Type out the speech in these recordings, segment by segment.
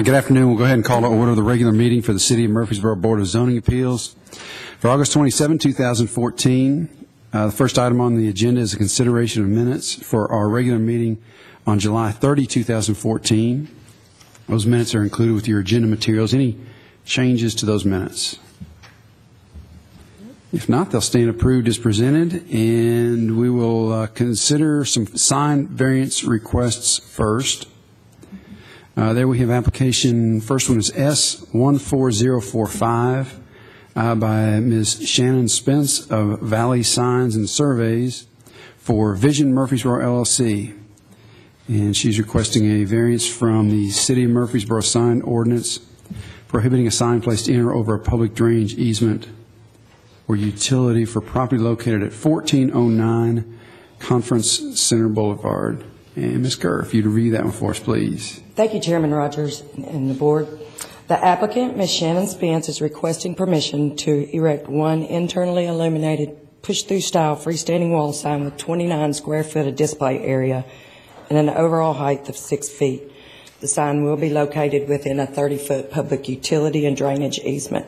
right, good afternoon. We'll go ahead and call to order the regular meeting for the City of Murfreesboro Board of Zoning Appeals for August 27, 2014. The first item on the agenda is a consideration of minutes for our regular meeting on July 30, 2014. Those minutes are included with your agenda materials. Any changes to those minutes? If not, they'll stand approved as presented, and we will consider some signed variance requests first. There we have application, first one is S14045 by Ms. Shannon Spence of Valley Signs and Surveys for Vision Murfreesboro LLC. And she's requesting a variance from the City of Murfreesboro sign ordinance prohibiting a sign placed in or over a public drainage easement or utility for property located at 1409 Conference Center Boulevard. And Ms. Kerr, if you'd review that one for us, please. Thank you, Chairman Rogers and the board. The applicant, Ms. Shannon Spence, is requesting permission to erect one internally illuminated push-through style freestanding wall sign with 29 square foot of display area and an overall height of 6 feet. The sign will be located within a 30-foot public utility and drainage easement.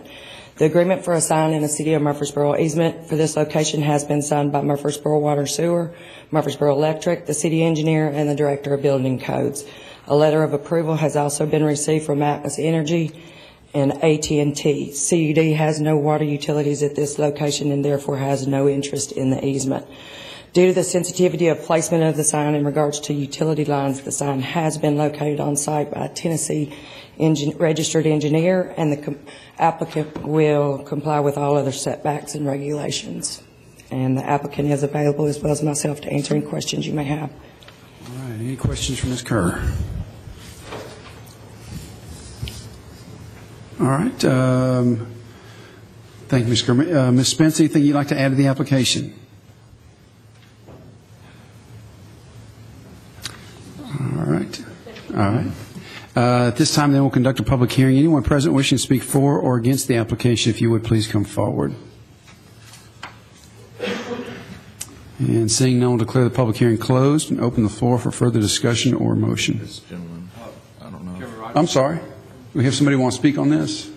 The agreement for a sign in the City of Murfreesboro easement for this location has been signed by Murfreesboro Water and Sewer, Murfreesboro Electric, the City Engineer, and the Director of Building Codes. A letter of approval has also been received from Atmos Energy and AT&T. CUD has no water utilities at this location and therefore has no interest in the easement. Due to the sensitivity of placement of the sign in regards to utility lines, the sign has been located on site by a Tennessee registered engineer, and the applicant will comply with all other setbacks and regulations. And the applicant is available, as well as myself, to answer any questions you may have. All right, any questions for Ms. Kerr? All right, thank you, Ms. Kerr. Ms. Spence, anything you'd like to add to the application? All right. At this time, then, we'll conduct a public hearing. Anyone present wishing to speak for or against the application, if you would, please come forward. And seeing none, we'll declare the public hearing closed and open the floor for further discussion or motion. This gentleman, I don't know. I'm sorry. We have somebody who wants to speak on this?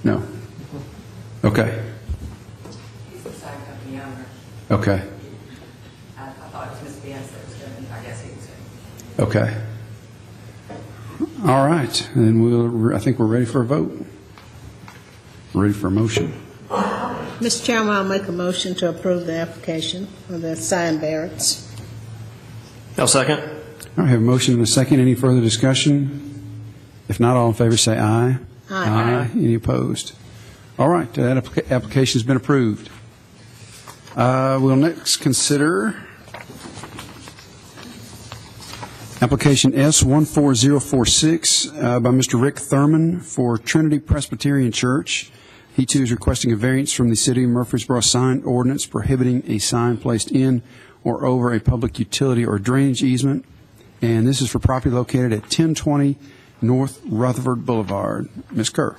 No. Okay. He's the sign company owner. Okay. I thought it was Ms. Spence that was going to, I guess he was going to. Okay. All right. And I think we're ready for a vote. Ready for a motion. Mr. Chairman, I'll make a motion to approve the application for the sign variance. I'll second. All right, I have a motion and a second. Any further discussion? If not, all in favor say aye. Aye. Any opposed? All right, that application has been approved. We'll next consider application S14046 by Mr. Rick Thurman for Trinity Presbyterian Church. He, too, is requesting a variance from the City of Murfreesboro sign ordinance prohibiting a sign placed in or over a public utility or drainage easement. And this is for property located at 1020 North Rutherford Boulevard. Ms. Kerr.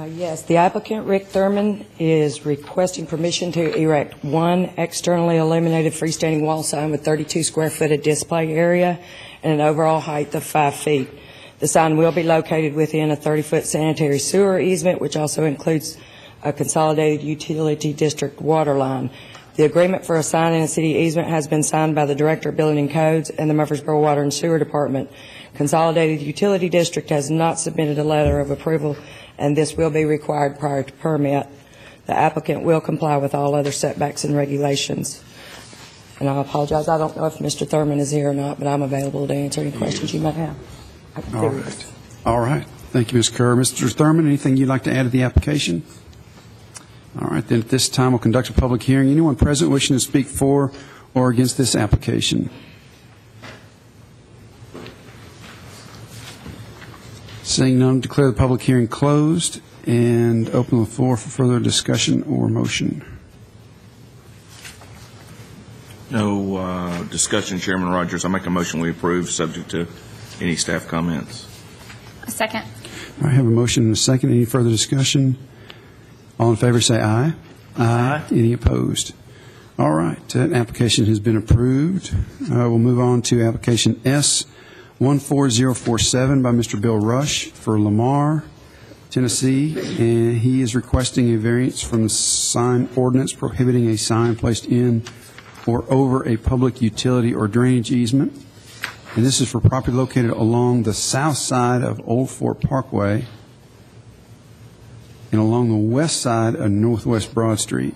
Yes, the applicant, Rick Thurman, is requesting permission to erect one externally illuminated freestanding wall sign with 32 square foot of display area and an overall height of 5 feet. The sign will be located within a 30-foot sanitary sewer easement, which also includes a consolidated utility district water line. The agreement for a sign in a city easement has been signed by the Director of Building Codes and the Murfreesboro Water and Sewer Department. Consolidated Utility District has not submitted a letter of approval, and this will be required prior to permit. The applicant will comply with all other setbacks and regulations. And I apologize, I don't know if Mr. Thurman is here or not, but I'm available to answer any questions you might have. All right. Thank you, Ms. Kerr. Mr. Thurman, anything you'd like to add to the application? All right. Then at this time, we'll conduct a public hearing. Anyone present wishing to speak for or against this application? Seeing none, declare the public hearing closed and open the floor for further discussion or motion. No discussion, Chairman Rogers. I make a motion we approve, subject to any staff comments. A second. I have a motion and a second. Any further discussion? All in favor say aye. Aye. Any opposed? All right, that application has been approved. We'll move on to application S14047 by Mr. Bill Rush for Lamar, Tennessee, and he is requesting a variance from the sign ordinance prohibiting a sign placed in or over a public utility or drainage easement. And this is for property located along the south side of Old Fort Parkway and along the west side of Northwest Broad Street.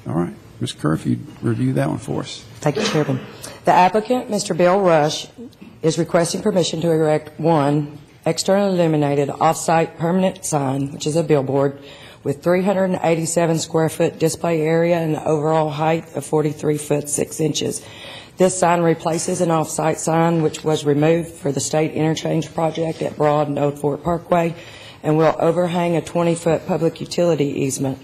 All right. Ms. Kerr, if you'd review that one for us. Thank you, Chairman. The applicant, Mr. Bill Rush, is requesting permission to erect one externally illuminated off-site permanent sign, which is a billboard, with 387 square foot display area and an overall height of 43 foot 6 inches. This sign replaces an off-site sign which was removed for the state interchange project at Broad and Old Fort Parkway and will overhang a 20-foot public utility easement.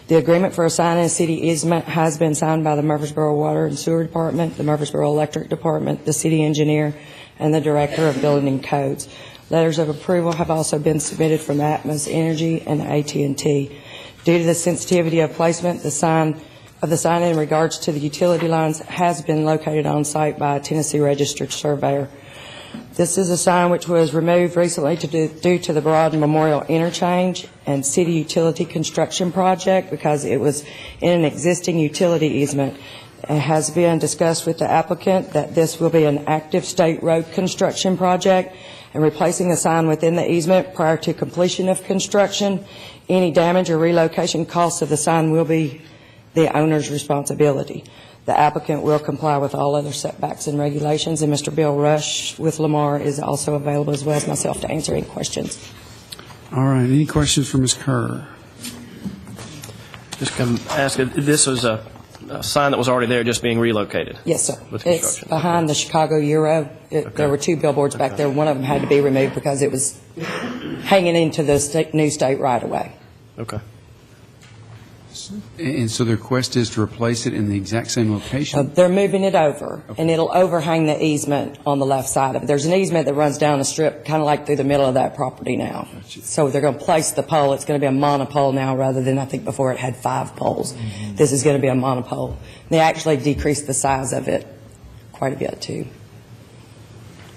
The agreement for a sign and city easement has been signed by the Murfreesboro Water and Sewer Department, the Murfreesboro Electric Department, the city engineer, and the Director of Building Codes. Letters of approval have also been submitted from Atmos Energy and AT&T. Due to the sensitivity of placement, the sign in regards to the utility lines has been located on site by a Tennessee registered surveyor. This is a sign which was removed recently due to the Broad Memorial Interchange and City Utility Construction Project because it was in an existing utility easement. It has been discussed with the applicant that this will be an active state road construction project and replacing the sign within the easement prior to completion of construction. Any damage or relocation costs of the sign will be the owner's responsibility. The applicant will comply with all other setbacks and regulations, and Mr. Bill Rush with Lamar is also available as well as myself to answer any questions. All right, any questions for Ms. Kerr? Just come ask, this was a sign that was already there, just being relocated? Yes, sir. With It's construction. behind the Chicago Euro. Okay. There were two billboards back there. One of them had to be removed because it was hanging into the new state right-of-way. Okay. And so the request is to replace it in the exact same location? They're moving it over, and it'll overhang the easement on the left side of it. There's an easement that runs down the strip, kind of like through the middle of that property now. Gotcha. So they're going to place the pole. It's going to be a monopole now rather than, I think before it had 5 poles. This is going to be a monopole. They actually decreased the size of it quite a bit, too.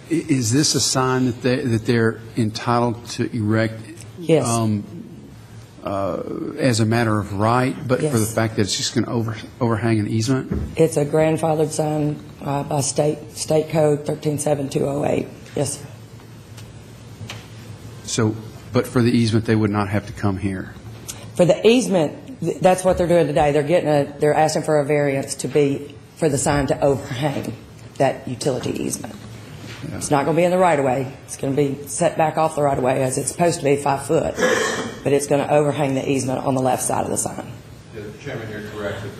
Is this a sign that they're entitled to erect? Yes. As a matter of right, but Yes. for the fact that it's just going to overhang an easement? It's a grandfathered sign by state code 137208. Yes, sir. So, but for the easement, they would not have to come here? For the easement, that's what they're doing today. They're asking for a variance for the sign to overhang that utility easement. Yeah. It's not going to be in the right-of-way. It's going to be set back off the right-of-way as it's supposed to be 5 foot, but it's going to overhang the easement on the left side of the sign. Chairman, you're correct. If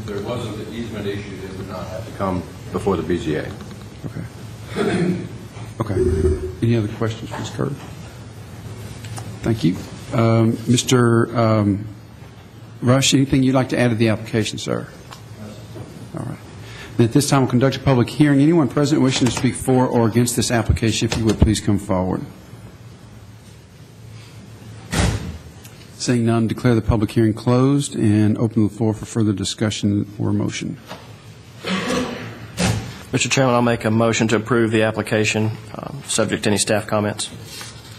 there wasn't the easement issue, they would not have to come before the BZA. Okay. Okay. Any other questions for Ms. Kerr? Thank you. Mr. Rush, anything you'd like to add to the application, sir? All right. At this time, we'll conduct a public hearing. Anyone present wishing to speak for or against this application, if you would, please come forward. Seeing none, declare the public hearing closed and open the floor for further discussion or motion. Mr. Chairman, I'll make a motion to approve the application, subject to any staff comments.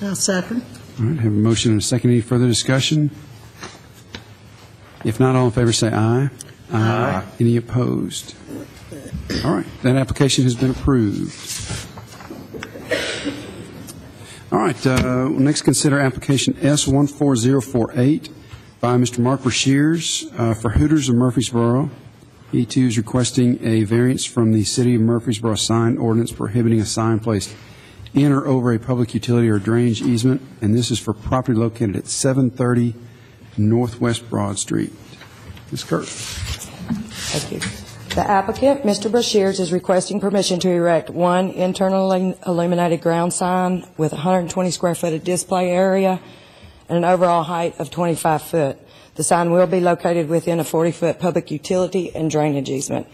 I'll second. All right, have a motion and a second. Any further discussion? If not, all in favor say aye. Aye. Any opposed? All right, that application has been approved. All right, we'll next consider application S14048 by Mr. Mark Rashears for Hooters of Murfreesboro. He too is requesting a variance from the City of Murfreesboro sign ordinance prohibiting a sign placed in or over a public utility or drainage easement, and this is for property located at 730 Northwest Broad Street. Ms. Kirk. Thank you. The applicant, Mr. Brashears, is requesting permission to erect one internally illuminated ground sign with 120 square foot of display area and an overall height of 25 foot. The sign will be located within a 40-foot public utility and drainage easement.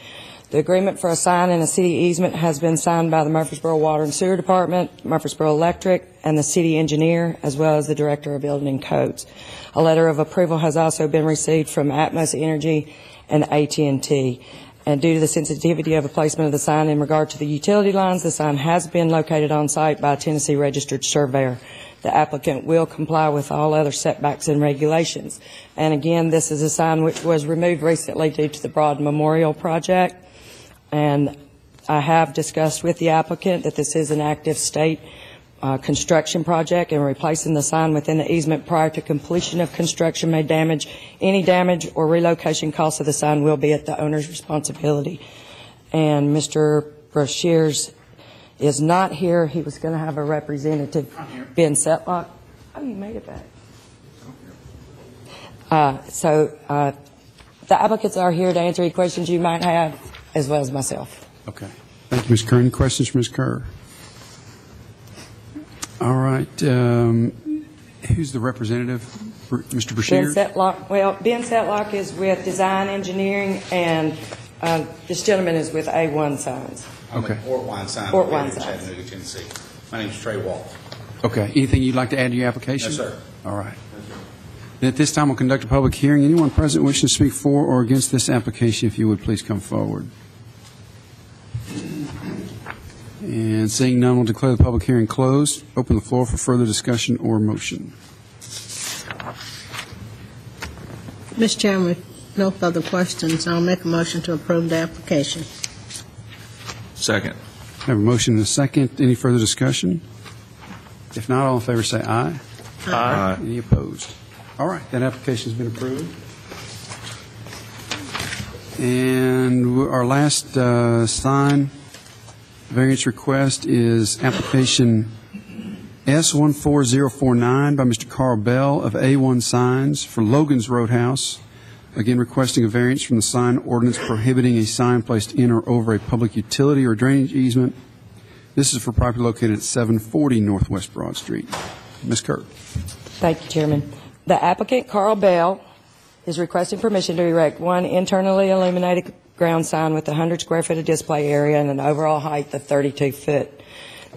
The agreement for a sign and a city easement has been signed by the Murfreesboro Water and Sewer Department, Murfreesboro Electric, and the city engineer, as well as the Director of Building and Codes. A letter of approval has also been received from Atmos Energy and AT&T. And due to the sensitivity of the placement of the sign in regard to the utility lines, the sign has been located on site by a Tennessee registered surveyor. The applicant will comply with all other setbacks and regulations. And again, this is a sign which was removed recently due to the Broad Memorial Project. And I have discussed with the applicant that this is an active state construction project, and replacing the sign within the easement prior to completion of construction may damage. Any damage or relocation costs of the sign will be at the owner's responsibility. And Mr. Brashears is not here. He was going to have a representative, Ben Setlock. Oh, you made it back. The applicants are here to answer any questions you might have, as well as myself. Okay. Thank you, Ms. Kerr. Any questions for Ms. Kerr? All right. Who's the representative? Mr. Brashears? Ben Setlock. Well, Ben Setlock is with Design Engineering, and this gentleman is with A1 Signs. I'm Okay. with Port Wine Sign. Port Wine in Signs. Chattanooga, Tennessee. My name's Trey Wall. Okay. Anything you'd like to add to your application? Yes, sir. All right. And at this time, we'll conduct a public hearing. Anyone present wishing to speak for or against this application, if you would, please come forward. And seeing none, we'll declare the public hearing closed. Open the floor for further discussion or motion. Mr. Chairman, with no further questions, I'll make a motion to approve the application. Second. I have a motion and a second. Any further discussion? If not, all in favor say aye. Aye. Any opposed? All right, that application has been approved. And our last sign variance request is application S14049 by Mr. Carl Bell of A1 Signs for Logan's Roadhouse, again requesting a variance from the sign ordinance prohibiting a sign placed in or over a public utility or drainage easement. This is for property located at 740 Northwest Broad Street. Ms. Kerr. Thank you, Chairman. The applicant, Carl Bell, is requesting permission to erect one internally illuminated ground sign with 100 square foot of display area and an overall height of 32 foot.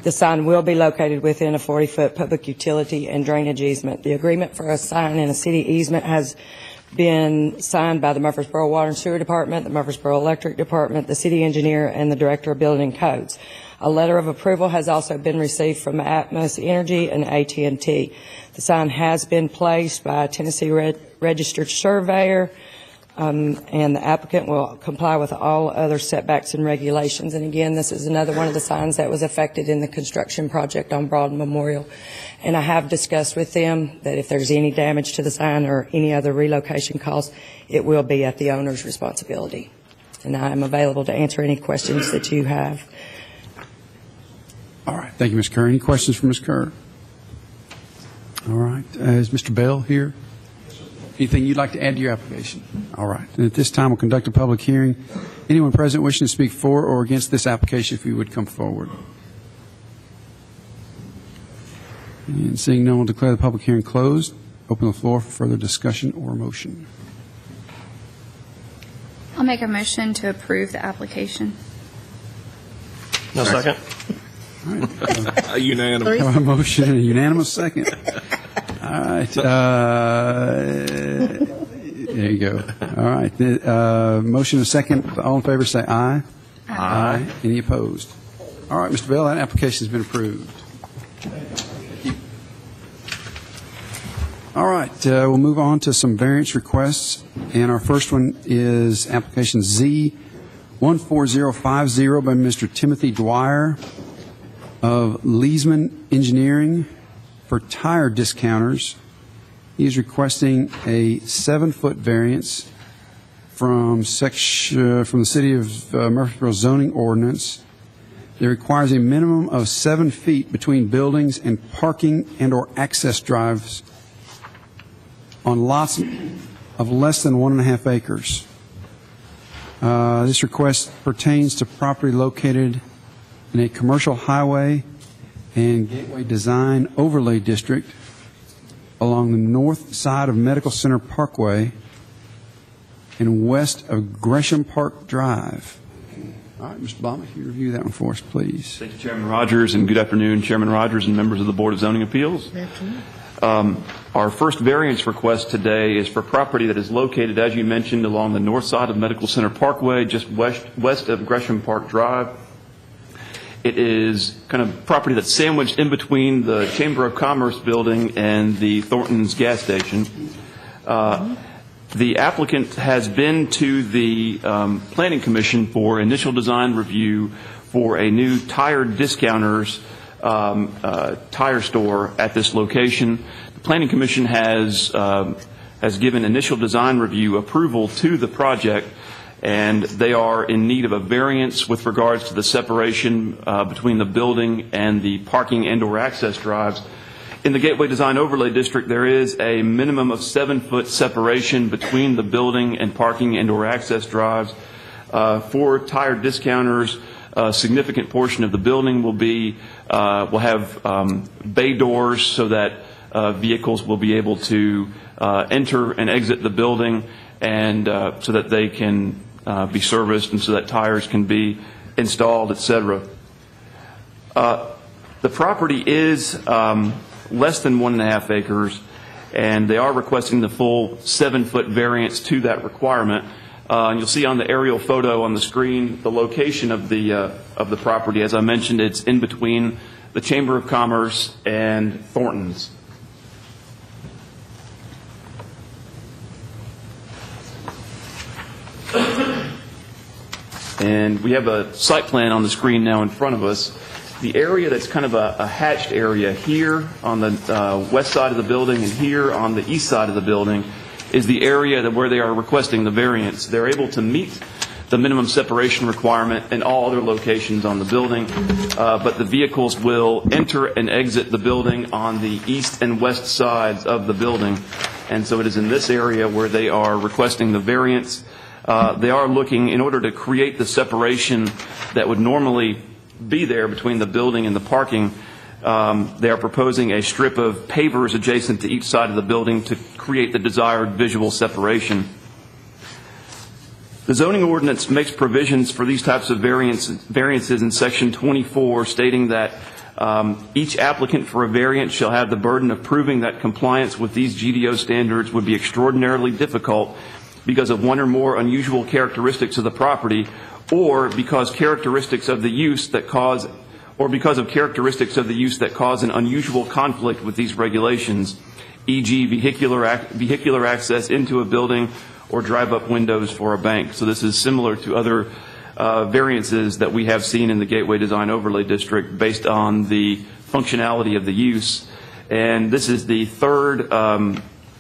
The sign will be located within a 40-foot public utility and drainage easement. The agreement for a sign in a city easement has been signed by the Murfreesboro Water and Sewer Department, the Murfreesboro Electric Department, the city engineer, and the Director of Building and Codes. A letter of approval has also been received from Atmos Energy and AT&T. The sign has been placed by a Tennessee registered surveyor, and the applicant will comply with all other setbacks and regulations. And again, this is another one of the signs that was affected in the construction project on Broad Memorial. And I have discussed with them that if there's any damage to the sign or any other relocation costs, it will be at the owner's responsibility. And I am available to answer any questions that you have. All right. Thank you, Ms. Kerr. Any questions for Ms. Kerr? All right. Is Mr. Bell here? Anything you'd like to add to your application? All right. And at this time, we'll conduct a public hearing. Anyone present wishing to speak for or against this application, if you would come forward. And seeing none, we'll declare the public hearing closed. Open the floor for further discussion or motion. I'll make a motion to approve the application. No second? All right. Unanimous. Have a motion and a unanimous second. All right. There you go. All right. Motion and a second. All in favor say aye. Aye. Any opposed? All right, Mr. Bell, that application has been approved. All right. We'll move on to some variance requests. And our first one is application Z14050 by Mr. Timothy Dwyer of Leesman Engineering for tire discounters. He is requesting a 7-foot variance from the City of Murfreesboro zoning ordinance that requires a minimum of 7 feet between buildings and parking and or access drives on lots of less than 1.5 acres. This request pertains to property located in a commercial highway and gateway design overlay district along the north side of Medical Center Parkway and west of Gresham Park Drive. All right, Mr. Blomley, if you review that one for us, please. Thank you, Chairman Rogers, and good afternoon, Chairman Rogers and members of the Board of Zoning Appeals. Good afternoon. Our first variance request today is for property that is located, as you mentioned, along the north side of Medical Center Parkway, just west of Gresham Park Drive. It is kind of property that's sandwiched in between the Chamber of Commerce building and the Thornton's gas station. The applicant has been to the Planning Commission for initial design review for a new tire discounters tire store at this location. The Planning Commission has given initial design review approval to the project, and they are in need of a variance with regards to the separation between the building and the parking and/or access drives. In the Gateway Design Overlay District, there is a minimum of 7-foot separation between the building and parking and/or access drives. For tire discounters, a significant portion of the building will have bay doors so that vehicles will be able to enter and exit the building, and so that they can be serviced and so that tires can be installed, etc. The property is less than 1.5 acres, and they are requesting the full 7-foot variance to that requirement. And you'll see on the aerial photo on the screen the location of the property. As I mentioned, it's in between the Chamber of Commerce and Thornton's. And we have a site plan on the screen now in front of us. The area that's kind of a hatched area here on the west side of the building and here on the east side of the building is the area where they are requesting the variance. They're able to meet the minimum separation requirement in all other locations on the building, but the vehicles will enter and exit the building on the east and west sides of the building. And so it is in this area where they are requesting the variance. They are looking, in order to create the separation that would normally be there between the building and the parking, they are proposing a strip of pavers adjacent to each side of the building to create the desired visual separation. The zoning ordinance makes provisions for these types of variances in Section 24, stating that each applicant for a variance shall have the burden of proving that compliance with these GDO standards would be extraordinarily difficult because of one or more unusual characteristics of the property, or because characteristics of the use that cause an unusual conflict with these regulations, e.g. vehicular access into a building or drive-up windows for a bank. So this is similar to other variances that we have seen in the Gateway Design Overlay District based on the functionality of the use. And this is the third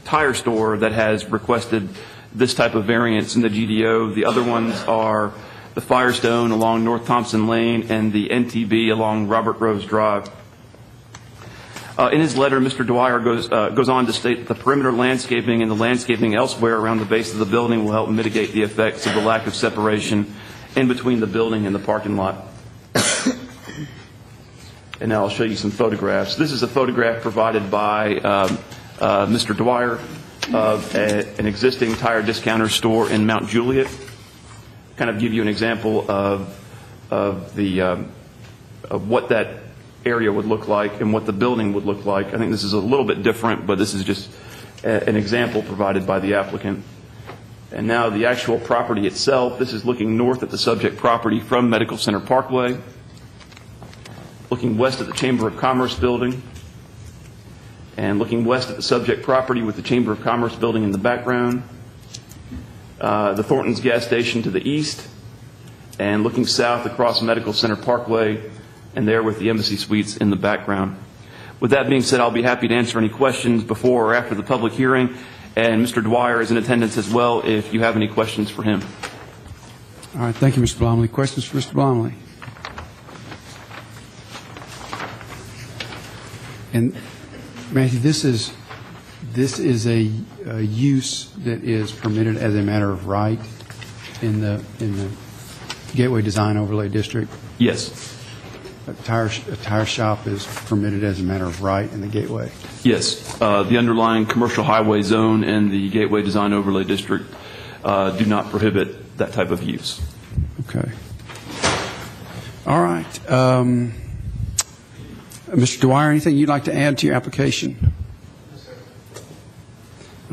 tire store that has requested this type of variance in the GDO. The other ones are the Firestone along North Thompson Lane and the NTB along Robert Rose Drive. In his letter, Mr. Dwyer goes on to state that the perimeter landscaping and the landscaping elsewhere around the base of the building will help mitigate the effects of the lack of separation in between the building and the parking lot. And now I'll show you some photographs. This is a photograph provided by Mr. Dwyer of an existing tire discounter store in Mount Juliet. Kind of give you an example of what that area would look like and what the building would look like. I think this is a little bit different, but this is just an example provided by the applicant. And now the actual property itself, this is looking north at the subject property from Medical Center Parkway, looking west at the Chamber of Commerce building, and looking west at the subject property with the Chamber of Commerce building in the background, the Thornton's gas station to the east, and looking south across Medical Center Parkway, and there with the Embassy Suites in the background. With that being said, I'll be happy to answer any questions before or after the public hearing, and Mr. Dwyer is in attendance as well if you have any questions for him. All right, thank you, Mr. Blomley. Questions for Mr. Blomley? And Matthew, this is a use that is permitted as a matter of right in the Gateway Design Overlay District? Yes. A tire shop is permitted as a matter of right in the Gateway? Yes. The underlying commercial highway zone and the Gateway Design Overlay District do not prohibit that type of use. Okay. All right. Mr. Dwyer, anything you'd like to add to your application?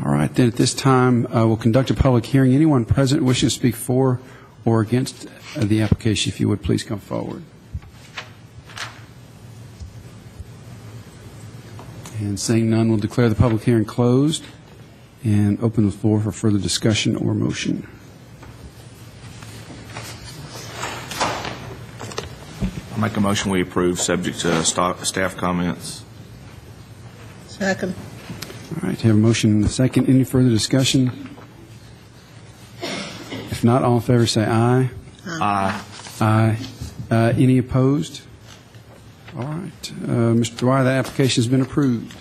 All right, then at this time, we'll conduct a public hearing. Anyone present wishing to speak for or against the application, if you would, please come forward. And seeing none, we'll declare the public hearing closed and open the floor for further discussion or motion. I'll make a motion we approve, subject to staff comments. Second. All right, have a motion and a second. Any further discussion? If not, all in favor say aye. Aye. Aye. Any opposed? All right. Mr. Dwyer, that application has been approved.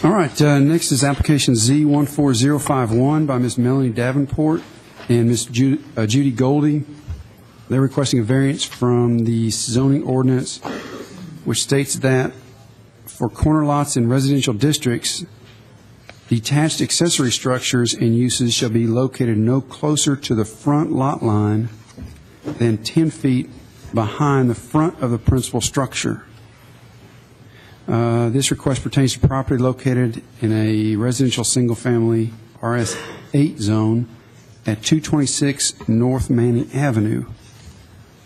All right. Next is application Z14051 by Ms. Melanie Davenport and Ms. Judy Goldie. They're requesting a variance from the zoning ordinance, which states that for corner lots in residential districts, detached accessory structures and uses shall be located no closer to the front lot line than 10 feet behind the front of the principal structure. This request pertains to property located in a residential single-family RS8 zone at 226 North Manny Avenue,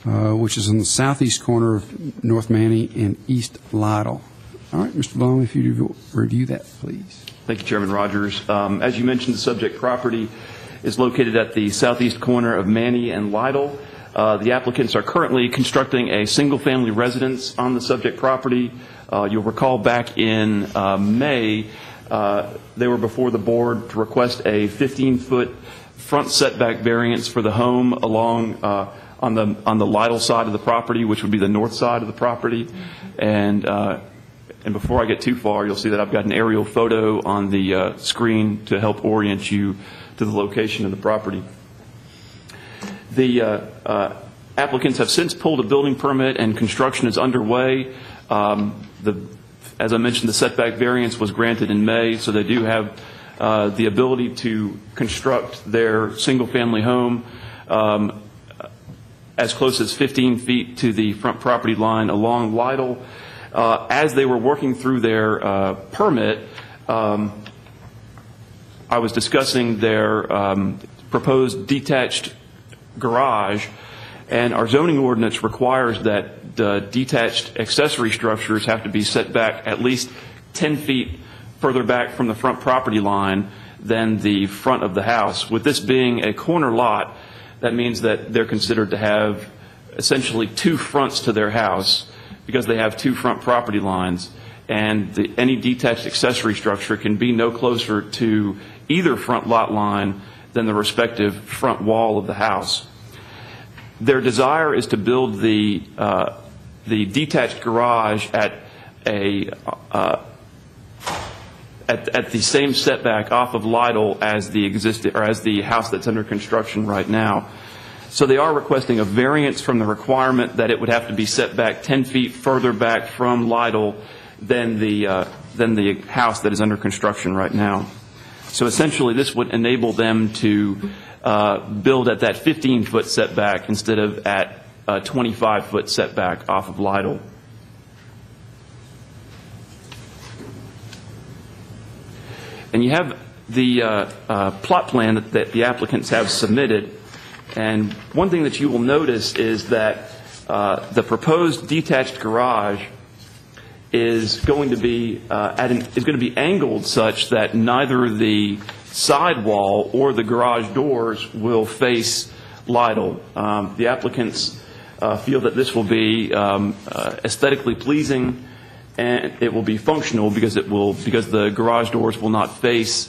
which is on the southeast corner of North Manny and East Lytle. All right, Mr. Blum, if you review that, please. Thank you, Chairman Rogers. As you mentioned, the subject property is located at the southeast corner of Manny and Lytle. The applicants are currently constructing a single-family residence on the subject property. You'll recall back in May, they were before the board to request a 15-foot front setback variance for the home along on the Lytle side of the property, which would be the north side of the property. And before I get too far, you'll see that I've got an aerial photo on the screen to help orient you to the location of the property. The applicants have since pulled a building permit and construction is underway. As I mentioned, the setback variance was granted in May, so they do have the ability to construct their single-family home as close as 15 feet to the front property line along Lytle. As they were working through their permit, I was discussing their proposed detached garage, and our zoning ordinance requires that detached accessory structures have to be set back at least 10 feet further back from the front property line than the front of the house. With this being a corner lot, that means that they're considered to have essentially two fronts to their house because they have two front property lines, and any detached accessory structure can be no closer to either front lot line than the respective front wall of the house. Their desire is to build the detached garage at the same setback off of Lytle as the house that's under construction right now. So they are requesting a variance from the requirement that it would have to be set back 10 feet further back from Lytle than the house that is under construction right now. So essentially, this would enable them to build at that 15-foot setback instead of at a 25-foot setback off of Lytle. And you have the plot plan that the applicants have submitted. And one thing that you will notice is that the proposed detached garage is going to be angled such that neither the sidewall or the garage doors will face Lytle. The applicants feel that this will be aesthetically pleasing, and it will be functional because the garage doors will not face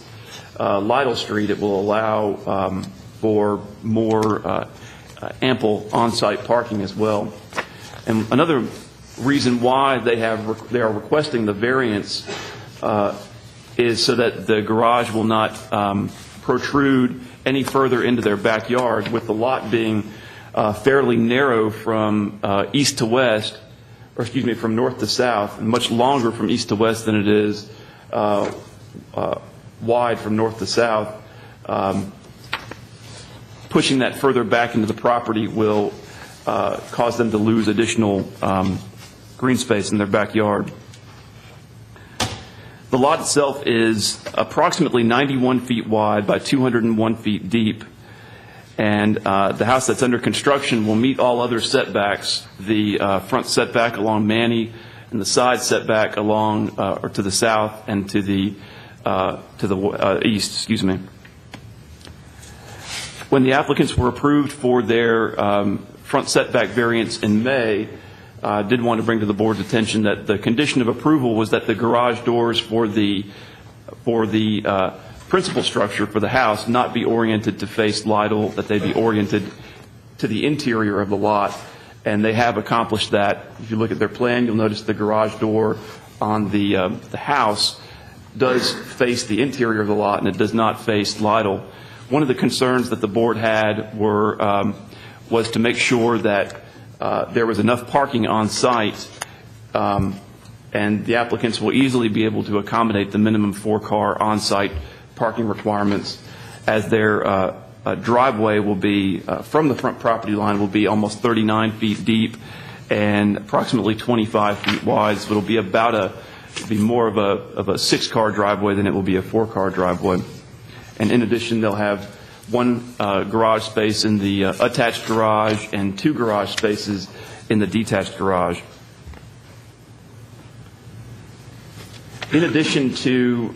Lytle Street. It will allow for more ample on-site parking as well. And another reason why they are requesting the variance is so that the garage will not protrude any further into their backyard, with the lot being fairly narrow from east to west, or excuse me, from north to south, and much longer from east to west than it is wide from north to south. Pushing that further back into the property will cause them to lose additional green space in their backyard. The lot itself is approximately 91 feet wide by 201 feet deep, and the house that's under construction will meet all other setbacks, the front setback along Manny and the side setback along or to the south and to the east, excuse me. When the applicants were approved for their front setback variance in May, I did want to bring to the board's attention that the condition of approval was that the garage doors for the principal structure for the house not be oriented to face Lytle, that they be oriented to the interior of the lot, and they have accomplished that. If you look at their plan, you'll notice the garage door on the house does face the interior of the lot, and it does not face Lytle. One of the concerns that the board had was to make sure that there was enough parking on site, and the applicants will easily be able to accommodate the minimum 4-car on-site parking requirements, as their driveway will be, from the front property line, will be almost 39 feet deep and approximately 25 feet wide. So it'll be more of a 6-car driveway than it will be a 4-car driveway. And in addition, they'll have one garage space in the attached garage and 2 garage spaces in the detached garage. In addition to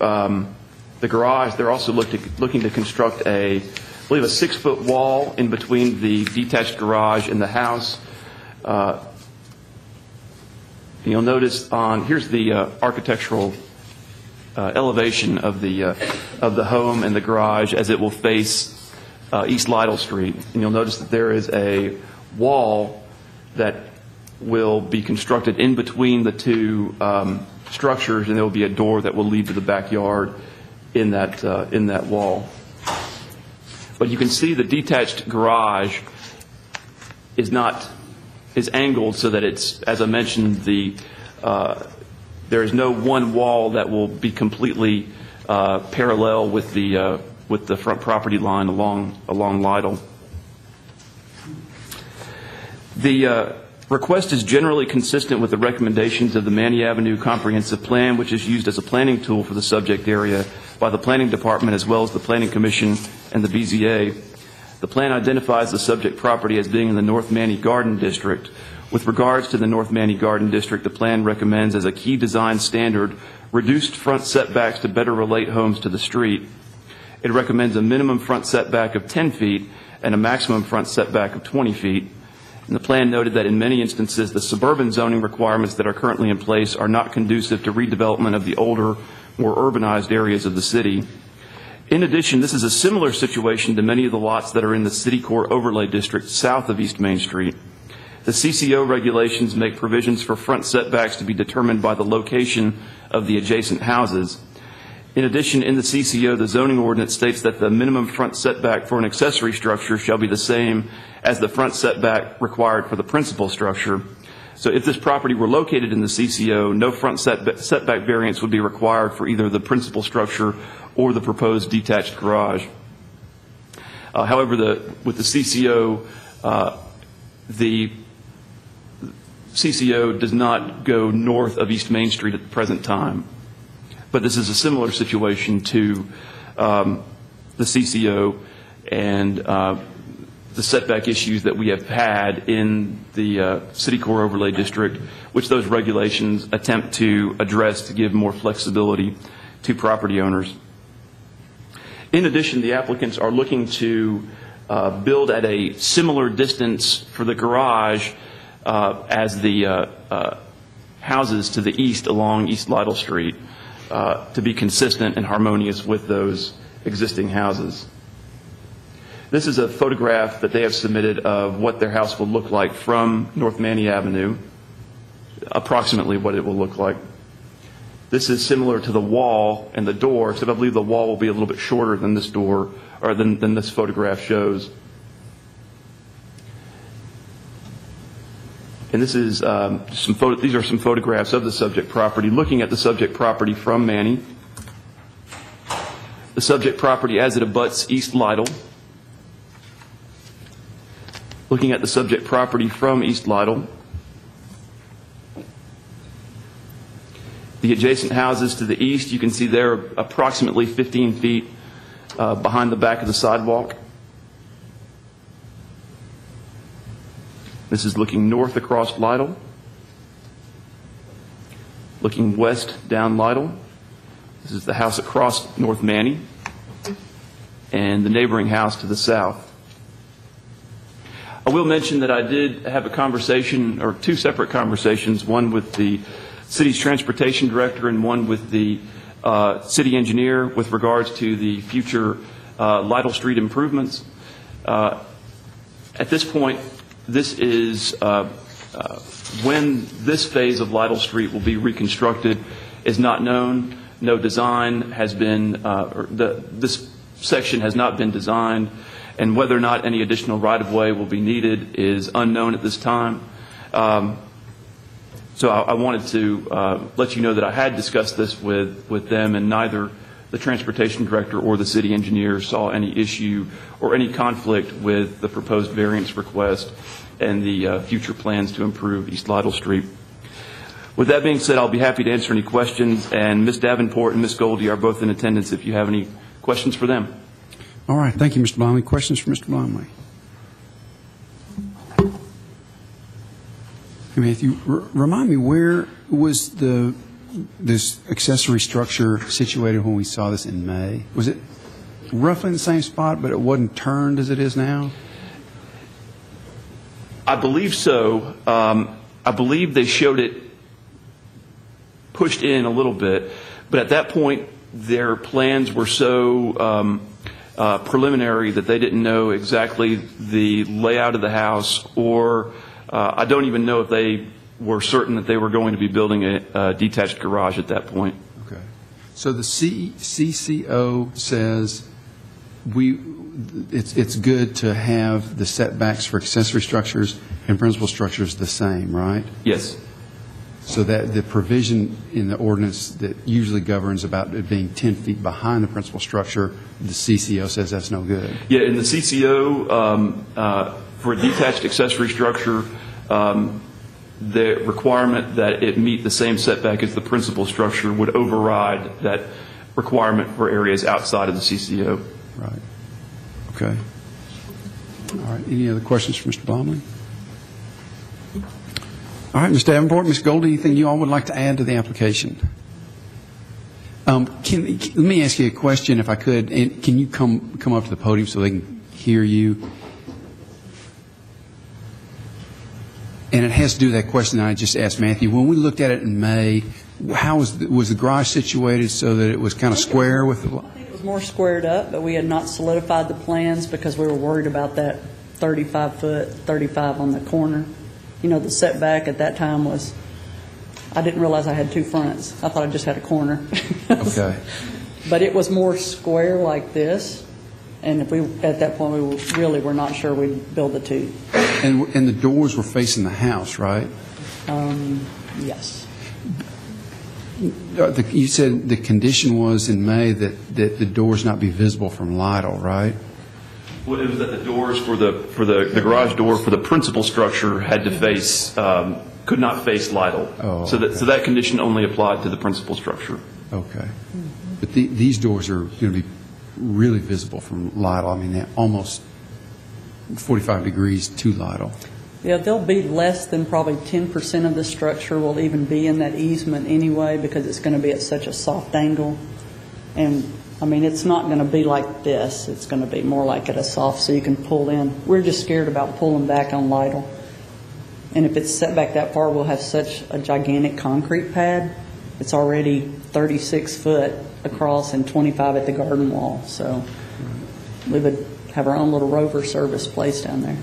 the garage, they're also looking to construct I believe a 6-foot wall in between the detached garage and the house. You'll notice here's the architectural elevation of the home and the garage as it will face East Lytle Street. And you'll notice that there is a wall that will be constructed in between the 2 structures, and there will be a door that will lead to the backyard in that wall. But you can see the detached garage is angled so that it's, as I mentioned, there is no one wall that will be completely parallel with the front property line along Lytle. The request is generally consistent with the recommendations of the Manny Avenue Comprehensive Plan, which is used as a planning tool for the subject area by the Planning Department as well as the Planning Commission and the BZA. The plan identifies the subject property as being in the North Manny Garden District. With regards to the North Manny Garden District, the plan recommends as a key design standard reduced front setbacks to better relate homes to the street. It recommends a minimum front setback of 10 feet and a maximum front setback of 20 feet. And the plan noted that in many instances, the suburban zoning requirements that are currently in place are not conducive to redevelopment of the older, more urbanized areas of the city. In addition, this is a similar situation to many of the lots that are in the City Core Overlay District south of East Main Street. The CCO regulations make provisions for front setbacks to be determined by the location of the adjacent houses. In addition, in the CCO, the zoning ordinance states that the minimum front setback for an accessory structure shall be the same as the front setback required for the principal structure. So if this property were located in the CCO, no front setback variance would be required for either the principal structure or the proposed detached garage. However, with the CCO does not go north of East Main Street at the present time. But this is a similar situation to the CCO and the setback issues that we have had in the City Core Overlay District, which those regulations attempt to address to give more flexibility to property owners. In addition, the applicants are looking to build at a similar distance for the garage as the houses to the east along East Lytle Street to be consistent and harmonious with those existing houses. This is a photograph that they have submitted of what their house will look like from North Manny Avenue, approximately what it will look like. This is similar to the wall and the door, except I believe the wall will be a little bit shorter than this door, or than this photograph shows. And this is these are some photographs of the subject property, looking at the subject property from Manny. the subject property as it abuts East Lytle. Looking at the subject property from East Lytle, the adjacent houses to the east, you can see they're approximately 15 feet behind the back of the sidewalk. This is looking north across Lytle, looking west down Lytle. This is the house across North Manny, and the neighboring house to the south. I will mention that I did have a conversation, or two separate conversations, one with the city's transportation director and one with the city engineer with regards to the future Lytle Street improvements. At this point, this is when this phase of Lytle Street will be reconstructed is not known. No design has been, this section has not been designed, and whether or not any additional right-of-way will be needed is unknown at this time. So I wanted to let you know that I had discussed this with them, and neither the transportation director or the city engineer saw any issue or any conflict with the proposed variance request and the future plans to improve East Lytle Street. With that being said, I'll be happy to answer any questions, and Ms. Davenport and Ms. Goldie are both in attendance if you have any questions for them. All right. Thank you, Mr. Blomley. Questions for Mr. Blomley? Hey, Matthew, remind me, where was this accessory structure situated when we saw this in May? Was it roughly in the same spot, but it wasn't turned as it is now? I believe so. I believe they showed it pushed in a little bit, but at that point their plans were so preliminary that they didn't know exactly the layout of the house, or I don't even know if they were certain that they were going to be building a detached garage at that point. Okay. So the CCO says it's good to have the setbacks for accessory structures and principal structures the same, right? Yes. So that the provision in the ordinance that usually governs about it being 10 feet behind the principal structure, the CCO says that's no good. Yeah, in the CCO, for a detached accessory structure, the requirement that it meet the same setback as the principal structure would override that requirement for areas outside of the CCO. Right. Okay. All right. Any other questions for Mr. Blomley? All right, Mr. Davenport, Ms. Goldie, anything you all would like to add to the application? Let me ask you a question, if I could. And can you come up to the podium so they can hear you? And it has to do with that question that I just asked Matthew. When we looked at it in May, how was the garage situated so that it was kind of square with the? I think it was more squared up, but we had not solidified the plans because we were worried about that 35 on the corner. You know, the setback at that time was, I didn't realize I had two fronts. I thought I just had a corner. Okay. But it was more square like this, and if we at that point we really were not sure we'd build the two. And the doors were facing the house, right? Yes. You said the condition was in May that the doors not be visible from Lytle, right? Well, it was that the doors for the garage door for the principal structure had to face could not face Lytle. Oh, so okay. so that condition only applied to the principal structure. Okay. But these doors are going to be really visible from Lytle. I mean, they're almost 45 degrees to Lytle. Yeah, they'll be less than probably 10% of the structure will even be in that easement anyway because it's going to be at such a soft angle. And I mean, it's not going to be like this. It's going to be more like at a soft so you can pull in. We're just scared about pulling back on Lytle. And if it's set back that far, we'll have such a gigantic concrete pad. It's already 36 foot across and 25 at the garden wall. So we would have our own little rover service place down there.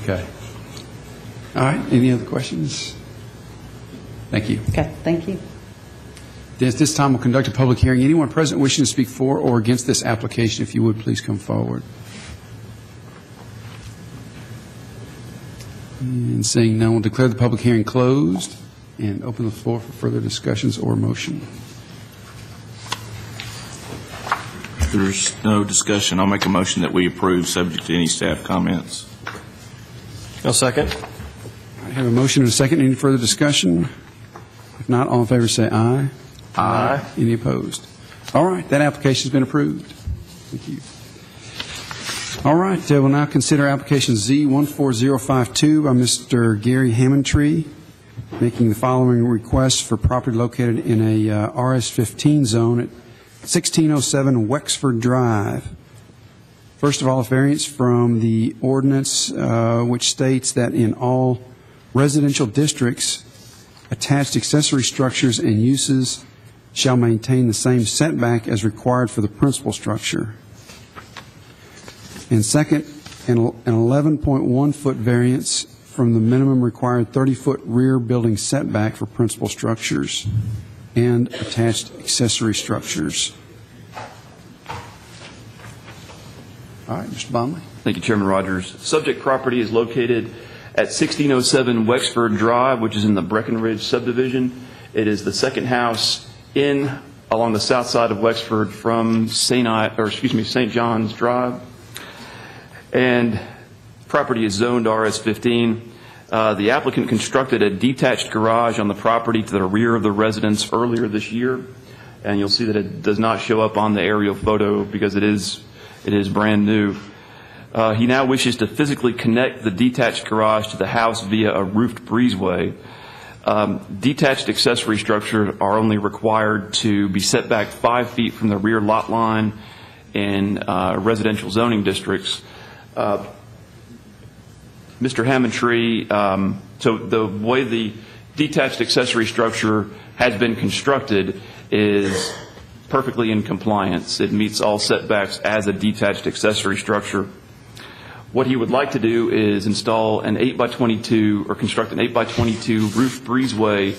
Okay. All right. Any other questions? Thank you. Okay. Thank you. At this time, we'll conduct a public hearing. Anyone present wishing to speak for or against this application, if you would, please come forward. And seeing none, we'll declare the public hearing closed and open the floor for further discussions or motion. If there's no discussion, I'll make a motion that we approve, subject to any staff comments. I'll second. I have a motion and a second. Any further discussion? If not, all in favor say aye. Aye. Any opposed? All right, that application's been approved. Thank you. All right, we'll now consider application Z14052 by Mr. Gary Hammondtree, making the following request for property located in a RS-15 zone at 1607 Wexford Drive. First of all, a variance from the ordinance which states that in all residential districts, attached accessory structures and uses shall maintain the same setback as required for the principal structure. And second, an 11.1-foot variance from the minimum required 30-foot rear building setback for principal structures and attached accessory structures. All right, Mr. Bomley. Thank you, Chairman Rogers. Subject property is located at 1607 Wexford Drive, which is in the Breckenridge subdivision. It is the second house along the south side of Wexford from St. John's Drive. And property is zoned RS-15. The applicant constructed a detached garage on the property to the rear of the residence earlier this year, and you'll see that it does not show up on the aerial photo because it is brand new. He now wishes to physically connect the detached garage to the house via a roofed breezeway. Detached accessory structures are only required to be set back 5 feet from the rear lot line in residential zoning districts. Mr. Hammondtree, so the way the detached accessory structure has been constructed is perfectly in compliance. It meets all setbacks as a detached accessory structure. What he would like to do is install an 8x22 or construct an 8x22 roof breezeway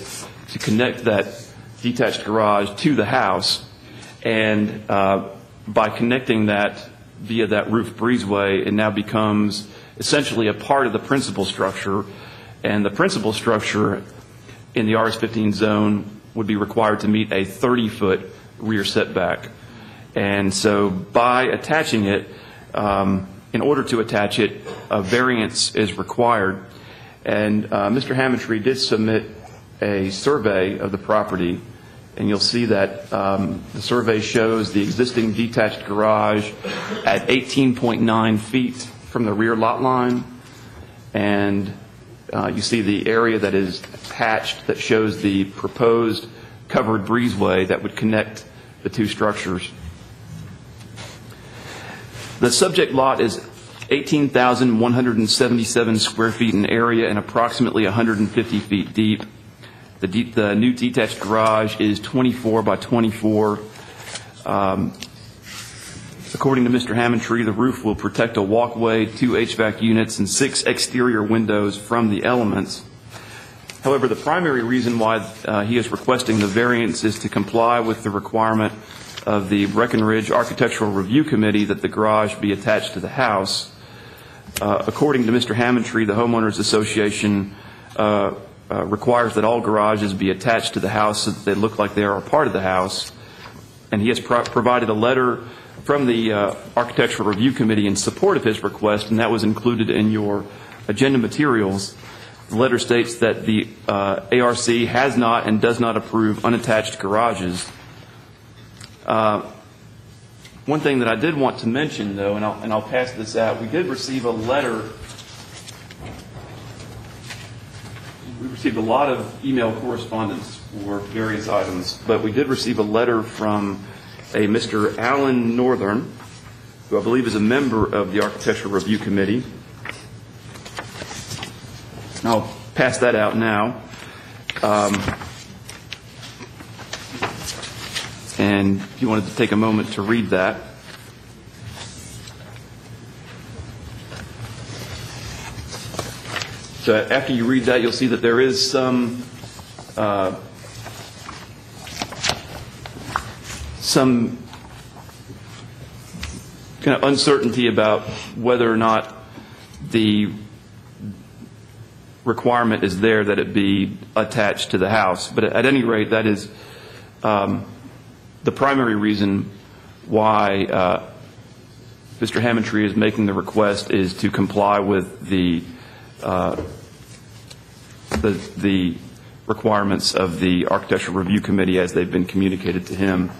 to connect that detached garage to the house. And by connecting that via that roof breezeway, it now becomes essentially a part of the principal structure. And the principal structure in the RS-15 zone would be required to meet a 30-foot rear setback. And so by attaching it, in order to attach it, a variance is required. And Mr. Hammondtree did submit a survey of the property, and you'll see that the survey shows the existing detached garage at 18.9 feet from the rear lot line, and you see the area that is hatched that shows the proposed covered breezeway that would connect the two structures. The subject lot is 18,177 square feet in area and approximately 150 feet deep. The new detached garage is 24 by 24. According to Mr. Hammondtree, the roof will protect a walkway, 2 HVAC units, and 6 exterior windows from the elements. However, the primary reason why he is requesting the variance is to comply with the requirement of the Breckenridge Architectural Review Committee that the garage be attached to the house. According to Mr. Hammondtree, the Homeowners Association requires that all garages be attached to the house so that they look like they are a part of the house. And he has provided a letter from the Architectural Review Committee in support of his request, and that was included in your agenda materials. The letter states that the ARC has not and does not approve unattached garages. One thing that I did want to mention, though, and I'll pass this out, we did receive a letter. We received a lot of email correspondence for various items, but we did receive a letter from a Mr. Alan Northern, who I believe is a member of the Architectural Review Committee. And I'll pass that out now. And if you wanted to take a moment to read that. So after you read that, you'll see that there is some kind of uncertainty about whether or not the requirement is there that it be attached to the house. But at any rate, that is the primary reason why Mr. Hammontree is making the request is to comply with the requirements of the Architectural Review Committee as they've been communicated to him.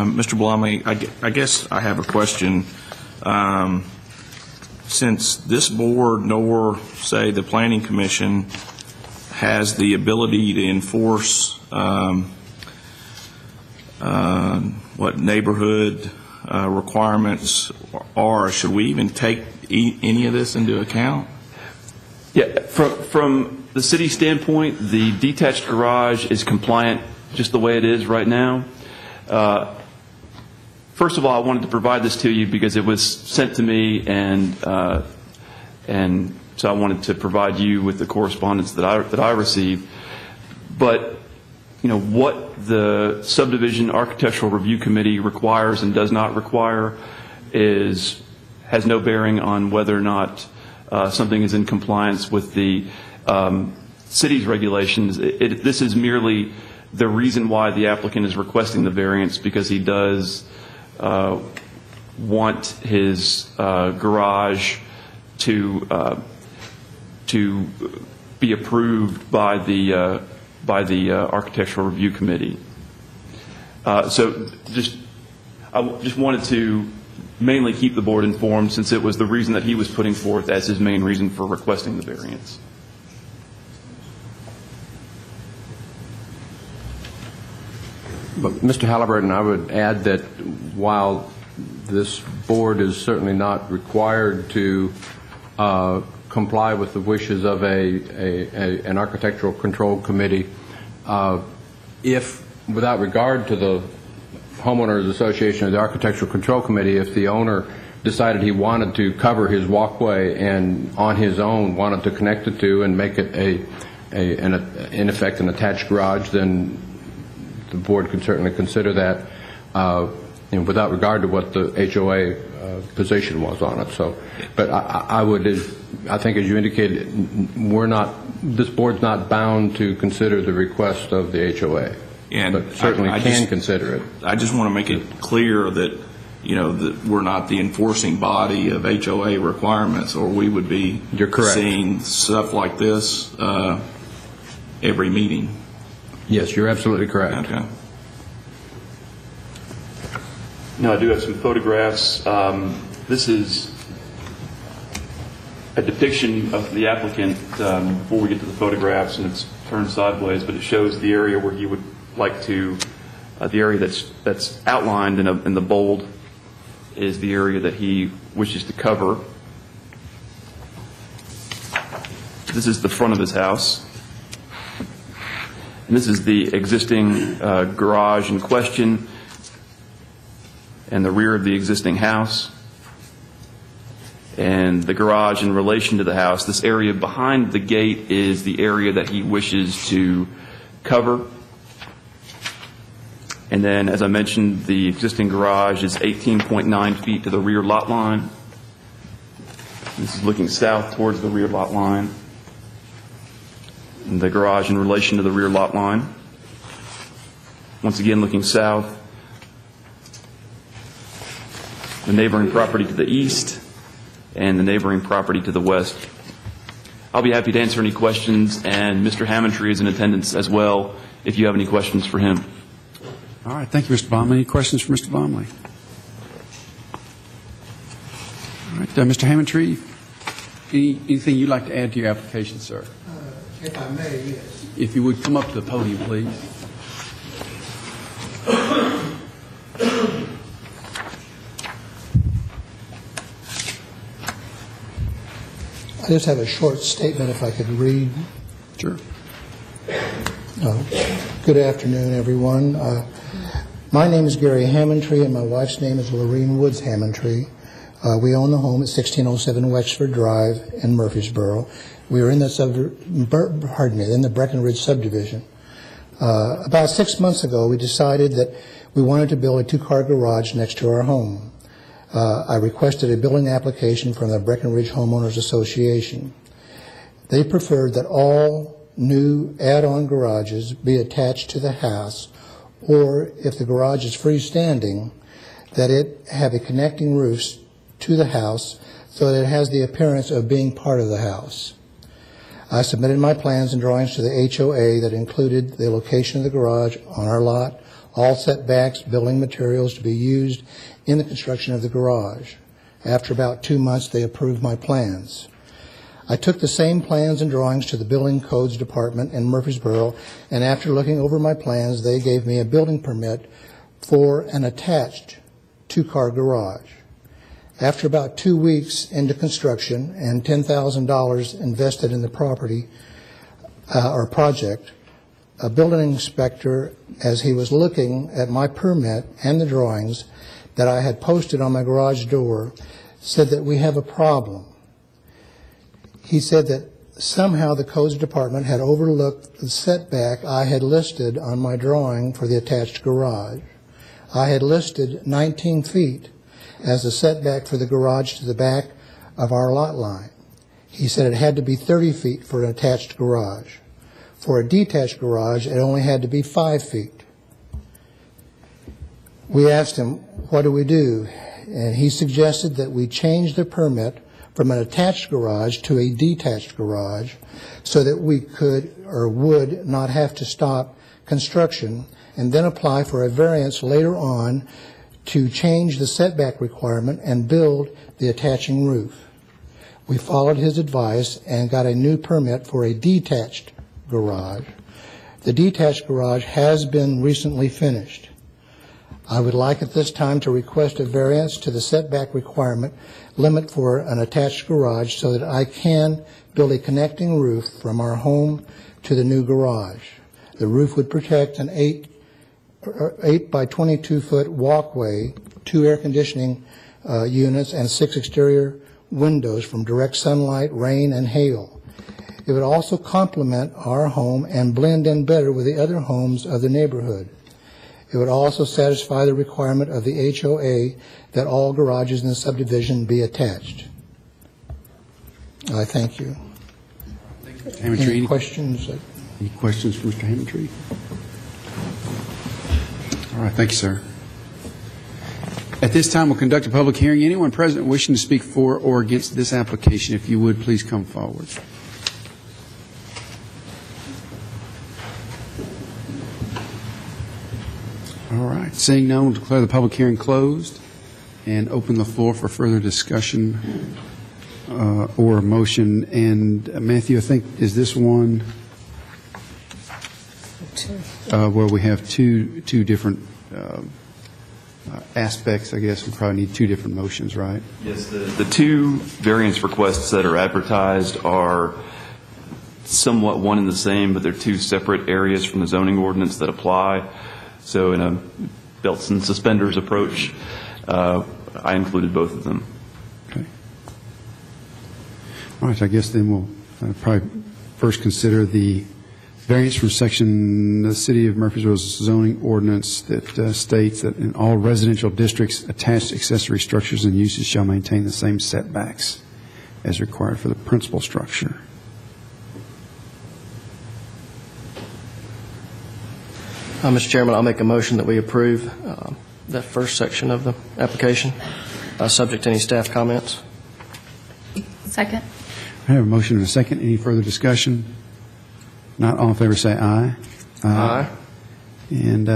Mr. Blomley, I guess I have a question. Since this board nor, say, the Planning Commission has the ability to enforce what neighborhood requirements are, should we even take any of this into account? Yeah, from the city standpoint, the detached garage is compliant just the way it is right now. First of all, I wanted to provide this to you because it was sent to me, and so I wanted to provide you with the correspondence that I received. But what the Subdivision Architectural Review Committee requires and does not require has no bearing on whether or not something is in compliance with the city's regulations. This is merely the reason why the applicant is requesting the variance, because he does want his garage to be approved by the Architectural Review Committee. So I just wanted to mainly keep the board informed, since it was the reason that he was putting forth as his main reason for requesting the variance. But Mr. Halliburton, I would add that while this board is certainly not required to comply with the wishes of an architectural control committee, if, without regard to the homeowners association or the architectural control committee, if the owner decided he wanted to cover his walkway and on his own wanted to connect the two and make it in effect an attached garage, then the board could certainly consider that, without regard to what the HOA position was on it. So, but I think, as you indicated, this board's not bound to consider the request of the HOA, but certainly can consider it. I just want to make it clear that that we're not the enforcing body of HOA requirements, or we would be seeing stuff like this every meeting. Yes, you're absolutely correct. Okay. Now, I do have some photographs. This is a depiction of the applicant before we get to the photographs, and it's turned sideways, but it shows the area where he would like to, the area that's outlined in the bold is the area that he wishes to cover. This is the front of his house. And this is the existing garage in question and the rear of the existing house. And the garage in relation to the house, this area behind the gate is the area that he wishes to cover. And then, as I mentioned, the existing garage is 18.9 feet to the rear lot line. This is looking south towards the rear lot line. And the garage in relation to the rear lot line. Once again, looking south. The neighboring property to the east and the neighboring property to the west. I'll be happy to answer any questions, and Mr. Hammontree is in attendance as well if you have any questions for him. All right. Thank you, Mr. Baumley. Any questions for Mr. Baumley? All right, Mr. Hammontree, anything you'd like to add to your application, sir? If I may, yes. If you would come up to the podium, please. I just have a short statement if I could read. Sure. Good afternoon, everyone. My name is Gary Hammontree, and my wife's name is Lorene Woods Hammontree. We own the home at 1607 Wexford Drive in Murfreesboro. We are in the Breckenridge subdivision. About 6 months ago, we decided that we wanted to build a two-car garage next to our home. I requested a building application from the Breckenridge Homeowners Association. They preferred that all new add-on garages be attached to the house, or if the garage is freestanding, that it have a connecting roof to the house so that it has the appearance of being part of the house. I submitted my plans and drawings to the HOA that included the location of the garage on our lot, all setbacks, building materials to be used in the construction of the garage. After about 2 months, they approved my plans. I took the same plans and drawings to the Building Codes Department in Murfreesboro, and after looking over my plans, they gave me a building permit for an attached two-car garage. After about 2 weeks into construction and $10,000 invested in the property or project, a building inspector, as he was looking at my permit and the drawings that I had posted on my garage door, said that we have a problem. He said that somehow the codes department had overlooked the setback I had listed on my drawing for the attached garage. I had listed 19 feet as the setback for the garage to the back of our lot line. He said it had to be 30 feet for an attached garage. For a detached garage, it only had to be 5 feet. We asked him, what do we do? And he suggested that we change the permit from an attached garage to a detached garage so that we could or would not have to stop construction and then apply for a variance later on to change the setback requirement and build the attaching roof. We followed his advice and got a new permit for a detached garage. The detached garage has been recently finished. I would like at this time to request a variance to the setback requirement limit for an attached garage so that I can build a connecting roof from our home to the new garage. The roof would protect an 8 by 22 foot walkway, 2 air conditioning units, and 6 exterior windows from direct sunlight, rain, and hail. It would also complement our home and blend in better with the other homes of the neighborhood. It would also satisfy the requirement of the HOA that all garages in the subdivision be attached. I thank you. Any questions? Any questions for Mr. Hammontree? All right, thank you, sir. At this time, we'll conduct a public hearing. Anyone present wishing to speak for or against this application, if you would, please come forward. All right. Seeing none, we'll declare the public hearing closed and open the floor for further discussion or a motion. And Matthew, I think, is this one where we have two different aspects, I guess? We probably need two different motions, right? Yes. The two variance requests that are advertised are somewhat one and the same, but they're two separate areas from the zoning ordinance that apply. So in a belts and suspenders approach, I included both of them. Okay. All right, I guess then we'll probably first consider the variance from the City of Murfreesboro's zoning ordinance that states that in all residential districts, attached accessory structures and uses shall maintain the same setbacks as required for the principal structure. Mr. Chairman, I'll make a motion that we approve that first section of the application, subject to any staff comments. Second. I have a motion and a second. Any further discussion? Not all in favor, say aye. Aye. And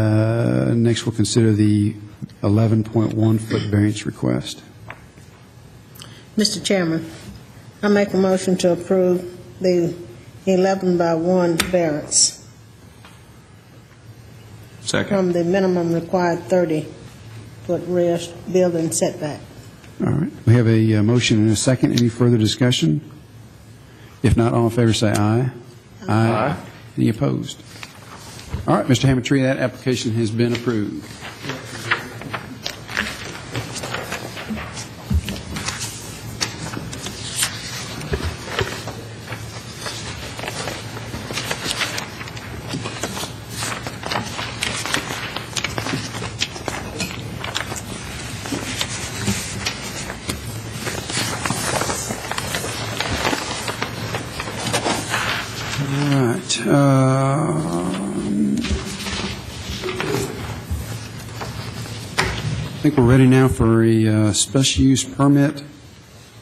next we'll consider the 11.1 foot variance request. Mr. Chairman, I make a motion to approve the 11-by-1 variance Second. from the minimum required 30-foot rear building setback. All right. We have a motion and a second. Any further discussion? If not, all in favor say aye. Aye. Any opposed? All right, Mr. Hammond-Tree, that application has been approved. I think we're ready now for a special use permit,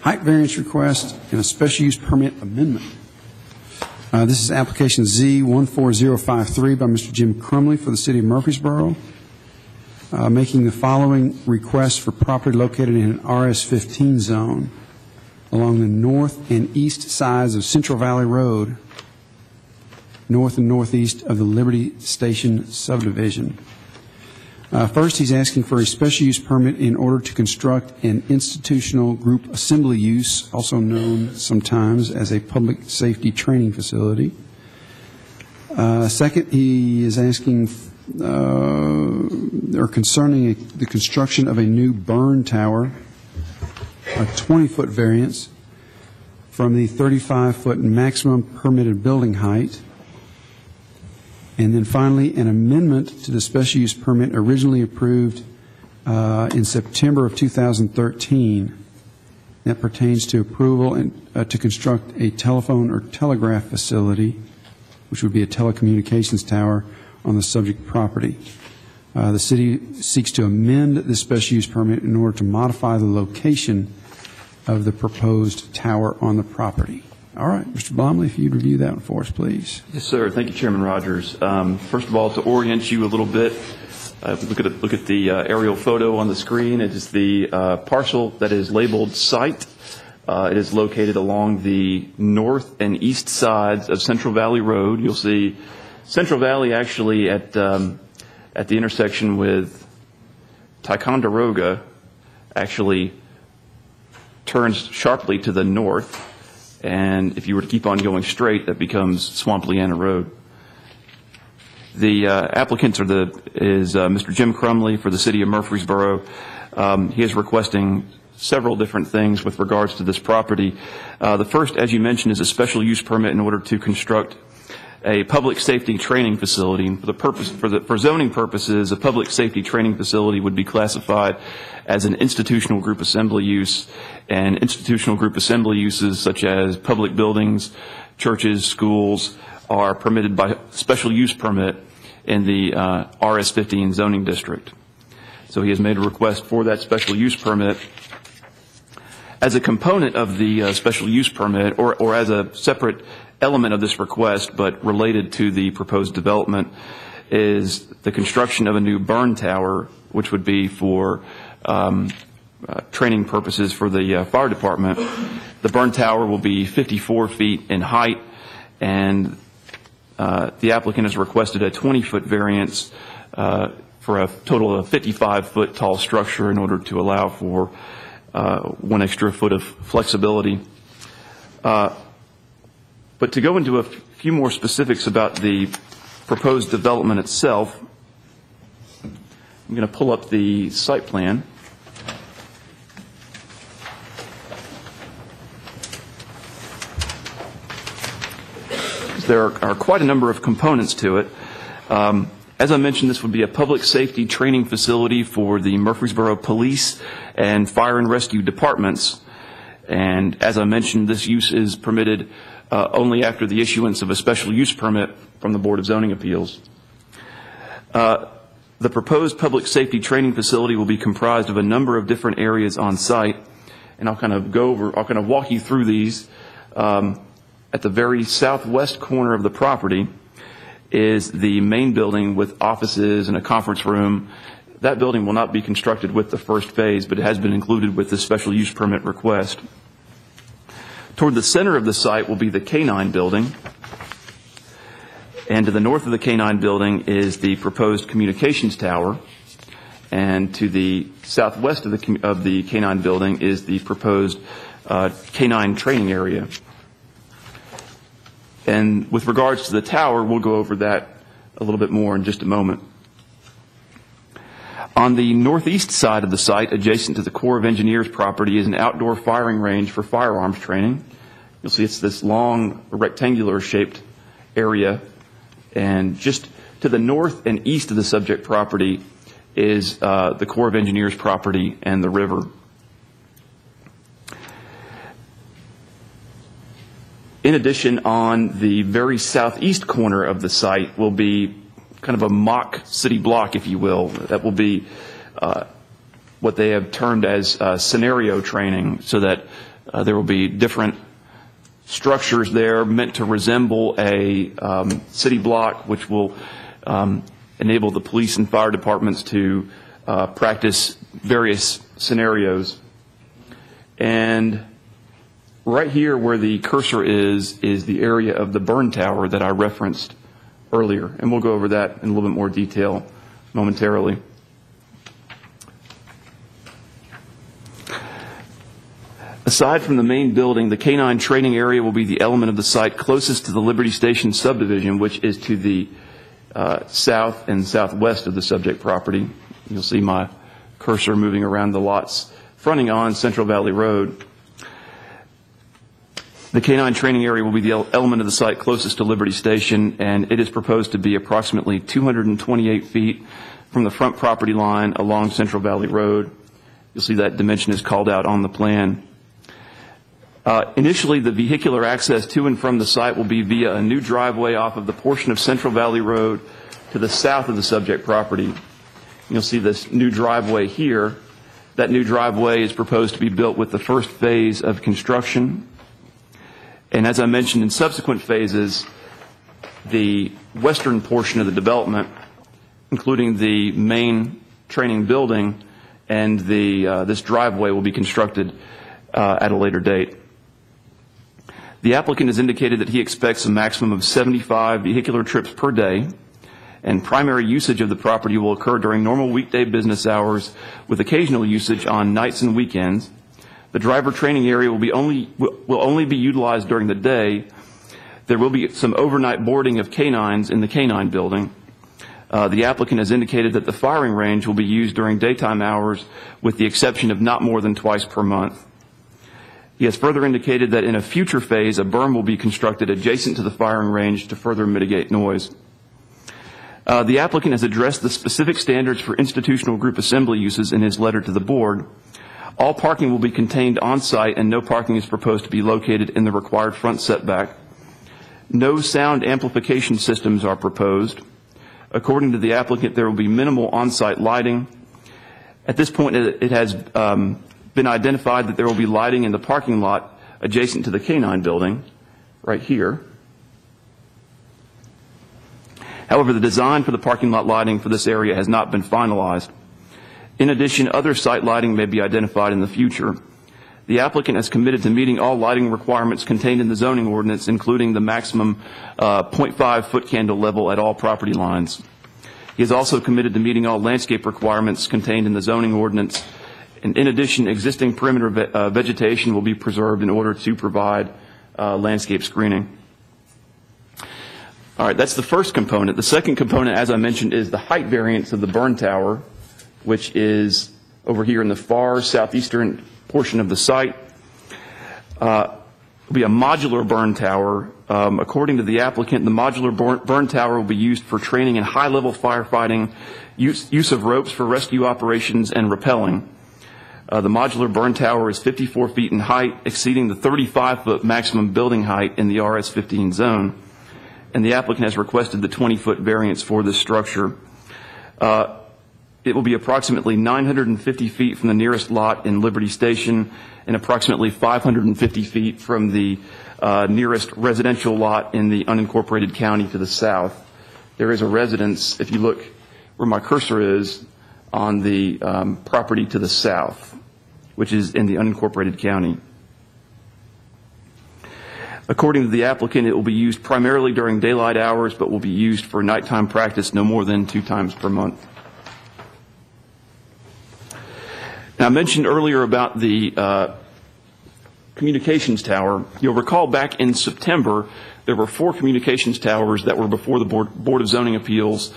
height variance request, and a special use permit amendment. This is application Z14053 by Mr. Jim Crumley for the City of Murfreesboro, making the following request for property located in an RS-15 zone along the north and east sides of Central Valley Road, north and northeast of the Liberty Station subdivision. First, he's asking for a special use permit in order to construct an institutional group assembly use, also known sometimes as a public safety training facility. Second, he is asking or concerning the construction of a new burn tower, a 20-foot variance from the 35-foot maximum permitted building height. And then finally, an amendment to the special use permit originally approved in September of 2013 that pertains to approval and, to construct a telephone or telegraph facility, which would be a telecommunications tower on the subject property. The city seeks to amend the special use permit in order to modify the location of the proposed tower on the property. All right, Mr. Blomley, if you'd review that one for us, please. Yes, sir. Thank you, Chairman Rogers. First of all, to orient you a little bit, look at the aerial photo on the screen. It is the parcel that is labeled site. It is located along the north and east sides of Central Valley Road. You'll see Central Valley actually at the intersection with Ticonderoga actually turns sharply to the north. And if you were to keep on going straight, that becomes Swampliana Road. The applicant is Mr. Jim Crumley for the City of Murfreesboro. He is requesting several different things with regards to this property. The first, as you mentioned, is a special use permit in order to construct a public safety training facility. And for zoning purposes, a public safety training facility would be classified as an institutional group assembly use, and institutional group assembly uses such as public buildings, churches, schools are permitted by special use permit in the RS-15 zoning district. So he has made a request for that special use permit. As a component of the special use permit, or as a separate element of this request, but related to the proposed development, is the construction of a new burn tower, which would be for training purposes for the fire department. The burn tower will be 54 feet in height, and the applicant has requested a 20-foot variance for a total of 55-foot tall structure in order to allow for 1 extra foot of flexibility. But to go into a few more specifics about the proposed development itself, I'm going to pull up the site plan. There are quite a number of components to it. As I mentioned, this would be a public safety training facility for the Murfreesboro Police and Fire and Rescue Departments. And as I mentioned, this use is permitted only after the issuance of a special use permit from the Board of Zoning Appeals. The proposed public safety training facility will be comprised of a number of different areas on site, and I'll kind of walk you through these. At the very southwest corner of the property is the main building with offices and a conference room. That building will not be constructed with the first phase, but it has been included with the special use permit request. Toward the center of the site will be the K-9 building, and to the north of the K-9 building is the proposed communications tower, and to the southwest of the K-9 building is the proposed K-9 training area. And with regards to the tower, we'll go over that a little bit more in just a moment. On the northeast side of the site, adjacent to the Corps of Engineers property, is an outdoor firing range for firearms training. You'll see it's this long, rectangular-shaped area. And just to the north and east of the subject property is the Corps of Engineers property and the river. In addition, on the very southeast corner of the site will be kind of a mock city block, if you will. That will be what they have termed as scenario training, so that there will be different structures there meant to resemble a city block, which will enable the police and fire departments to practice various scenarios. And right here where the cursor is the area of the burn tower that I referenced earlier, and we'll go over that in a little bit more detail momentarily. Aside from the main building, the K-9 training area will be the element of the site closest to the Liberty Station subdivision, which is to the south and southwest of the subject property. You'll see my cursor moving around the lots fronting on Central Valley Road. The K-9 training area will be the element of the site closest to Liberty Station, and it is proposed to be approximately 228 feet from the front property line along Central Valley Road. You'll see that dimension is called out on the plan. Initially, the vehicular access to and from the site will be via a new driveway off of the portion of Central Valley Road to the south of the subject property. You'll see this new driveway here. That new driveway is proposed to be built with the first phase of construction. And as I mentioned, in subsequent phases, the western portion of the development, including the main training building and this driveway, will be constructed at a later date. The applicant has indicated that he expects a maximum of 75 vehicular trips per day, and primary usage of the property will occur during normal weekday business hours with occasional usage on nights and weekends. The driver training area will only be utilized during the day. There will be some overnight boarding of K-9s in the K-9 building. The applicant has indicated that the firing range will be used during daytime hours with the exception of not more than twice per month. He has further indicated that in a future phase, a berm will be constructed adjacent to the firing range to further mitigate noise. The applicant has addressed the specific standards for institutional group assembly uses in his letter to the board. All parking will be contained on-site, and no parking is proposed to be located in the required front setback. No sound amplification systems are proposed. According to the applicant, there will be minimal on-site lighting. At this point, it has been identified that there will be lighting in the parking lot adjacent to the K-9 building, right here. However, the design for the parking lot lighting for this area has not been finalized. In addition, other site lighting may be identified in the future. The applicant has committed to meeting all lighting requirements contained in the zoning ordinance, including the maximum 0.5 foot candle level at all property lines. He is also committed to meeting all landscape requirements contained in the zoning ordinance. And in addition, existing perimeter vegetation will be preserved in order to provide landscape screening. All right, that's the first component. The second component, as I mentioned, is the height variance of the burn tower, which is over here in the far southeastern portion of the site. It will be a modular burn tower. According to the applicant, the modular burn tower will be used for training in high-level firefighting, use of ropes for rescue operations, and rappelling. The modular burn tower is 54 feet in height, exceeding the 35-foot maximum building height in the RS-15 zone, and the applicant has requested the 20-foot variance for this structure. It will be approximately 950 feet from the nearest lot in Liberty Station and approximately 550 feet from the nearest residential lot in the unincorporated county to the south. There is a residence, if you look where my cursor is, on the property to the south, which is in the unincorporated county. According to the applicant, it will be used primarily during daylight hours, but will be used for nighttime practice no more than 2 times per month. Now, I mentioned earlier about the communications tower. You'll recall back in September, there were 4 communications towers that were before the Board of Zoning Appeals.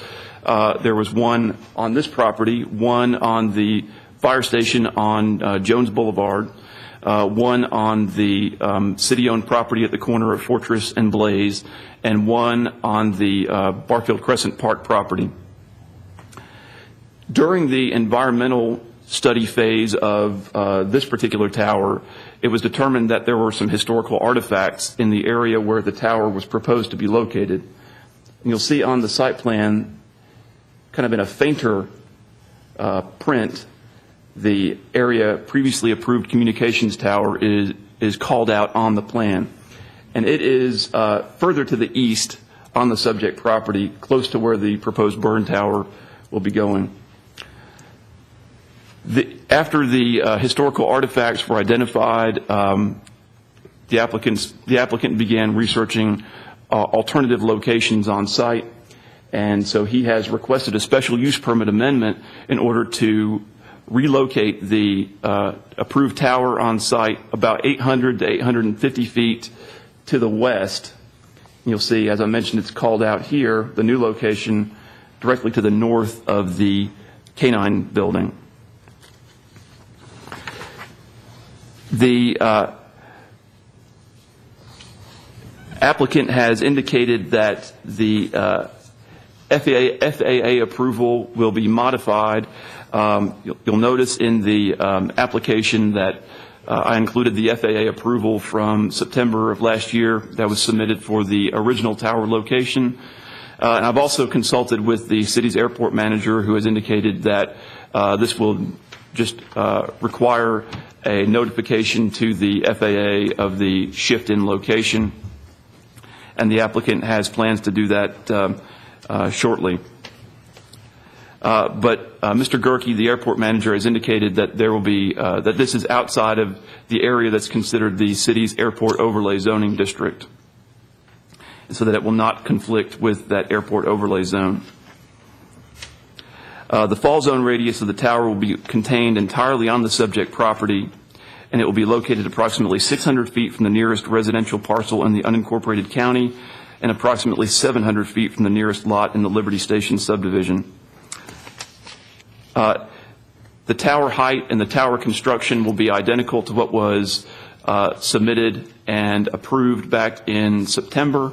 There was one on this property, one on the fire station on Jones Boulevard, one on the city-owned property at the corner of Fortress and Blaze, and one on the Barfield Crescent Park property. During the environmental study phase of this particular tower, it was determined that there were some historical artifacts in the area where the tower was proposed to be located. And you'll see on the site plan, kind of in a fainter print, the area previously approved communications tower is called out on the plan. And it is further to the east on the subject property, close to where the proposed burn tower will be going. After the historical artifacts were identified, the applicant began researching alternative locations on site, and so he has requested a special use permit amendment in order to relocate the approved tower on site about 800 to 850 feet to the west. You'll see, as I mentioned, it's called out here, the new location directly to the north of the K-9 building. The applicant has indicated that the FAA approval will be modified. You'll notice in the application that I included the FAA approval from September of last year that was submitted for the original tower location. And I've also consulted with the city's airport manager, who has indicated that this will just require a notification to the FAA of the shift in location, and the applicant has plans to do that shortly. But Mr. Gerke, the airport manager, has indicated that there will be that this is outside of the area that's considered the city's airport overlay zoning district, so that it will not conflict with that airport overlay zone. The fall zone radius of the tower will be contained entirely on the subject property, and it will be located approximately 600 feet from the nearest residential parcel in the unincorporated county and approximately 700 feet from the nearest lot in the Liberty Station subdivision. The tower height and the tower construction will be identical to what was submitted and approved back in September.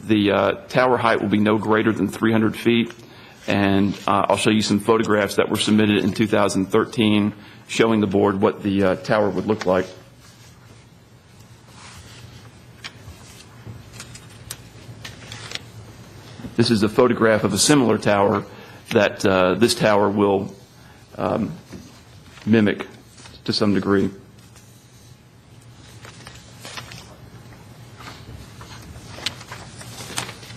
The tower height will be no greater than 300 feet. And I'll show you some photographs that were submitted in 2013 showing the board what the tower would look like. This is a photograph of a similar tower that this tower will mimic to some degree.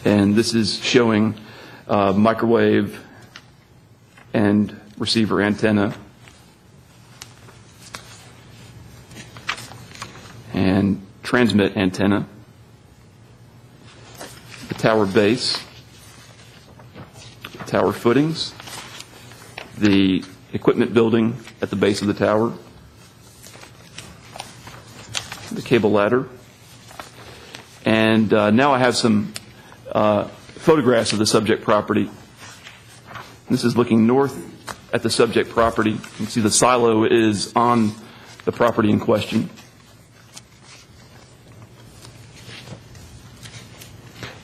And this is showing microwave and receiver antenna and transmit antenna, the tower base, the tower footings, the equipment building at the base of the tower, the cable ladder, and now I have some photographs of the subject property. This is looking north at the subject property. You can see the silo is on the property in question.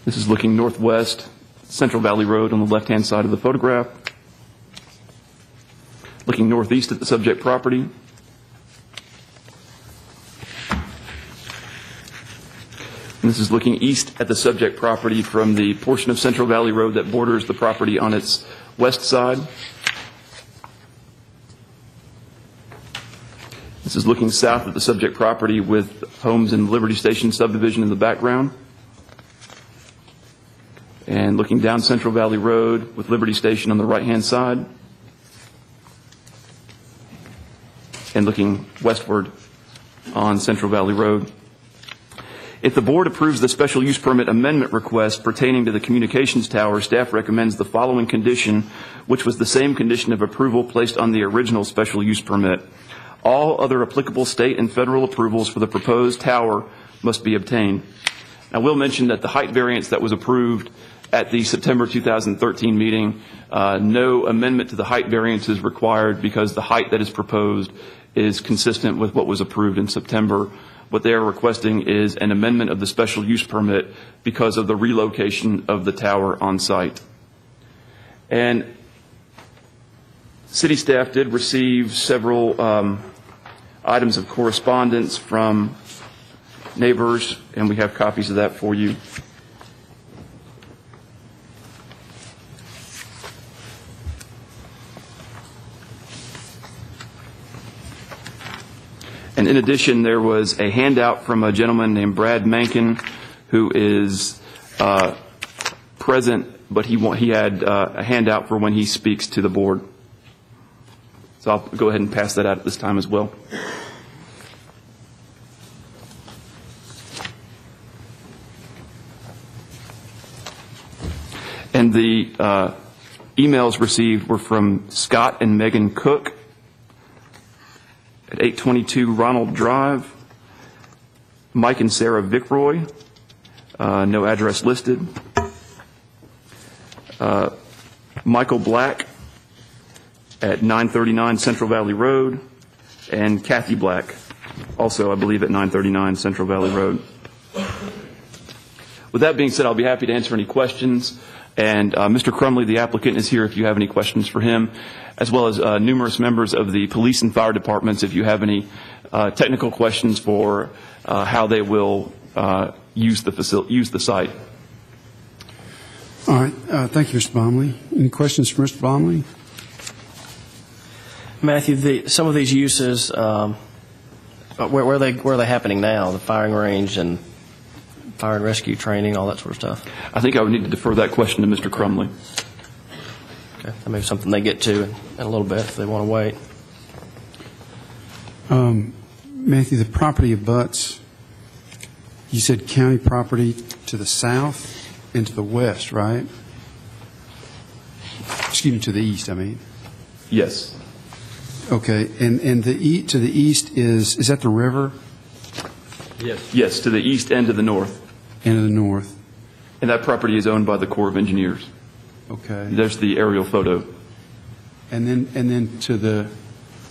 This is looking northwest, Central Valley Road on the left-hand side of the photograph. Looking northeast at the subject property. And this is looking east at the subject property from the portion of Central Valley Road that borders the property on its west side. This is looking south at the subject property with homes in the Liberty Station subdivision in the background. And looking down Central Valley Road with Liberty Station on the right-hand side. And looking westward on Central Valley Road. If the board approves the special use permit amendment request pertaining to the communications tower, staff recommends the following condition, which was the same condition of approval placed on the original special use permit. All other applicable state and federal approvals for the proposed tower must be obtained. I will mention that the height variance that was approved at the September 2013 meeting, no amendment to the height variance is required because the height that is proposed is consistent with what was approved in September. What they are requesting is an amendment of the special use permit because of the relocation of the tower on site. And city staff did receive several items of correspondence from neighbors, and we have copies of that for you. And in addition, there was a handout from a gentleman named Brad Mankin, who is present, but he had a handout for when he speaks to the board. So I'll go ahead and pass that out at this time as well. And the emails received were from Scott and Megan Cook at 822 Ronald Drive, Mike and Sarah Vickroy, no address listed, Michael Black at 939 Central Valley Road, and Kathy Black, also I believe at 939 Central Valley Road. With that being said, I'll be happy to answer any questions. And Mr. Crumley, the applicant, is here if you have any questions for him, as well as numerous members of the police and fire departments if you have any technical questions for how they will use the site. All right. Thank you, Mr. Bomley. Any questions for Mr. Bomley? Matthew, some of these uses, where are they happening now? The firing range and fire and rescue training, all that sort of stuff? I think I would need to defer that question to Mr. Crumley. Okay. That may be something they get to in a little bit if they want to wait. Matthew, the property abuts, you said county property to the south and to the west, right? Excuse me, to the east, I mean. Yes. Okay. And to the east is that the river? Yes. Yes, to the east and to the north. And to the north. And that property is owned by the Corps of Engineers. Okay. There's the aerial photo. And then to the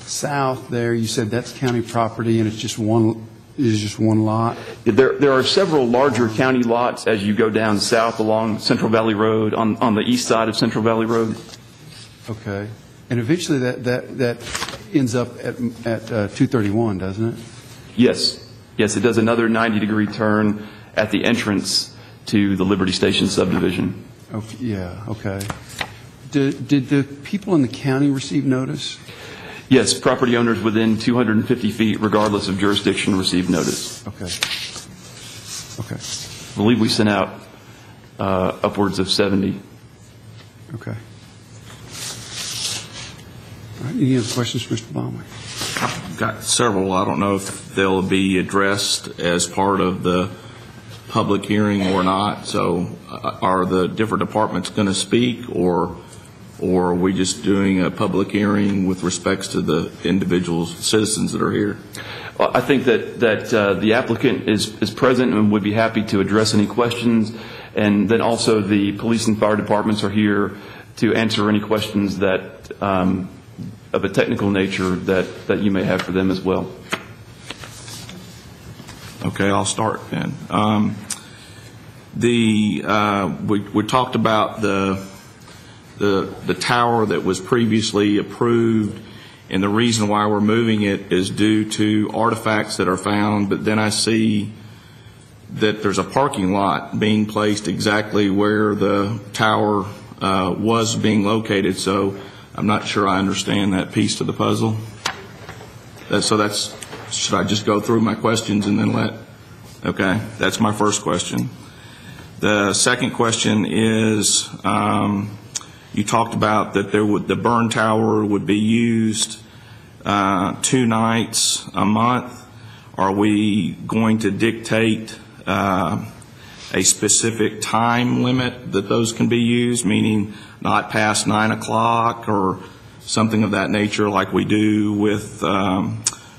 south there, you said that's county property, and it's just one lot. There are several larger county lots as you go down south along Central Valley Road on the east side of Central Valley Road. Okay. And eventually that ends up at 231, doesn't it? Yes. Yes, it does another 90-degree turn at the entrance to the Liberty Station subdivision. Oh, yeah, okay. Did the people in the county receive notice? Yes, property owners within 250 feet, regardless of jurisdiction, received notice. Okay. Okay. I believe we sent out upwards of 70. Okay. All right, any other questions for Mr. Baumler? I've got several. I don't know if they'll be addressed as part of the public hearing or not. So are the different departments going to speak, or are we just doing a public hearing with respects to the individual citizens that are here? I think that the applicant is present and would be happy to address any questions. And then also the police and fire departments are here to answer any questions that of a technical nature that you may have for them as well. Okay, I'll start then. We talked about the tower that was previously approved, and the reason why we're moving it is due to artifacts that are found, but then I see that there's a parking lot being placed exactly where the tower was being located, so I'm not sure I understand that piece to the puzzle. Should I just go through my questions and then okay, that's my first question. The second question is, you talked about that the burn tower would be used 2 nights a month. Are we going to dictate a specific time limit that those can be used, meaning not past 9 o'clock or something of that nature like we do with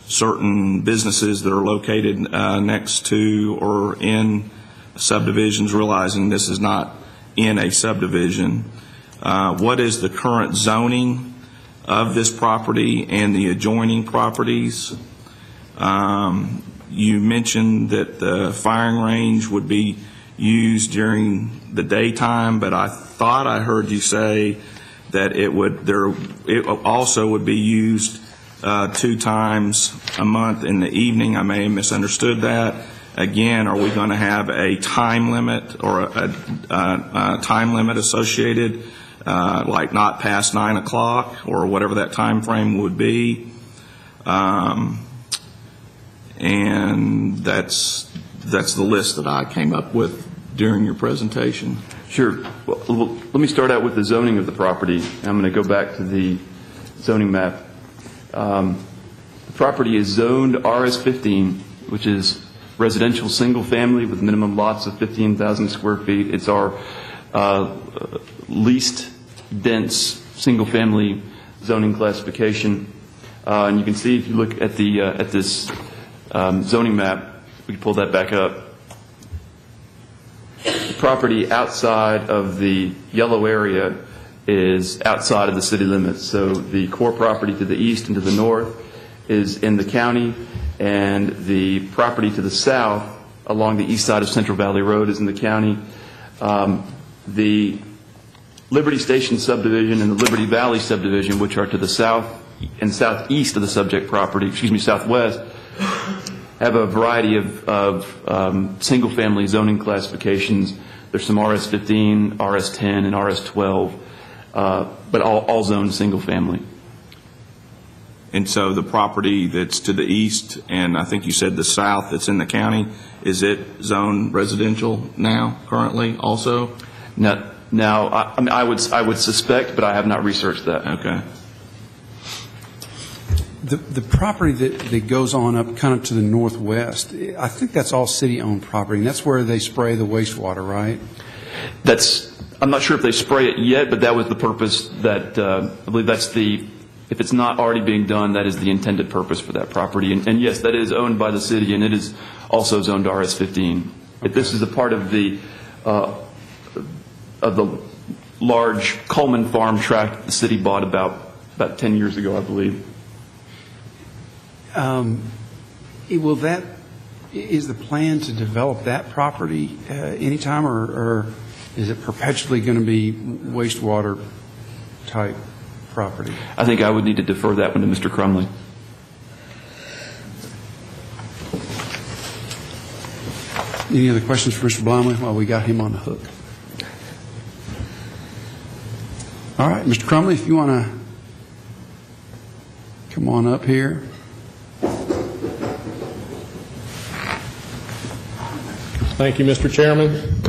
certain businesses that are located next to or in subdivisions, realizing this is not in a subdivision. What is the current zoning of this property and the adjoining properties? You mentioned that the firing range would be used during the daytime, but I thought I heard you say that it also would be used 2 times a month in the evening. I may have misunderstood that. Again, are we going to have a time limit or a time limit associated, like not past 9 o'clock or whatever that time frame would be? And that's the list that I came up with during your presentation. Sure. Well, let me start out with the zoning of the property. I'm going to go back to the zoning map. The property is zoned RS15, which is residential single family with minimum lots of 15,000 square feet. It's our least dense single family zoning classification. And you can see if you look at the at this zoning map, we can pull that back up. The property outside of the yellow area is outside of the city limits. So the core property to the east and to the north is in the county, and the property to the south along the east side of Central Valley Road is in the county. The Liberty Station subdivision and the Liberty Valley subdivision, which are to the south and southeast of the subject property, southwest, have a variety of single-family zoning classifications. There's some RS-15, RS-10, and RS-12, but all zoned single-family. And so the property that's to the east, and I think you said the south that's in the county, is it zoned residential now, currently, also? No. Now, I would suspect, but I have not researched that. Okay. The property that goes on up kind of to the northwest, I think that's all city-owned property, and that's where they spray the wastewater, right? I'm not sure if they spray it yet, but that was the purpose that, I believe that's if it's not already being done, that is the intended purpose for that property. And yes, that is owned by the city, and it is also zoned RS-15. Okay. This is a part of the large Coleman Farm tract the city bought about 10 years ago, I believe. Is the plan to develop that property anytime, or is it perpetually going to be wastewater type property? I think I would need to defer that one to Mr. Crumley. Any other questions for Mr. Blomley while we got him on the hook? All right, Mr. Crumley, if you want to come on up here. Thank you, Mr. Chairman.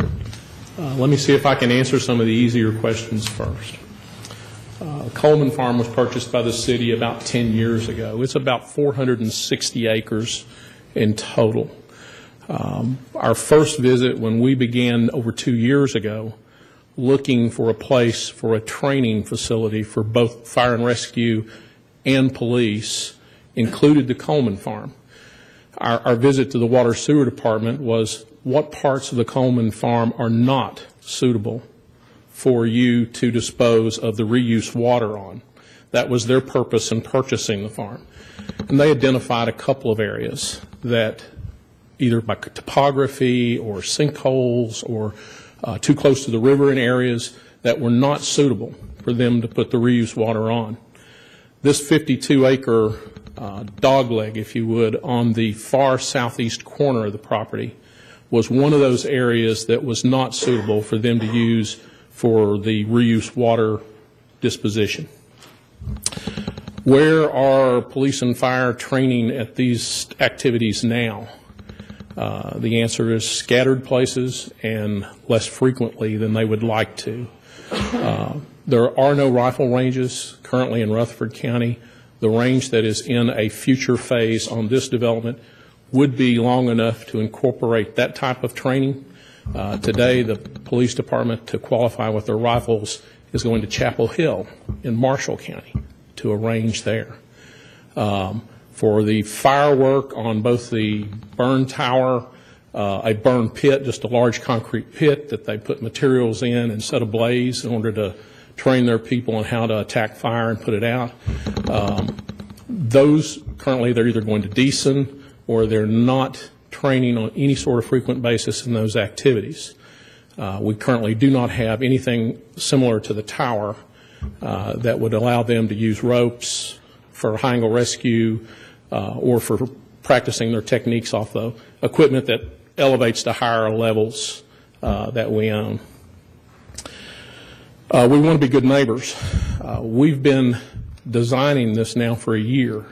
Let me see if I can answer some of the easier questions first. Coleman Farm was purchased by the city about 10 years ago. It's about 460 acres in total. Our first visit, when we began over 2 years ago, looking for a place for a training facility for both fire and rescue and police, included the Coleman Farm. Our visit to the Water Sewer Department was, what parts of the Coleman Farm are not suitable for you to dispose of the reuse water on? That was their purpose in purchasing the farm. And they identified a couple of areas that, either by topography or sinkholes or too close to the river in areas, that were not suitable for them to put the reuse water on. This 52-acre dogleg, if you would, on the far southeast corner of the property was one of those areas that was not suitable for them to use for the reuse water disposition. Where are police and fire training at these activities now? The answer is scattered places and less frequently than they would like to. There are no rifle ranges currently in Rutherford County. The range that is in a future phase on this development would be long enough to incorporate that type of training. Today, the police department, to qualify with their rifles, is going to Chapel Hill in Marshall County to a range there. For the firework on both the burn tower, a burn pit, just a large concrete pit that they put materials in and set ablaze in order to train their people on how to attack fire and put it out. Those currently they're either going to Deason or they're not training on any sort of frequent basis in those activities. We currently do not have anything similar to the tower that would allow them to use ropes for high-angle rescue or for practicing their techniques off the equipment that elevates to higher levels that we own. We want to be good neighbors. We've been designing this now for a year.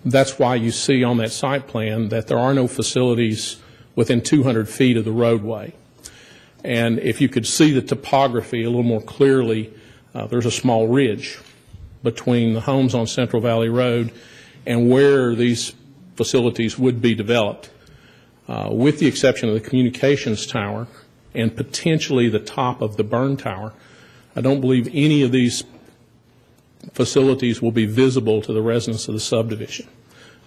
That's why you see on that site plan that there are no facilities within 200 feet of the roadway. And if you could see the topography a little more clearly, there's a small ridge between the homes on Central Valley Road and where these facilities would be developed. With the exception of the communications tower and potentially the top of the burn tower, I don't believe any of these facilities will be visible to the residents of the subdivision.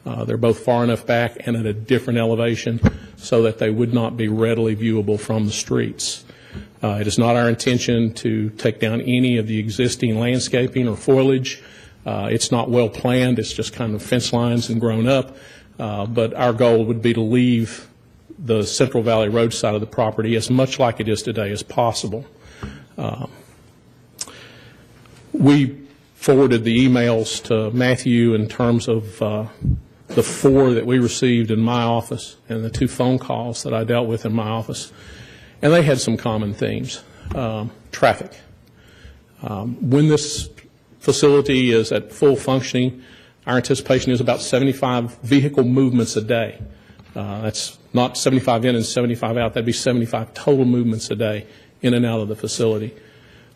They're both far enough back and at a different elevation so that they would not be readily viewable from the streets. It is not our intention to take down any of the existing landscaping or foliage. It's not well planned. It's just kind of fence lines and grown up. But our goal would be to leave the Central Valley Road side of the property as much like it is today as possible. We forwarded the emails to Matthew in terms of the 4 that we received in my office and the 2 phone calls that I dealt with in my office. And they had some common themes. Traffic. When this facility is at full functioning, our anticipation is about 75 vehicle movements a day. That's not 75 in and 75 out. That'd be 75 total movements a day in and out of the facility.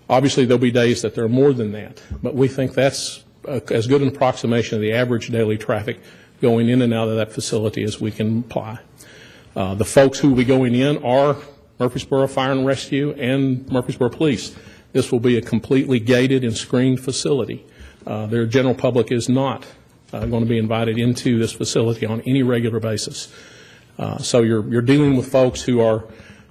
Obviously, there'll be days that there are more than that, but we think that's as good an approximation of the average daily traffic going in and out of that facility as we can apply. The folks who will be going in are Murfreesboro Fire and Rescue and Murfreesboro Police. This will be a completely gated and screened facility. Their general public is not going to be invited into this facility on any regular basis. So you're dealing with folks who are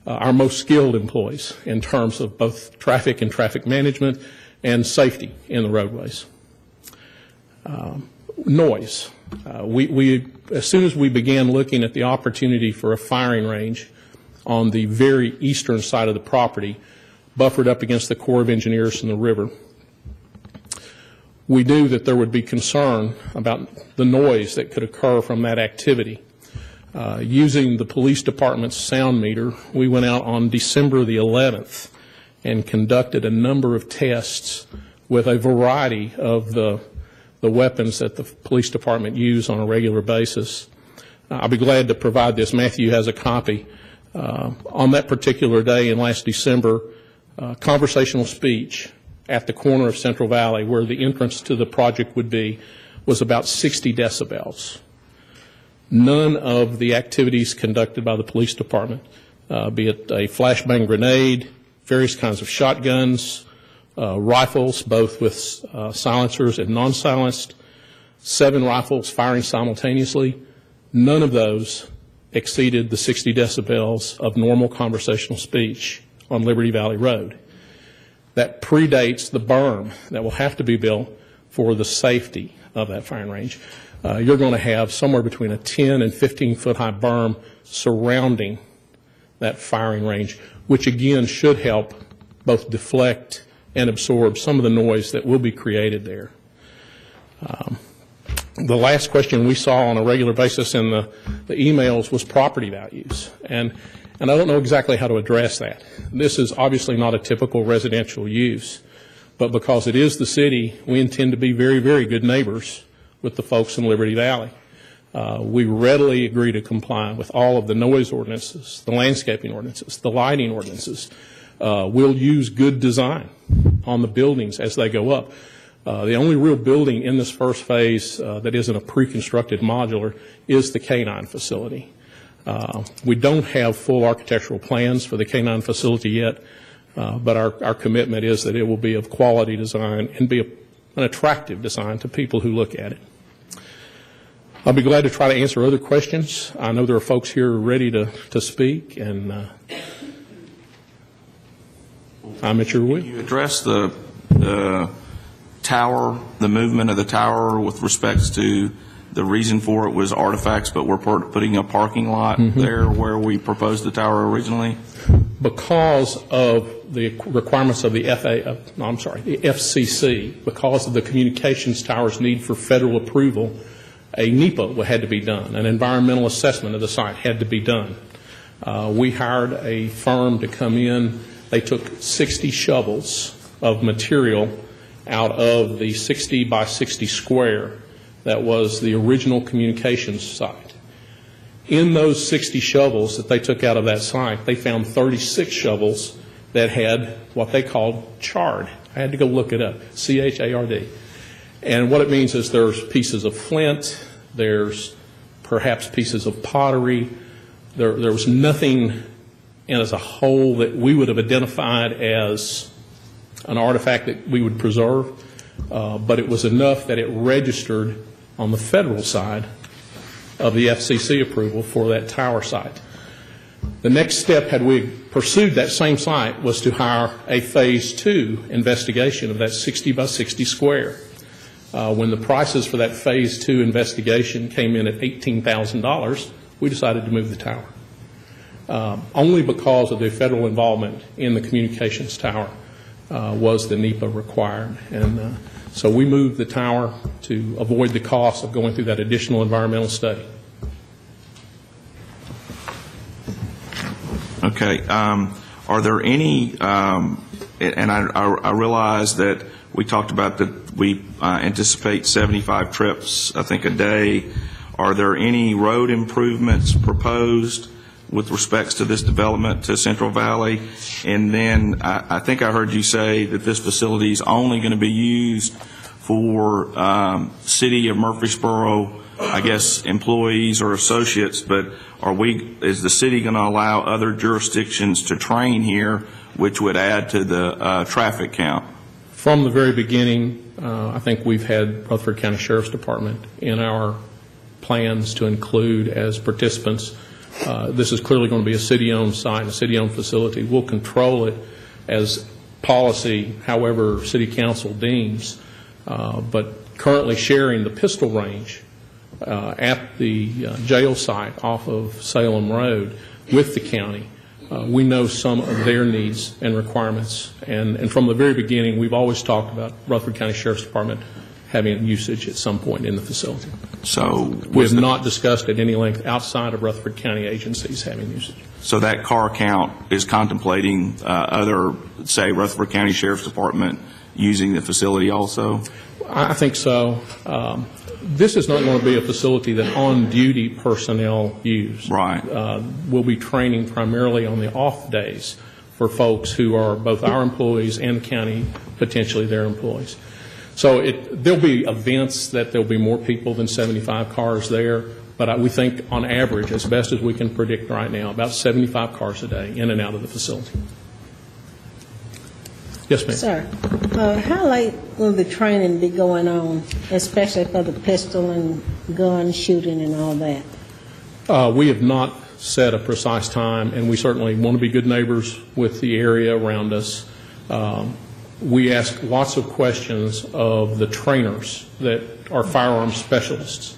our most skilled employees in terms of both traffic and traffic management and safety in the roadways. Noise. We as soon as we began looking at the opportunity for a firing range on the very eastern side of the property, buffered up against the Corps of Engineers and the river, we knew that there would be concern about the noise that could occur from that activity. Using the police department's sound meter, we went out on December the 11th and conducted a number of tests with a variety of the weapons that the police department use on a regular basis. I'll be glad to provide this. Matthew has a copy. On that particular day in last December, conversational speech at the corner of Central Valley, where the entrance to the project would be, was about 60 decibels. None of the activities conducted by the police department, be it a flashbang grenade, various kinds of shotguns, rifles, both with silencers and non-silenced, 7 rifles firing simultaneously, none of those exceeded the 60 decibels of normal conversational speech on Liberty Valley Road. That predates the berm that will have to be built for the safety of that firing range. You're going to have somewhere between a 10 and 15 foot high berm surrounding that firing range, which again should help both deflect and absorb some of the noise that will be created there. The last question we saw on a regular basis in the emails was property values. And I don't know exactly how to address that. This is obviously not a typical residential use, but because it is the city, we intend to be very, very good neighbors with the folks in Liberty Valley. We readily agree to comply with all of the noise ordinances, the landscaping ordinances, the lighting ordinances. We'll use good design on the buildings as they go up. The only real building in this first phase that isn't a pre-constructed modular is the K-9 facility. We don't have full architectural plans for the K-9 facility yet, but our commitment is that it will be of quality design and be an attractive design to people who look at it. I'll be glad to try to answer other questions. I know there are folks here ready to speak, and I'm at your will. You addressed the tower, the movement of the tower with respects to the reason for it was artifacts, but we're putting a parking lot there where we proposed the tower originally? Because of the requirements of the FCC, because of the communications tower's need for federal approval, a NEPA had to be done. An environmental assessment of the site had to be done. We hired a firm to come in. They took 60 shovels of material out of the 60 by 60 square that was the original communications site. In those 60 shovels that they took out of that site, they found 36 shovels that had what they called chard. I had to go look it up, C-H-A-R-D. And what it means is there's pieces of flint, there's perhaps pieces of pottery. There was nothing as a whole that we would have identified as an artifact that we would preserve, but it was enough that it registered on the federal side of the FCC approval for that tower site. The next step, had we pursued that same site, was to hire a Phase 2 investigation of that 60 by 60 square. When the prices for that Phase 2 investigation came in at $18,000, we decided to move the tower. Only because of the federal involvement in the communications tower was the NEPA required. And so we moved the tower to avoid the cost of going through that additional environmental study. Okay. Are there any, and I realize that we talked about that we anticipate 75 trips, I think, a day. Are there any road improvements proposed with respects to this development to Central Valley? And then I think I heard you say that this facility is only going to be used for City of Murfreesboro, I guess, employees or associates, but is the city going to allow other jurisdictions to train here, which would add to the traffic count? From the very beginning, I think we've had Rutherford County Sheriff's Department in our plans to include as participants. This is clearly going to be a city-owned site, a city-owned facility. We'll control it as policy, however City Council deems, but currently sharing the pistol range at the jail site off of Salem Road with the county. We know some of their needs and requirements, and from the very beginning, we've always talked about Rutherford County Sheriff's Department having usage at some point in the facility. So we have not discussed at any length outside of Rutherford County agencies having usage. So that car count is contemplating other, say, Rutherford County Sheriff's Department using the facility also? I think so. This is not going to be a facility that on-duty personnel use. Right. We'll be training primarily on the off days for folks who are both our employees and the county, potentially their employees. So there'll be events that there'll be more people than 75 cars there, but we think on average, as best as we can predict right now, about 75 cars a day in and out of the facility. Yes, ma'am. Sir, how late will the training be going on, especially for the pistol and gun shooting and all that? We have not set a precise time, and we certainly want to be good neighbors with the area around us. We ask lots of questions of the trainers that are firearms specialists.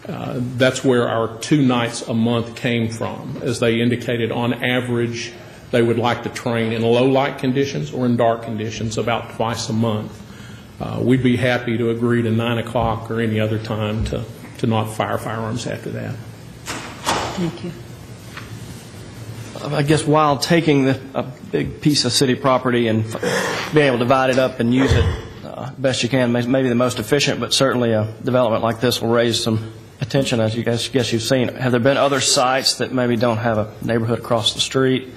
That's where our 2 nights a month came from, as they indicated on average they would like to train in low light conditions or in dark conditions about twice a month. We'd be happy to agree to 9 o'clock or any other time to not fire firearms after that. Thank you. I guess while taking a big piece of city property and being able to divide it up and use it best you can, maybe the most efficient, but certainly a development like this will raise some attention, as you guys guess you've seen. Have there been other sites that maybe don't have a neighborhood across the street?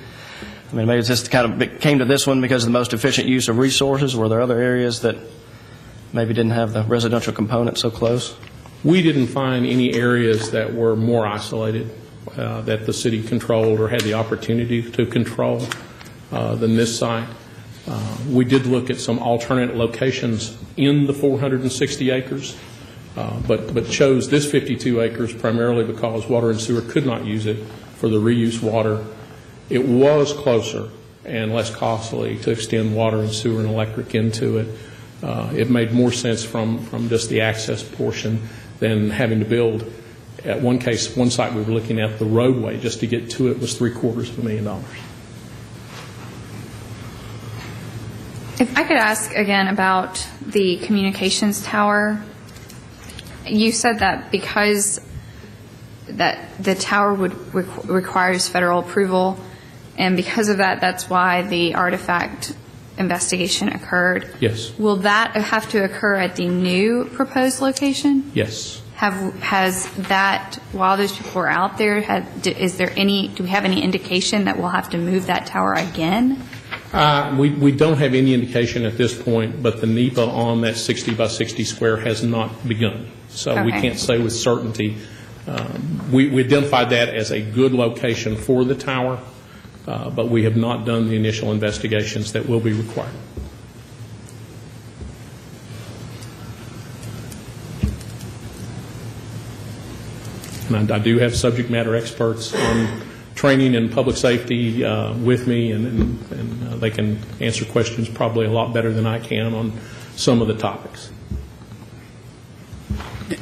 I mean, maybe it's just kind of came to this one because of the most efficient use of resources. Were there other areas that maybe didn't have the residential component so close? We didn't find any areas that were more isolated that the city controlled or had the opportunity to control than this site. We did look at some alternate locations in the 460 acres, but chose this 52 acres primarily because water and sewer could not use it for the reuse water. It was closer and less costly to extend water and sewer and electric into it. It made more sense from just the access portion than having to build. At one site we were looking at, the roadway just to get to it was $750,000. If I could ask again about the communications tower, you said that because that the tower requires federal approval, and because of that, that's why the artifact investigation occurred. Yes. Will that have to occur at the new proposed location? Yes. Has that, while those people are out there, do we have any indication that we'll have to move that tower again? We don't have any indication at this point, but the NEPA on that 60 by 60 square has not begun. So we can't say with certainty. We identified that as a good location for the tower, but we have not done the initial investigations that will be required. And I do have subject matter experts on training in public safety with me, and they can answer questions probably a lot better than I can on some of the topics.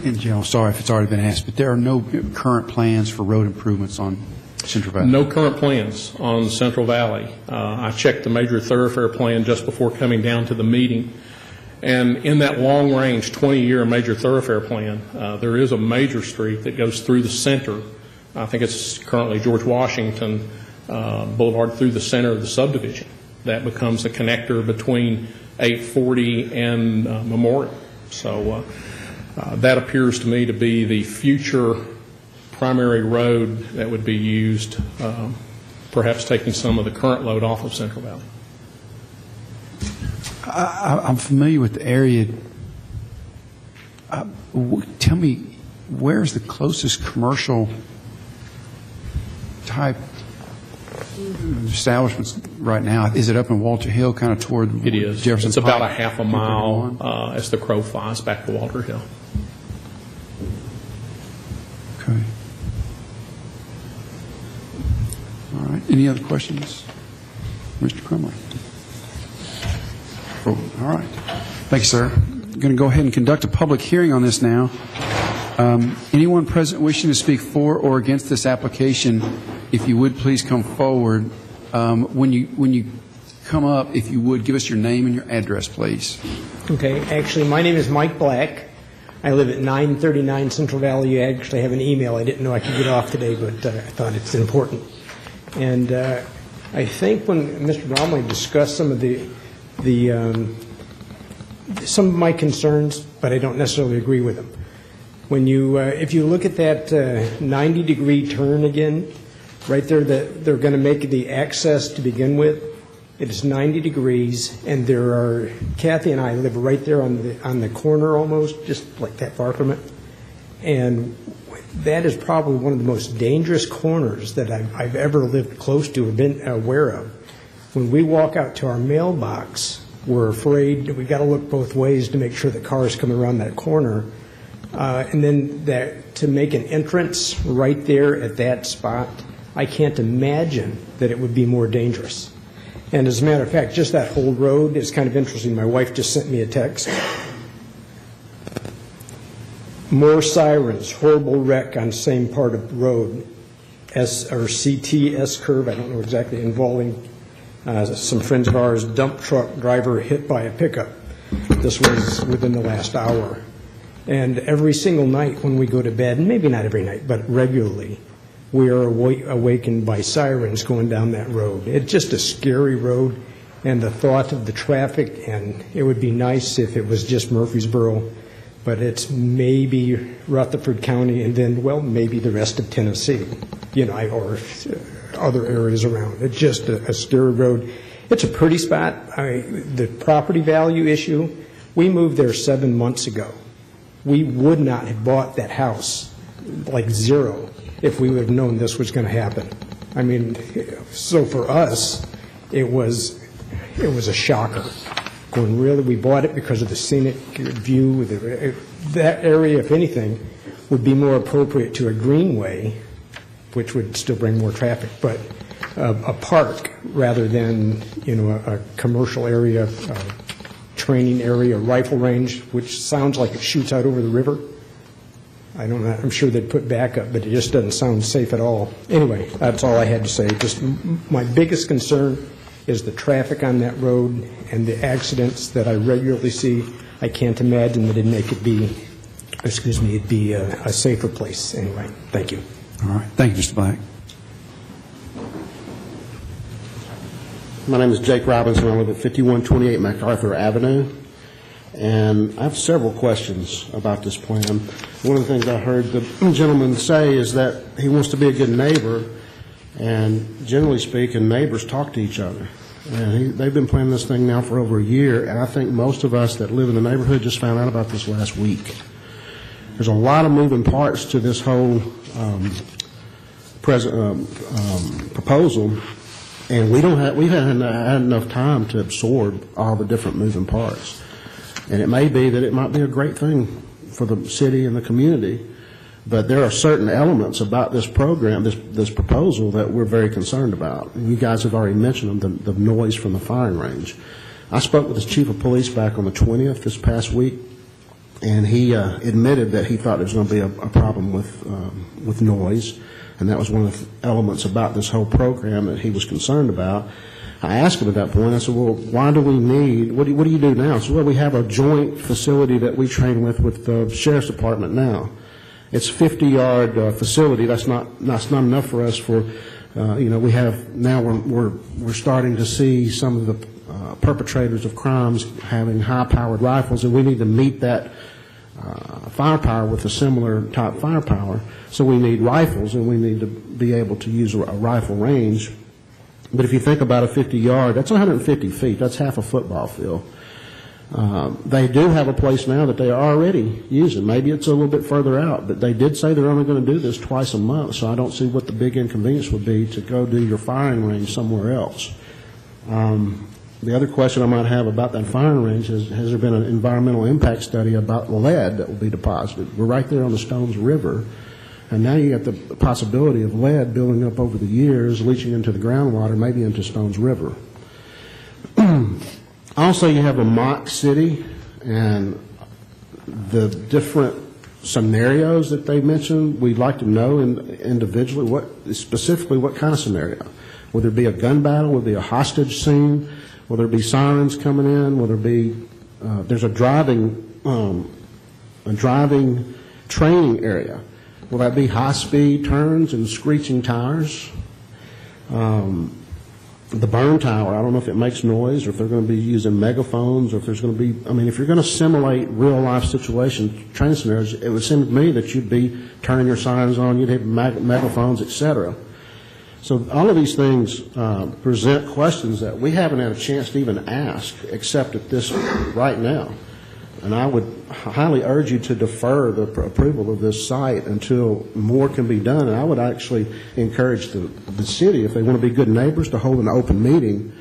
And General, sorry if it's already been asked, but there are no current plans for road improvements on Central Valley? No current plans on Central Valley. I checked the major thoroughfare plan just before coming down to the meeting. And in that long-range 20-year major thoroughfare plan, there is a major street that goes through the center. I think it's currently George Washington Boulevard through the center of the subdivision. That becomes a connector between 840 and Memorial. So that appears to me to be the future primary road that would be used, perhaps taking some of the current load off of Central Valley. I'm familiar with the area. Tell me, where's the closest commercial type establishments right now? Is it up in Walter Hill, kind of toward it is. Jefferson It's Pike? about a half a mile as the crow flies back to Walter Hill. Okay. All right. Any other questions? Mr. Crumley? Oh, all right. Thank you, sir. I'm going to go ahead and conduct a public hearing on this now. Anyone present wishing to speak for or against this application, if you would please come forward. When you come up, if you would, give us your name and your address, please. Okay. Actually, my name is Mike Black. I live at 939 Central Valley. You actually have an email. I didn't know I could get off today, but I thought it's important. And I think when Mr. Bromley discussed some of some of my concerns, but I don't necessarily agree with them. When you, if you look at that 90-degree turn again, right there, that they're going to make the access to begin with. It is 90 degrees, and there are, Kathy and I live right there on the corner almost, just like that far from it. And that is probably one of the most dangerous corners that I've ever lived close to or been aware of. When we walk out to our mailbox, we're afraid we've got to look both ways to make sure the cars come around that corner. And then to make an entrance right there at that spot, I can't imagine that it would be more dangerous. And as a matter of fact, just that whole road is kind of interesting. My wife just sent me a text. More sirens, horrible wreck on same part of the road, CT S-curve, I don't know exactly, involving some friends of ours, dump truck driver hit by a pickup. This was within the last hour. And every single night when we go to bed, and maybe not every night, but regularly, we are awakened by sirens going down that road. It's just a scary road, and the thought of the traffic, and it would be nice if it was just Murfreesboro, but it's maybe Rutherford County, and then, well, maybe the rest of Tennessee, or other areas around. It's just a scary road. It's a pretty spot. The property value issue, We moved there 7 months ago. We would not have bought that house, like zero, if we would have known this was going to happen. I mean, so for us, it was a shocker. Going, really, we bought it because of the scenic view. That area, if anything, would be more appropriate to a greenway, which would still bring more traffic, but a park rather than, a commercial area, training area, rifle range, which sounds like it shoots out over the river. I don't know. I'm sure they'd put backup, but it just doesn't sound safe at all. Anyway, that's all I had to say. Just my biggest concern is the traffic on that road and the accidents that I regularly see. I can't imagine that it'd make it be, it'd be a safer place. Anyway, thank you. All right. Thank you, Mr. Black. My name is Jake Robinson. I live at 5128 MacArthur Avenue, and I have several questions about this plan. One of the things I heard the gentleman say is that he wants to be a good neighbor, and generally speaking, neighbors talk to each other. And they've been planning this thing now for over a year, and I think most of us that live in the neighborhood just found out about this last week. There's a lot of moving parts to this whole proposal, and we haven't had enough time to absorb all the different moving parts. And it may be that it might be a great thing for the city and the community, but there are certain elements about this program, this proposal, that we're very concerned about. And you guys have already mentioned them, the noise from the firing range. I spoke with the chief of police back on the 20th this past week, and he admitted that he thought there was going to be a problem with noise, and that was one of the elements about this whole program that he was concerned about. I asked him at that point, I said, well, why do we need, what do you do now? So, well, we have a joint facility that we train with the Sheriff's Department now. It's a 50-yard facility. That's not enough for us for, we have, now we're starting to see some of the perpetrators of crimes having high-powered rifles, and we need to meet that firepower with a similar type firepower. So we need rifles, and we need to be able to use a rifle range. But if you think about a 50-yard, that's 150 feet. That's half a football field. They do have a place now that they are already using. Maybe it's a little bit further out, but they did say they're only going to do this twice a month, so I don't see what the big inconvenience would be to go do your firing range somewhere else. The other question I might have about that firing range is, has there been an environmental impact study about lead that will be deposited? We're right there on the Stones River, and now you got the possibility of lead building up over the years, leaching into the groundwater, maybe into Stones River. Also, you have a mock city, and the different scenarios that they mentioned, we'd like to know individually, specifically what kind of scenario. Will there be a gun battle? Will there be a hostage scene? Will there be sirens coming in? Will there be, there's a driving training area. Will that be high-speed turns and screeching tires? The burn tower, I don't know if it makes noise or if they're going to be using megaphones or if there's going to be, I mean, if you're going to simulate real-life situations, training scenarios, it would seem to me that you'd be turning your sirens on, you'd have megaphones, et cetera. So all of these things present questions that we haven't had a chance to even ask except at this right now. And I would highly urge you to defer the approval of this site until more can be done. And I would actually encourage the city, if they want to be good neighbors, to hold an open meeting,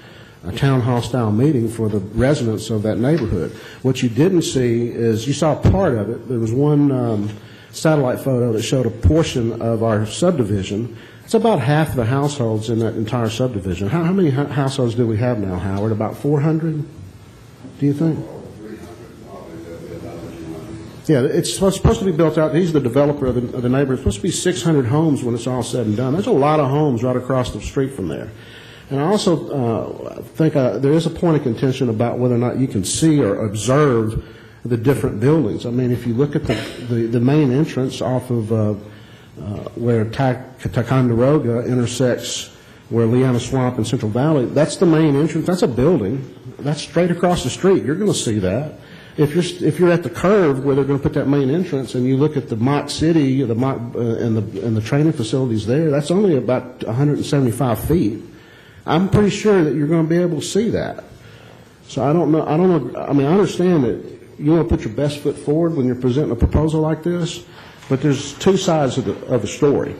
a town hall style meeting for the residents of that neighborhood. What you didn't see is, you saw part of it. There was one satellite photo that showed a portion of our subdivision. It's about half of the households in that entire subdivision. How many households do we have now, Howard? About 400, do you think? Yeah, it's supposed to be built out. He's the developer of the neighborhood. It's supposed to be 600 homes when it's all said and done. There's a lot of homes right across the street from there. And I also think there is a point of contention about whether or not you can see or observe the different buildings. I mean, if you look at the main entrance off of where Ticonderoga intersects where Leanna Swamp and Central Valley, that's the main entrance. That's a building. That's straight across the street. You're going to see that. If you're at the curve where they're going to put that main entrance, and you look at the mock city, and the training facilities there, that's only about 175 feet. I'm pretty sure that you're going to be able to see that. So I don't know. I mean, I understand that you want to put your best foot forward when you're presenting a proposal like this, but there's two sides of the story.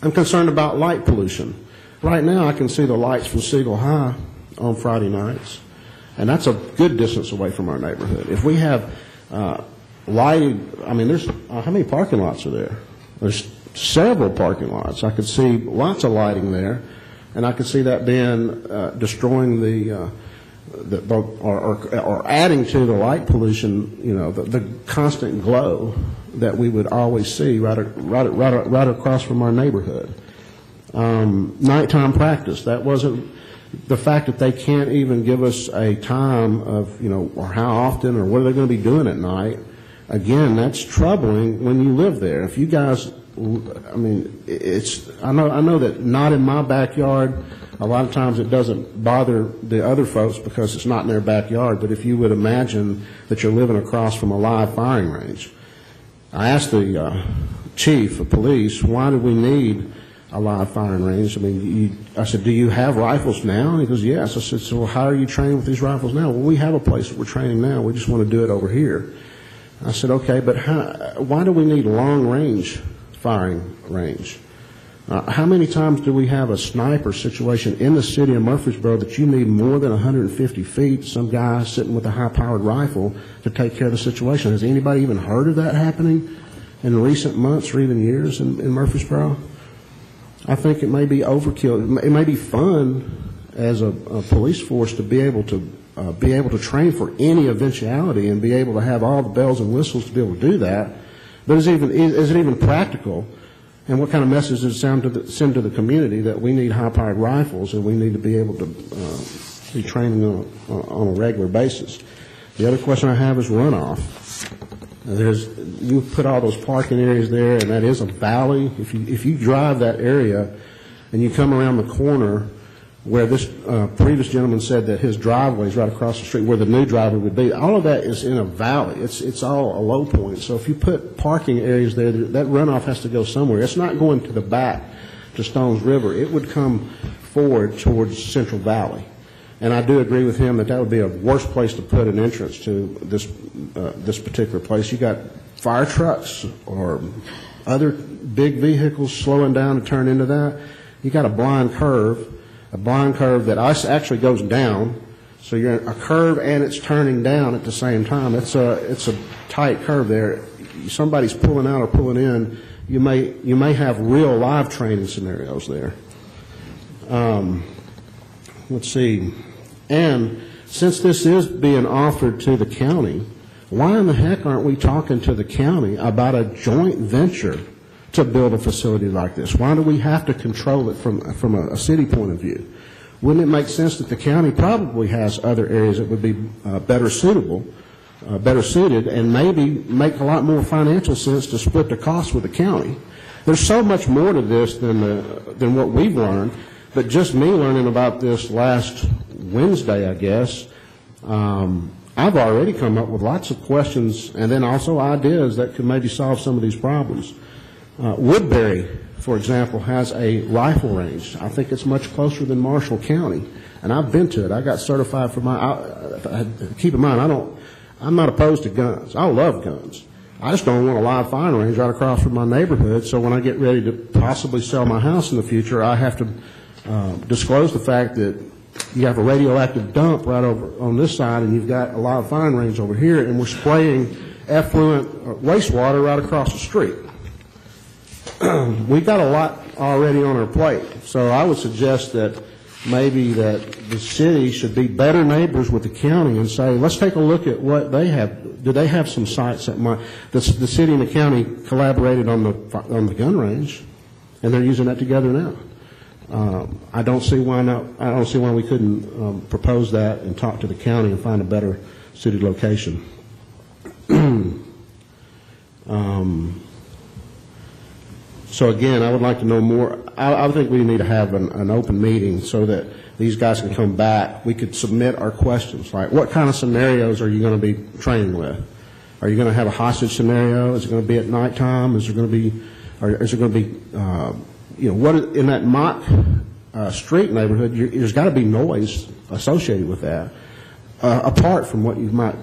I'm concerned about light pollution. Right now, I can see the lights from Siegel High on Friday nights, and that's a good distance away from our neighborhood. If we have lighted, I mean, there's how many parking lots are there? There's several parking lots. I could see lots of lighting there, and I could see that being destroying or adding to the light pollution. You know, the constant glow that we would always see right across from our neighborhood. Nighttime practice. That wasn't the fact that they can't even give us a time of, you know, or how often or what are they going to be doing at night. Again, that's troubling when you live there. If you guys, I mean, I know that not in my backyard. A lot of times it doesn't bother the other folks because it's not in their backyard. But if you would imagine that you're living across from a live firing range, I asked the chief of police, why do we need a live firing range? I mean, I said, do you have rifles now? And he goes, yes. I said, so well, how are you training with these rifles now? Well, we have a place that we're training now. We just want to do it over here. I said, okay, but why do we need long-range firing range? How many times do we have a sniper situation in the city of Murfreesboro that you need more than 150 feet, some guy sitting with a high-powered rifle to take care of the situation? Has anybody even heard of that happening in recent months or even years in Murfreesboro? I think it may be overkill. It may be fun as a police force to be able to train for any eventuality and be able to have all the bells and whistles to be able to do that. But is it even practical? And what kind of message does it send to the community that we need high-powered rifles and we need to be able to be training on a regular basis? The other question I have is runoff. You put all those parking areas there, and that is a valley. If you drive that area and you come around the corner where this previous gentleman said that his driveway is right across the street where the new driveway would be, all of that is in a valley. It's all a low point. So if you put parking areas there, that runoff has to go somewhere. It's not going to the back to Stones River. It would come forward towards Central Valley. And I do agree with him that would be a worse place to put an entrance to this particular place. You got fire trucks or other big vehicles slowing down to turn into that. You got a blind curve that actually goes down. So you're in a curve and it's turning down at the same time. It's a tight curve there. Somebody's pulling out or pulling in. You may have real live training scenarios there. Let's see. And since this is being offered to the county, why in the heck aren't we talking to the county about a joint venture to build a facility like this? Why do we have to control it from a city point of view? Wouldn't it make sense that the county probably has other areas that would be better suited, and maybe make a lot more financial sense to split the cost with the county? There's so much more to this than what we've learned, but just me learning about this last Wednesday, I guess, I've already come up with lots of questions and then also ideas that could maybe solve some of these problems. Woodbury, for example, has a rifle range. I think it's much closer than Marshall County, and I've been to it. I got certified for keep in mind, I'm not opposed to guns. I love guns. I just don't want a live firing range right across from my neighborhood, so when I get ready to possibly sell my house in the future, I have to disclose the fact that you have a radioactive dump right over on this side, and you've got a live firing range over here, and we're spraying effluent wastewater right across the street. We've got a lot already on our plate, so I would suggest that maybe that the city should be better neighbors with the county and say, let's take a look at what they have. Do they have some sites that the city and the county collaborated on the gun range, and they're using that together now? I don't see why not. I don't see why we couldn't propose that and talk to the county and find a better suited location. So again, I would like to know more. I think we need to have an open meeting so that these guys can come back. We could submit our questions, like what kind of scenarios are you going to be training with? Are you going to have a hostage scenario? Is it going to be at nighttime? Is it going to be what in that mock street neighborhood? There's got to be noise associated with that, apart from what you might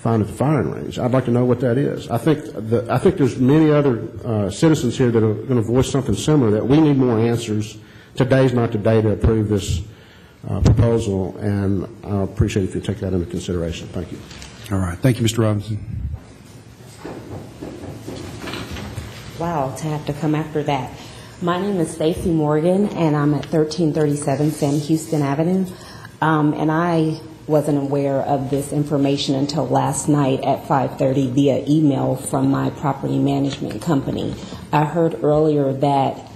found at the firing range. I'd like to know what that is. I think there's many other citizens here that are going to voice something similar, that we need more answers. Today's not the day to approve this proposal, and I appreciate if you take that into consideration. Thank you. All right. Thank you, Mr. Robinson. Wow, to have to come after that. My name is Stacy Morgan, and I'm at 1337 Sam Houston Avenue, and I wasn't aware of this information until last night at 5:30 via email from my property management company. I heard earlier that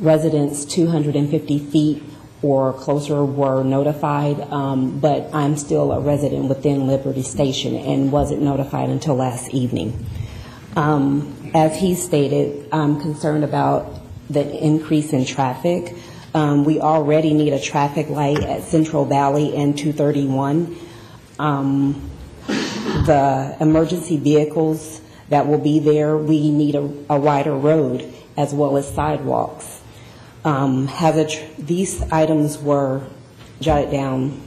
residents 250 feet or closer were notified, but I'm still a resident within Liberty Station and wasn't notified until last evening. As he stated, I'm concerned about the increase in traffic. We already need a traffic light at Central Valley and 231. The emergency vehicles that will be there, we need a wider road as well as sidewalks. These items were jotted down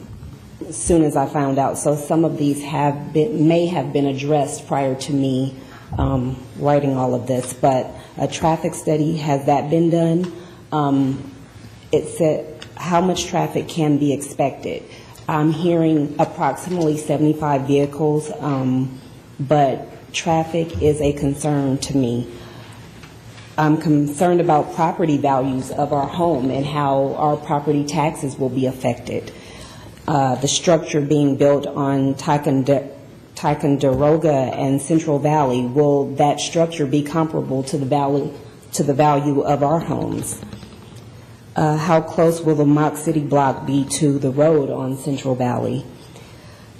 as soon as I found out, so some of these may have been addressed prior to me writing all of this, but a traffic study, has that been done? It said how much traffic can be expected. I'm hearing approximately 75 vehicles, but traffic is a concern to me. I'm concerned about property values of our home and how our property taxes will be affected. The structure being built on Ticonderoga and Central Valley, will that structure be comparable to the value of our homes? How close will the Mock City block be to the road on Central Valley?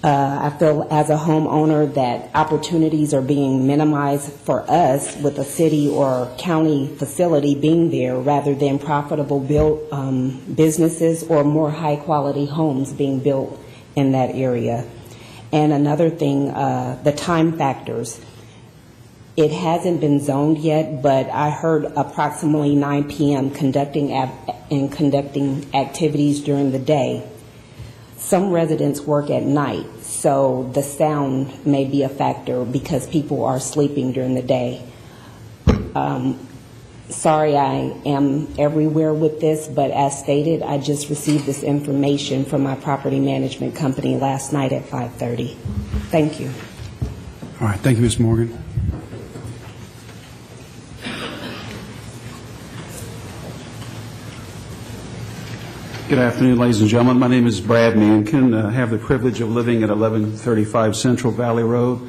I feel as a homeowner that opportunities are being minimized for us with a city or county facility being there rather than profitable businesses or more high quality homes being built in that area. And another thing, the time factors. It hasn't been zoned yet, but I heard approximately 9 p.m. conducting activities during the day. Some residents work at night, so the sound may be a factor because people are sleeping during the day. Sorry I am everywhere with this, but as stated, I just received this information from my property management company last night at 5:30. Thank you. All right. Thank you, Ms. Morgan. Good afternoon, ladies and gentlemen. My name is Brad Mankin. I have the privilege of living at 1135 Central Valley Road.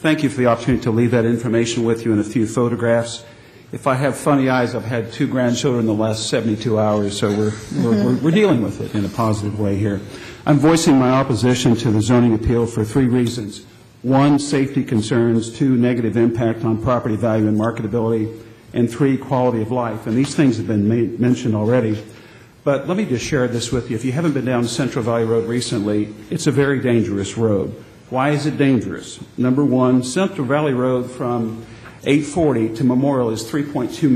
Thank you for the opportunity to leave that information with you in a few photographs. If I have funny eyes, I've had 2 grandchildren in the last 72 hours, so we're dealing with it in a positive way here. I'm voicing my opposition to the zoning appeal for 3 reasons. 1, safety concerns. 2, negative impact on property value and marketability. And 3, quality of life. And these things have been mentioned already. But let me just share this with you. If you haven't been down Central Valley Road recently, it's a very dangerous road. Why is it dangerous? Number 1, Central Valley Road from 840 to Memorial is 3.2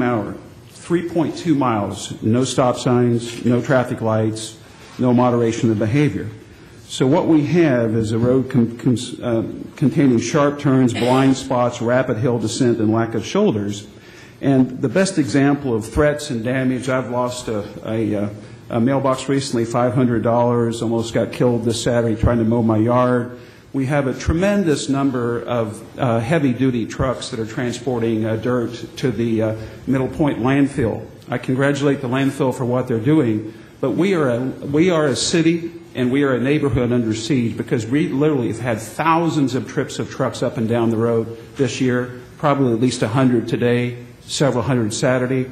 miles. No stop signs, no traffic lights, no moderation of behavior. So what we have is a road containing sharp turns, blind spots, rapid hill descent, and lack of shoulders. And the best example of threats and damage, I've lost a mailbox recently, $500, almost got killed this Saturday trying to mow my yard. We have a tremendous number of heavy-duty trucks that are transporting dirt to the Middle Point landfill. I congratulate the landfill for what they're doing, but we are a city and we are a neighborhood under siege because we literally have had thousands of trips of trucks up and down the road this year, probably at least 100 today, several hundred Saturday.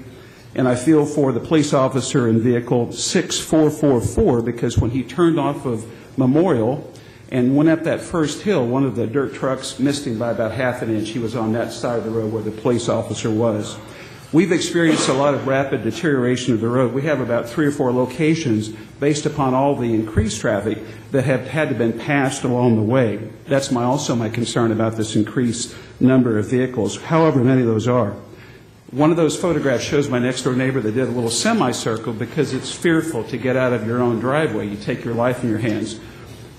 And I feel for the police officer in vehicle 6444 because when he turned off of Memorial and went up that first hill, one of the dirt trucks missed him by about half an inch. He was on that side of the road where the police officer was. We've experienced a lot of rapid deterioration of the road. We have about 3 or 4 locations based upon all the increased traffic that have had to been passed along the way. That's also my concern about this increased number of vehicles, however many of those are. One of those photographs shows my next door neighbor that did a little semicircle because it's fearful to get out of your own driveway. You take your life in your hands.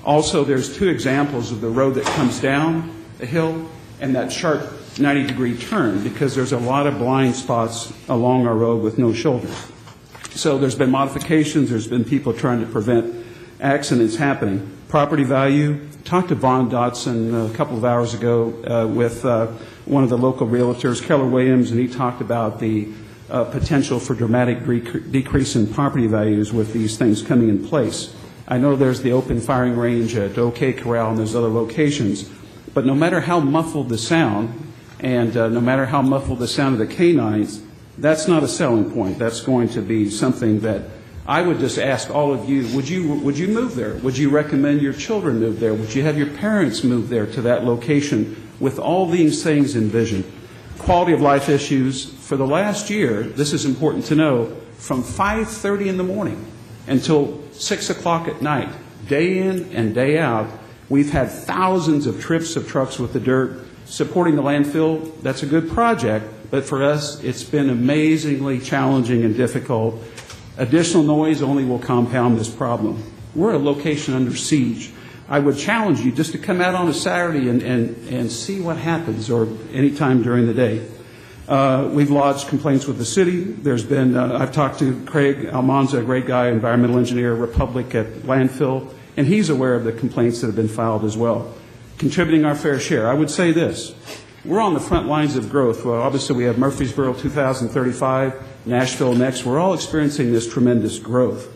Also, there's two examples of the road that comes down a hill and that sharp 90-degree turn, because there's a lot of blind spots along our road with no shoulders. So there's been modifications. There's been people trying to prevent accidents happening. Property value, talked to Vaughn Dotson a couple of hours ago with one of the local realtors, Keller Williams, and he talked about the potential for dramatic decrease in property values with these things coming in place. I know there's the open firing range at OK Corral and there's other locations, but no matter how muffled the sound, and no matter how muffled the sound of the canines, that's not a selling point. That's going to be something that I would just ask all of you, would you move there? Would you recommend your children move there? Would you have your parents move there to that location with all these things envisioned? Quality of life issues. For the last year, this is important to know, from 5:30 in the morning until 6 o'clock at night, day in and day out, we've had thousands of trips of trucks with the dirt supporting the landfill. That's a good project, but for us, it's been amazingly challenging and difficult. Additional noise only will compound this problem. We're a location under siege. I would challenge you just to come out on a Saturday and see what happens, or any time during the day. We've lodged complaints with the city. There's been, I've talked to Craig Almanza, a great guy, environmental engineer, Republic at landfill, and he's aware of the complaints that have been filed as well. Contributing our fair share. I would say this. We're on the front lines of growth. Well, obviously, we have Murfreesboro 2035, Nashville next. We're all experiencing this tremendous growth.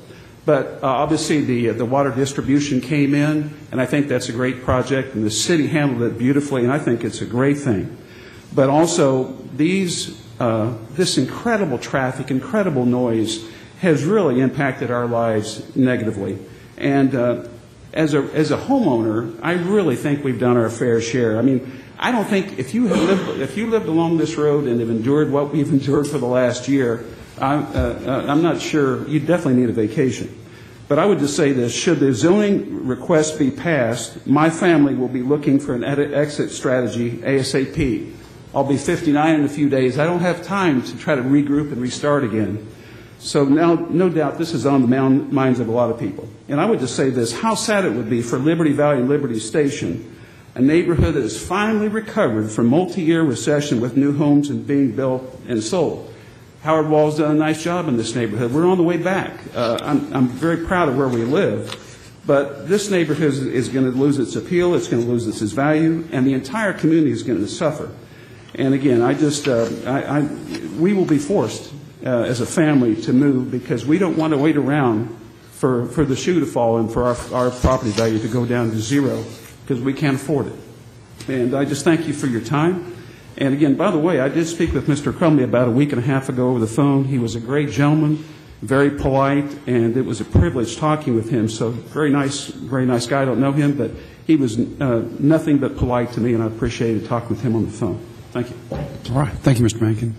But obviously, the water distribution came in, and I think that's a great project, and the city handled it beautifully, and I think it's a great thing. But also, this incredible traffic, incredible noise has really impacted our lives negatively. And as a homeowner, I really think we've done our fair share. I mean, I don't think if you lived along this road and have endured what we've endured for the last year, I'm not sure. You definitely need a vacation. But I would just say this: should the zoning request be passed, my family will be looking for an exit strategy ASAP. I'll be 59 in a few days. I don't have time to try to regroup and restart again. So now, no doubt, this is on the minds of a lot of people. And I would just say this: how sad it would be for Liberty Valley and Liberty Station, a neighborhood that has finally recovered from multi-year recession with new homes and being built and sold. Howard Wall's done a nice job in this neighborhood. We're on the way back. I'm very proud of where we live. But this neighborhood is going to lose its appeal, it's going to lose its value, and the entire community is going to suffer. And again, we will be forced as a family to move, because we don't want to wait around for the shoe to fall and for our property value to go down to zero, because we can't afford it. And I just thank you for your time. And again, by the way, I did speak with Mr. Crumley about a week and a half ago over the phone. He was a great gentleman, very polite, and it was a privilege talking with him. So very nice guy. I don't know him, but he was nothing but polite to me, and I appreciated talking with him on the phone. Thank you. All right. Thank you, Mr. Mankin.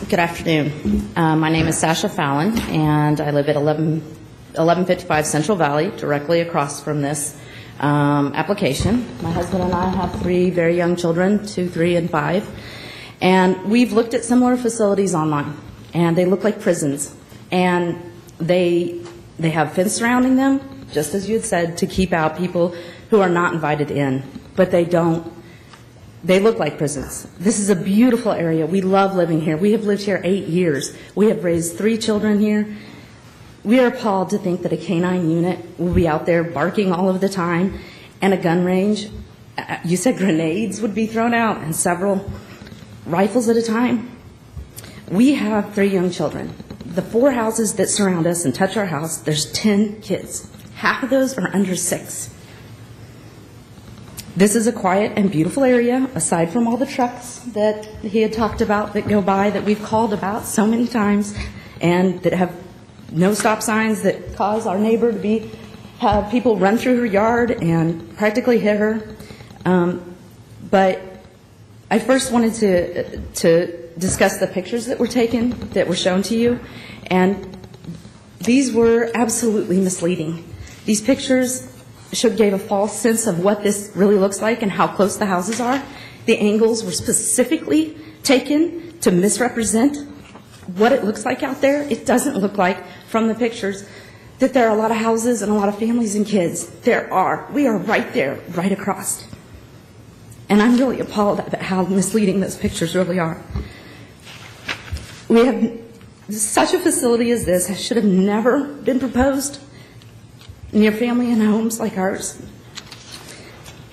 Good afternoon. My name is Sasha Fallon, and I live at 1155 Central Valley, directly across from this application. My husband and I have 3 very young children, 2, 3, and 5. And we've looked at similar facilities online, and they look like prisons. And they have fence surrounding them, just as you had said, to keep out people who are not invited in. But they don't. They look like prisons. This is a beautiful area. We love living here. We have lived here 8 years. We have raised 3 children here. We are appalled to think that a canine unit will be out there barking all of the time, and a gun range. You said grenades would be thrown out, and several rifles at a time. We have 3 young children. The 4 houses that surround us and touch our house, there's 10 kids. Half of those are under 6. This is a quiet and beautiful area, aside from all the trucks that he had talked about that go by, that we've called about so many times, and that have no stop signs, that cause our neighbor to have people run through her yard and practically hit her. But I first wanted to discuss the pictures that were taken, that were shown to you, and these were absolutely misleading. These pictures gave a false sense of what this really looks like and how close the houses are. The angles were specifically taken to misrepresent what it looks like out there, it doesn't look like, from the pictures, that there are a lot of houses and a lot of families and kids. There are. We are right there, right across. And I'm really appalled at how misleading those pictures really are. We have such a facility as this should have never been proposed near family and homes like ours.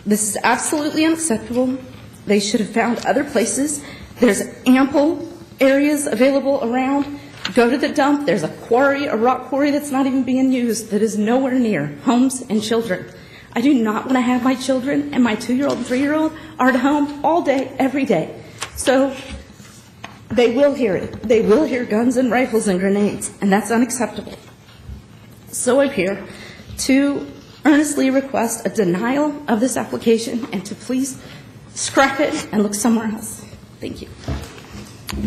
This is absolutely unacceptable. They should have found other places. There's ample areas available around. Go to the dump. There's a quarry, a rock quarry that's not even being used, that is nowhere near homes and children. I do not want to have my children and my 2-year-old and 3-year-old are at home all day, every day. So they will hear it. They will hear guns and rifles and grenades, and that's unacceptable. So I'm here to earnestly request a denial of this application and to please scrap it and look somewhere else. Thank you.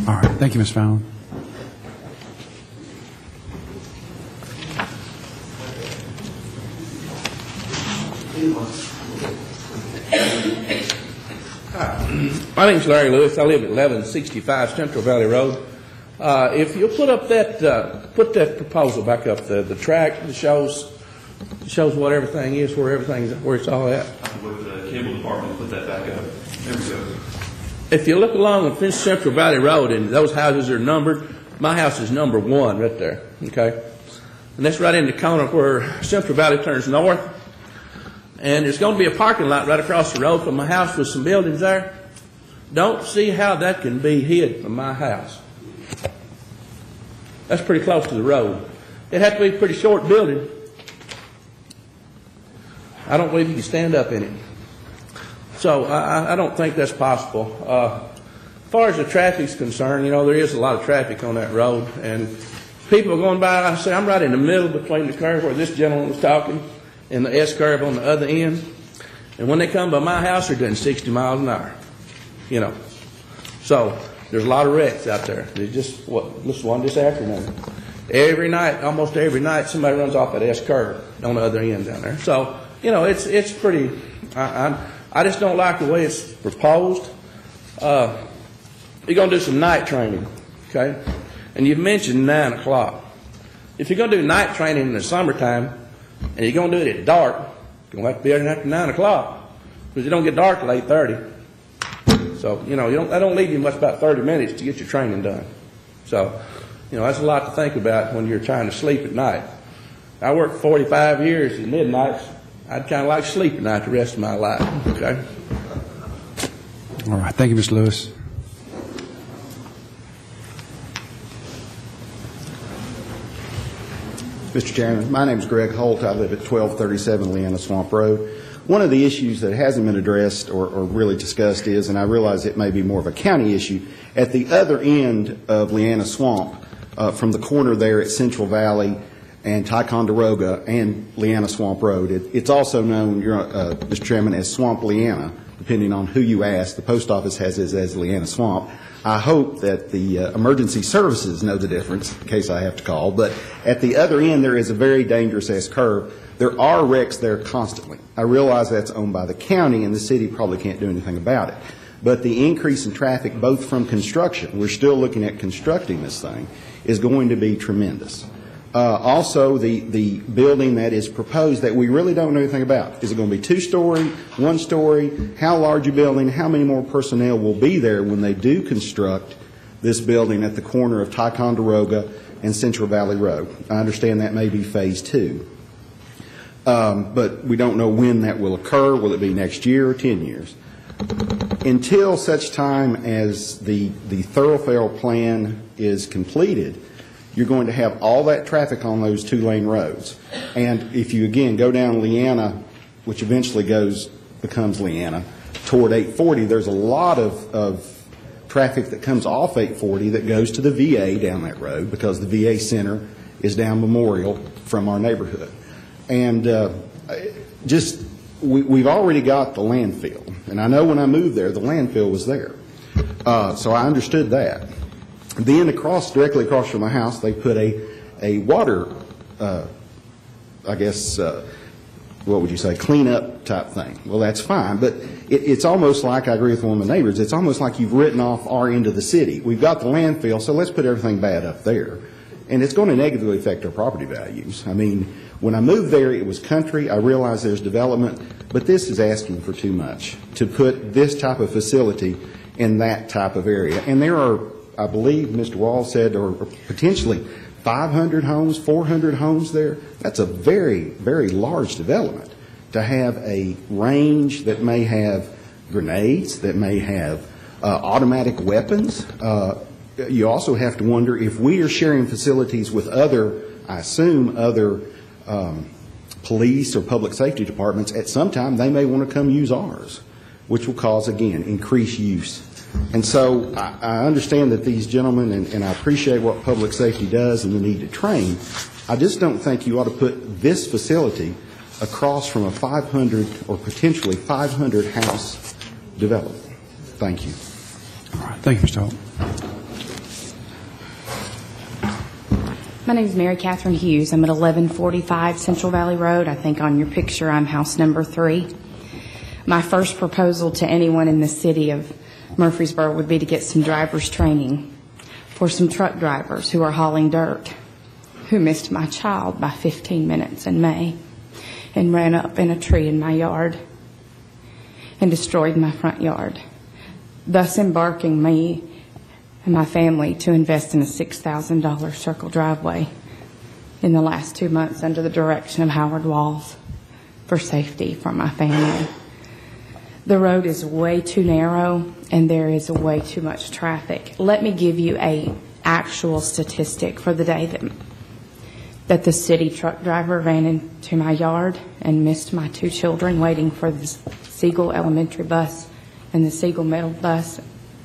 All right. Thank you, Ms. Fallon. My name's Larry Lewis. I live at 1165 Central Valley Road. If you'll put up that proposal back up, the track that shows what everything is, where it's all at. With the cable department, put that back up. There we go. If you look along this Central Valley Road, and those houses are numbered, my house is number 1 right there. Okay, and that's right in the corner where Central Valley turns north. And there's going to be a parking lot right across the road from my house with some buildings there. Don't see how that can be hid from my house. That's pretty close to the road. It'd have to be a pretty short building. I don't believe you can stand up in it. So I don't think that's possible. As far as the traffic's concerned, there is a lot of traffic on that road. And people are going by, I say, I'm right in the middle between the curve where this gentleman was talking and the S-curve on the other end. And when they come by my house, they're doing 60 miles an hour. So there's a lot of wrecks out there. There's just one this afternoon. Every night, almost every night, somebody runs off that S-curve on the other end down there. So, it's pretty, I just don't like the way it's proposed. You're going to do some night training, okay? And you've mentioned 9 o'clock. If you're going to do night training in the summertime, and you're going to do it at dark, you're going to have to be there after 9 o'clock, because it don't get dark till 8:30. So, that don't leave you much about 30 minutes to get your training done. So, that's a lot to think about when you're trying to sleep at night. I worked 45 years at midnights. I'd kind of like to sleep at night the rest of my life, okay? All right. Thank you, Mr. Lewis. Mr. Chairman, my name is Greg Holt. I live at 1237 Leanna Swamp Road. One of the issues that hasn't been addressed or really discussed is, and I realize it may be more of a county issue, at the other end of Leanna Swamp, from the corner there at Central Valley and Ticonderoga and Leanna Swamp Road, it's also known, Mr. Chairman, as Swamp Leanna, depending on who you ask. The post office has it as Leanna Swamp. I hope that the emergency services know the difference, in case I have to call. But at the other end, there is a very dangerous S-curve. There are wrecks there constantly. I realize that's owned by the county, and the city probably can't do anything about it. But the increase in traffic, both from construction, we're still looking at constructing this thing, is going to be tremendous. Also, the building that is proposed that we really don't know anything about. Is it going to be 2-story, 1-story? How large a building? How many more personnel will be there when they do construct this building at the corner of Ticonderoga and Central Valley Road? I understand that may be phase 2. But we don't know when that will occur. Will it be next year or 10 years? Until such time as the thoroughfare plan is completed, you're going to have all that traffic on those 2-lane roads. And if you, again, go down Leanna, which eventually becomes Leanna, toward 840, there's a lot of traffic that comes off 840 that goes to the VA down that road, because the VA center is down Memorial from our neighborhood. And we've already got the landfill. And I know when I moved there, the landfill was there. So I understood that. Then directly across from my house, they put a water, what would you say, cleanup type thing. Well, that's fine, but it's almost like, I agree with one of my neighbors, it's almost like you've written off our end of the city. We've got the landfill, so let's put everything bad up there. And it's going to negatively affect our property values. I mean, when I moved there, it was country. I realize there's development, but this is asking for too much to put this type of facility in that type of area. And there are, I believe Mr. Wall said, or potentially 500 homes, 400 homes there. That's a very, very large development to have a range that may have grenades, that may have automatic weapons. You also have to wonder if we are sharing facilities with other, I assume, other police or public safety departments. At some time, they may want to come use ours, which will cause, again, increased use. And so I understand that these gentlemen, and I appreciate what public safety does and the need to train. I just don't think you ought to put this facility across from a 500 or potentially 500 house development. Thank you. All right. Thank you, Mr. Holt. My name is Mary Catherine Hughes. I'm at 1145 Central Valley Road. I think on your picture I'm house number 3. My first proposal to anyone in the city of Murfreesboro would be to get some driver's training for some truck drivers who are hauling dirt, who missed my child by 15 minutes in May and ran up in a tree in my yard and destroyed my front yard, thus embarking me and my family to invest in a $6,000 circle driveway in the last 2 months under the direction of Howard Walls for safety for my family. The road is way too narrow and there is way too much traffic. Let me give you a actual statistic for the day that the city truck driver ran into my yard and missed my 2 children waiting for the Siegel Elementary bus and the Siegel Middle bus,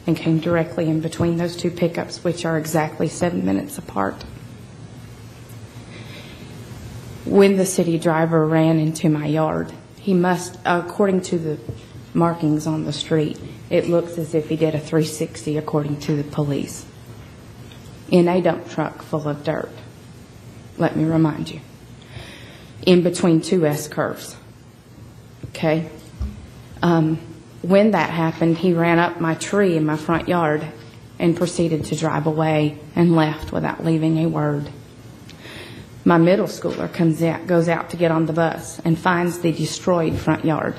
and came directly in between those 2 pickups, which are exactly 7 minutes apart. When the city driver ran into my yard, he must, according to the markings on the street, it looks as if he did a 360 according to the police, in a dump truck full of dirt. Let me remind you, in between 2 S-curves. Okay? When that happened, he ran up my tree in my front yard and proceeded to drive away and left without leaving a word. My middle schooler goes out to get on the bus and finds the destroyed front yard.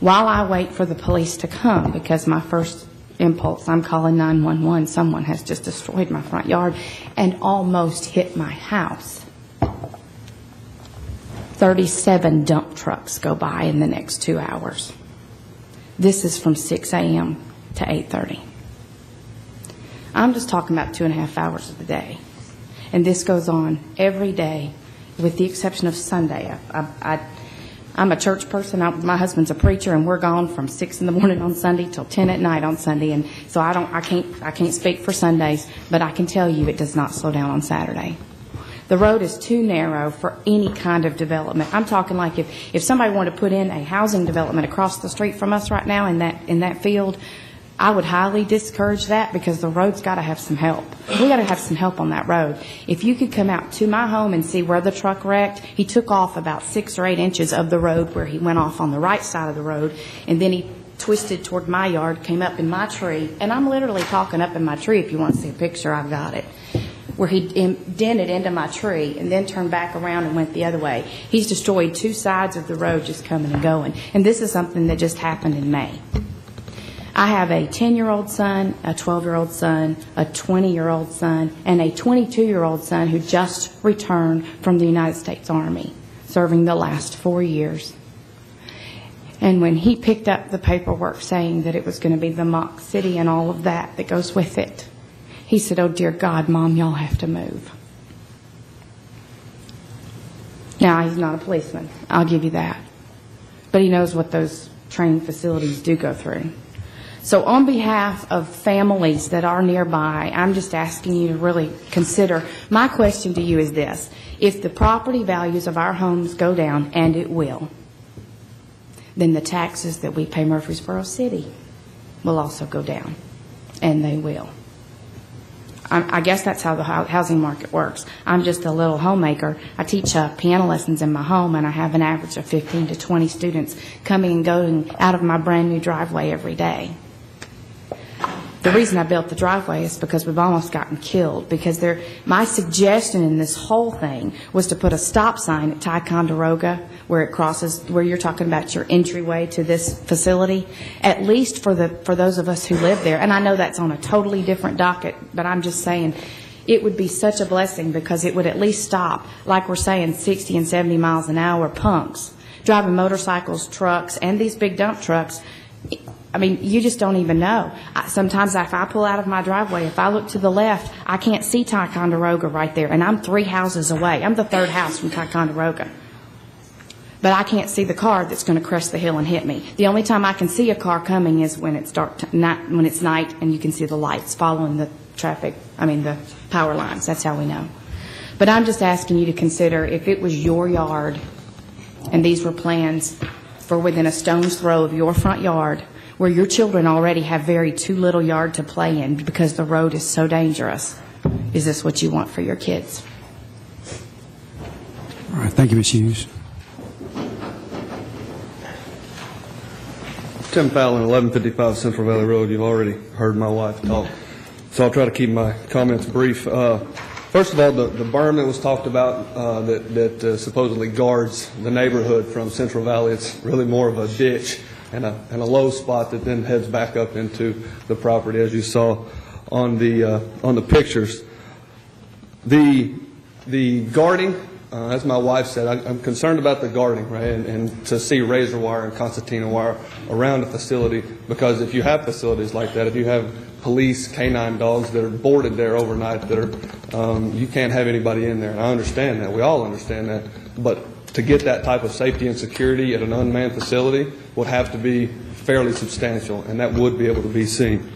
While I wait for the police to come, because my first impulse, I'm calling 911, someone has just destroyed my front yard and almost hit my house. 37 dump trucks go by in the next 2 hours. This is from 6 a.m. to 8:30. I'm just talking about 2.5 hours of the day. And this goes on every day, with the exception of Sunday. I'm a church person. My husband's a preacher, and we're gone from 6 in the morning on Sunday till 10 at night on Sunday. And so I can't speak for Sundays, but I can tell you it does not slow down on Saturday. The road is too narrow for any kind of development. I'm talking like if somebody wanted to put in a housing development across the street from us right now in that field, I would highly discourage that, because the road's got to have some help. We got to have some help on that road. If you could come out to my home and see where the truck wrecked, he took off about 6 or 8 inches of the road where he went off on the right side of the road, and then he twisted toward my yard, came up in my tree, and I'm literally talking up in my tree. If you want to see a picture, I've got it, where he dented into my tree and then turned back around and went the other way. He's destroyed 2 sides of the road just coming and going. And this is something that just happened in May. I have a 10-year-old son, a 12-year-old son, a 20-year-old son, and a 22-year-old son who just returned from the United States Army, serving the last 4 years. And when he picked up the paperwork saying that it was going to be the mock city and all of that goes with it, he said, "Oh, dear God, Mom, y'all have to move." Now, he's not a policeman, I'll give you that. But he knows what those training facilities do go through. So on behalf of families that are nearby, I'm just asking you to really consider. My question to you is this: if the property values of our homes go down, and it will, then the taxes that we pay Murfreesboro City will also go down, and they will. I guess that's how the housing market works. I'm just a little homemaker. I teach piano lessons in my home, and I have an average of 15 to 20 students coming and going out of my brand new driveway every day. The reason I built the driveway is because we've almost gotten killed, because my suggestion in this whole thing was to put a stop sign at Ticonderoga where it crosses, where you're talking about your entryway to this facility, at least for those of us who live there. And I know that's on a totally different docket, but I'm just saying it would be such a blessing, because it would at least stop, like we're saying, 60 and 70 miles an hour punks driving motorcycles, trucks, and these big dump trucks. I mean, you just don't even know. Sometimes if I pull out of my driveway, if I look to the left, I can't see Ticonderoga right there, and I'm 3 houses away. I'm the 3rd house from Ticonderoga. But I can't see the car that's going to crest the hill and hit me. The only time I can see a car coming is when it's dark, when it's night, and you can see the lights following the the power lines. That's how we know. But I'm just asking you to consider, if it was your yard and these were plans for within a stone's throw of your front yard, where your children already have too little yard to play in because the road is so dangerous, is this what you want for your kids? All right. Thank you, Ms. Hughes. Tim Fallon, 1155 Central Valley Road. You've already heard my wife talk, so I'll try to keep my comments brief. First of all, the berm that was talked about that supposedly guards the neighborhood from Central Valley, it's really more of a ditch and a low spot that then heads back up into the property, as you saw on the pictures. The guarding, as my wife said, I'm concerned about the guarding, right, and to see razor wire and concertina wire around a facility, because if you have facilities like that, if you have police canine dogs that are boarded there overnight, you can't have anybody in there. And I understand that. We all understand that. But to get that type of safety and security at an unmanned facility would have to be fairly substantial, and that would be able to be seen.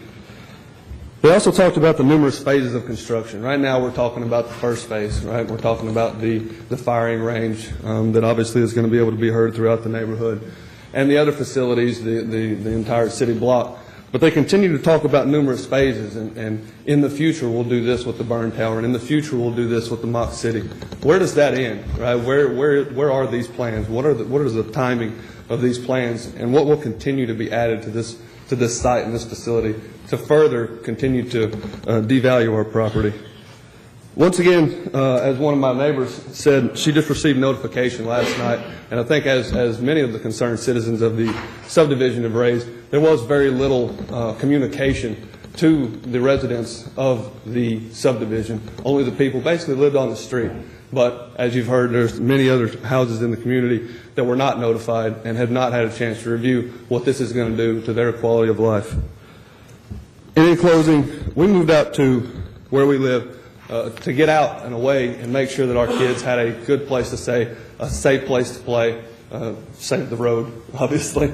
They also talked about the numerous phases of construction. Right now we're talking about the first phase, right? We're talking about the firing range that obviously is going to be able to be heard throughout the neighborhood, and the other facilities, the entire city block. But they continue to talk about numerous phases, and in the future we'll do this with the burn tower, and in the future we'll do this with the mock city. Where does that end, right? Where are these plans? What is the timing of these plans, and what will continue to be added to this site and this facility to further continue to devalue our property? Once again, as one of my neighbors said, she just received notification last night, and I think as many of the concerned citizens of the subdivision have raised, there was very little communication to the residents of the subdivision. Only the people basically lived on the street. But as you've heard, there's many other houses in the community that were not notified and have not had a chance to review what this is going to do to their quality of life. And in closing, we moved out to where we live to get out and away and make sure that our kids had a good place to stay, a safe place to play, save the road, obviously.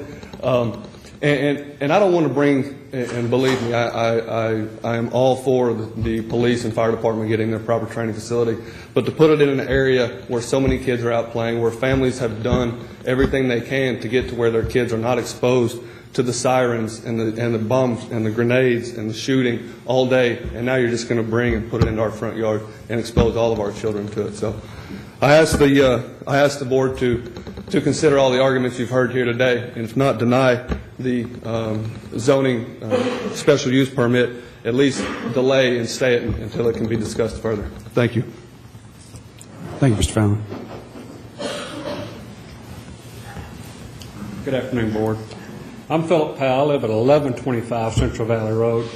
And I don't want to bring, and believe me, I am all for the police and fire department getting their proper training facility, but to put it in an area where so many kids are out playing, where families have done everything they can to get to where their kids are not exposed to the sirens and the bombs and the grenades and the shooting all day, and now you're just going to bring and put it into our front yard and expose all of our children to it. So I ask the board to consider all the arguments you've heard here today, and if not deny the zoning special use permit, at least delay and stay it until it can be discussed further. Thank you. Thank you, Mr. Fallon. Good afternoon, Board. I'm Philip Powell. I live at 1125 Central Valley Road.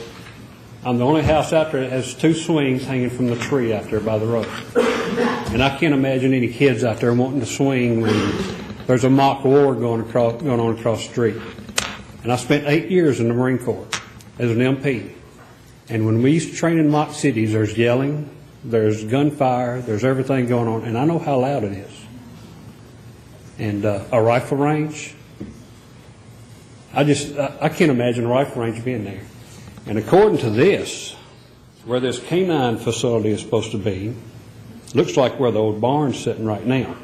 I'm the only house out there that has 2 swings hanging from the tree out there by the road. And I can't imagine any kids out there wanting to swing when there's a mock war going on across the street. And I spent 8 years in the Marine Corps as an MP. And when we used to train in mock cities, there's yelling, there's gunfire, there's everything going on, and I know how loud it is. And a rifle range, I can't imagine a rifle range being there. And according to this, where this canine facility is supposed to be, looks like where the old barn's sitting right now,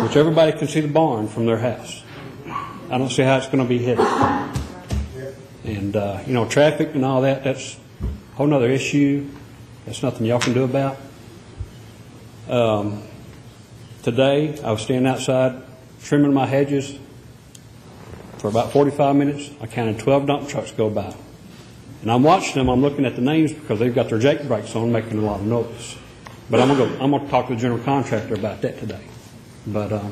which everybody can see the barn from their house. I don't see how it's going to be hidden. And, traffic and all that, whole nother issue. That's nothing y'all can do about. Today, I was standing outside trimming my hedges for about 45 minutes. I counted 12 dump trucks go by. And I'm watching them. I'm looking at the names because they've got their jake brakes on, making a lot of noise. But I'm going to talk to the general contractor about that today. But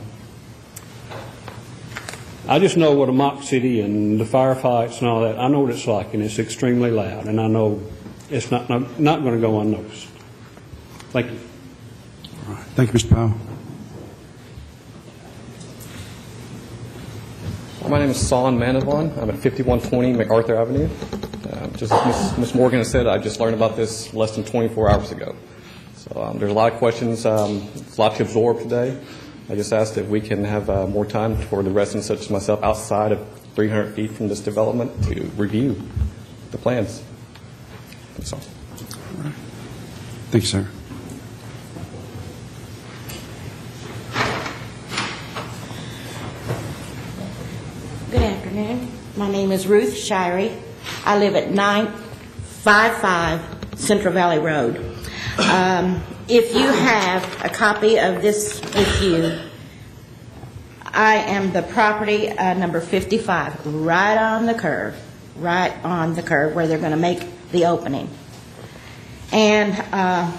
I just know what a mock city and the firefights and all that, I know what it's like, and it's extremely loud, and I know it's not going to go unnoticed. Thank you. All right. Thank you, Mr. Powell. My name is Son Manavon. I'm at 5120 MacArthur Avenue. Just as Ms. Morgan has said, I just learned about this less than 24 hours ago. So there's a lot of questions, a lot to absorb today. I just asked if we can have more time for the residents such as myself outside of 300 feet from this development to review the plans. That's all. All right. Thank you, sir. Good afternoon. My name is Ruth Shirey. I live at 955 Central Valley Road. If you have a copy of this with you, I am the property number 55, right on the curve where they're going to make the opening. And I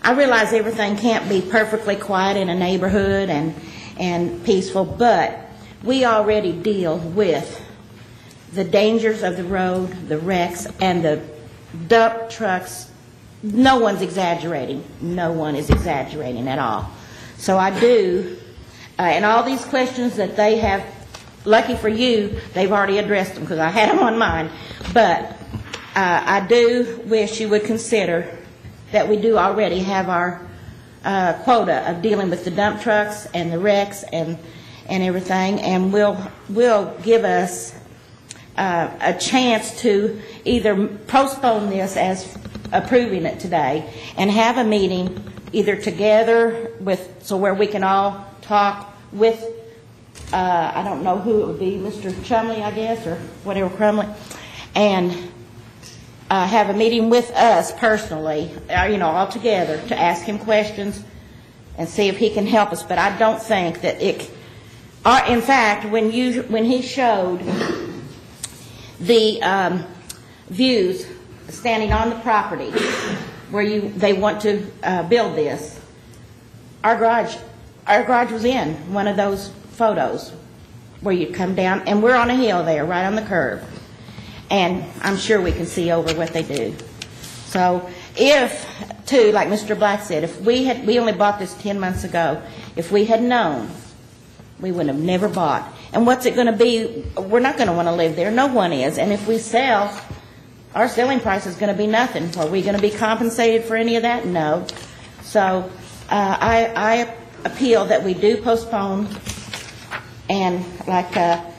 realize everything can't be perfectly quiet in a neighborhood and peaceful, but we already deal with the dangers of the road, the wrecks, and the dump trucks. No one's exaggerating. No one is exaggerating at all. So I do, and all these questions that they have, lucky for you, they've already addressed them because I had them on mine. But I do wish you would consider that we do already have our quota of dealing with the dump trucks and the wrecks and everything, and will give us a chance to either postpone this as approving it today and have a meeting either together so where we can all talk with I don't know who it would be, Mr. Chumley, I guess, or whatever, Crumley, and have a meeting with us personally, all together, to ask him questions and see if he can help us. But I don't think that in fact, when he showed the views standing on the property where they want to build this, our garage was in one of those photos where you come down, and we're on a hill there, right on the curve. And I'm sure we can see over what they do. So like Mr. Black said, we only bought this 10 months ago. If we had known, we would have never bought. And what's it going to be? We're not going to want to live there. No one is. And if we sell, our selling price is going to be nothing. Are we going to be compensated for any of that? No. So I appeal that we do postpone, and like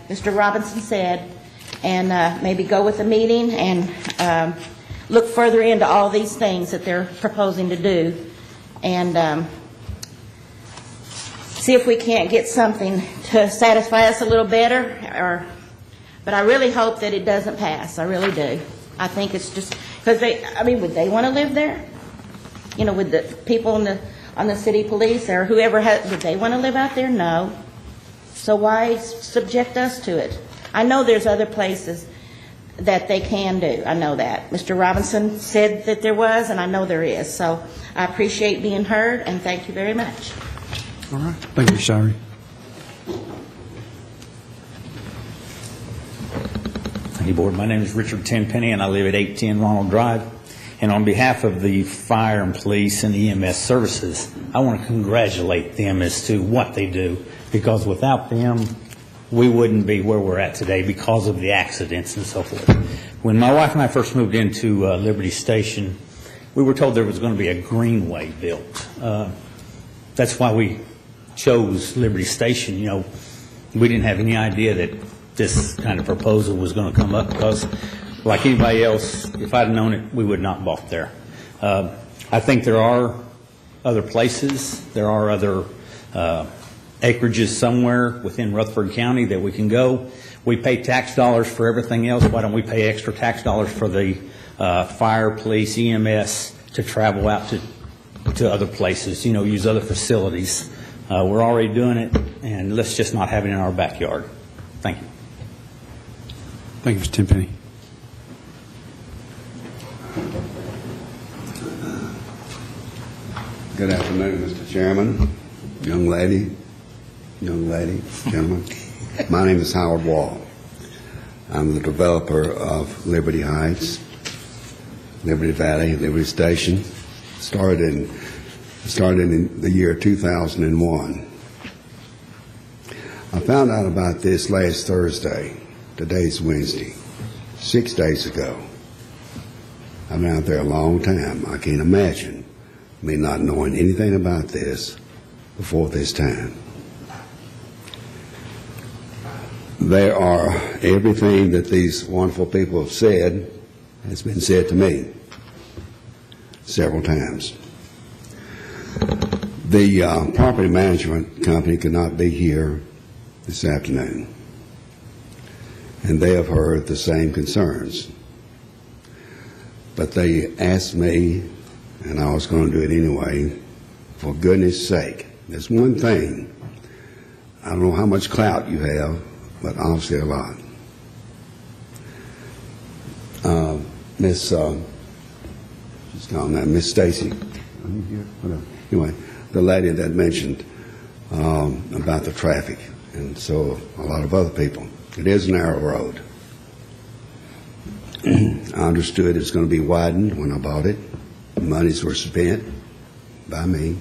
Mr. Robinson said, and maybe go with the meeting and look further into all these things that they're proposing to do, and see if we can't get something to satisfy us a little better. But I really hope that it doesn't pass. I really do. I think it's just because would they want to live there? With the people on the city police or whoever, would they want to live out there? No. So why subject us to it? I know there's other places that they can do. I know that. Mr. Robinson said that there was, and I know there is. So I appreciate being heard, and thank you very much. All right. Thank you, Shari. Thank you, Board. My name is Richard Tenpenny, and I live at 810 Ronald Drive. And on behalf of the fire and police and EMS services, I want to congratulate them as to what they do, because without them, we wouldn't be where we're at today because of the accidents and so forth. When my wife and I first moved into Liberty Station, we were told there was going to be a greenway built. That's why we chose Liberty Station. We didn't have any idea that this kind of proposal was going to come up, because like anybody else, if I'd known it, we would not have bought there. I think there are other places, there are other acreages somewhere within Rutherford County that we can go. We pay tax dollars for everything else. Why don't we pay extra tax dollars for the fire, police, EMS to travel out to other places, use other facilities? We're already doing it, and let's just not have it in our backyard. Thank you. Thank you, Mr. Tenpenny. Good afternoon, Mr. Chairman, young lady, gentlemen. My name is Howard Wall. I'm the developer of Liberty Heights, Liberty Valley, Liberty Station. Started in the year 2001. I found out about this last Thursday. Today's Wednesday. 6 days ago. I've been out there a long time. I can't imagine me not knowing anything about this before this time. There are everything that these wonderful people have said has been said to me several times. The property management company could not be here this afternoon, and they have heard the same concerns. But they asked me, and I was going to do it anyway, for goodness sake, there's one thing, I don't know how much clout you have, but obviously a lot. Miss Stacy, anyway, the lady that mentioned about the traffic, and so a lot of other people. It is a narrow road. I understood it's going to be widened when I bought it. Monies were spent by me.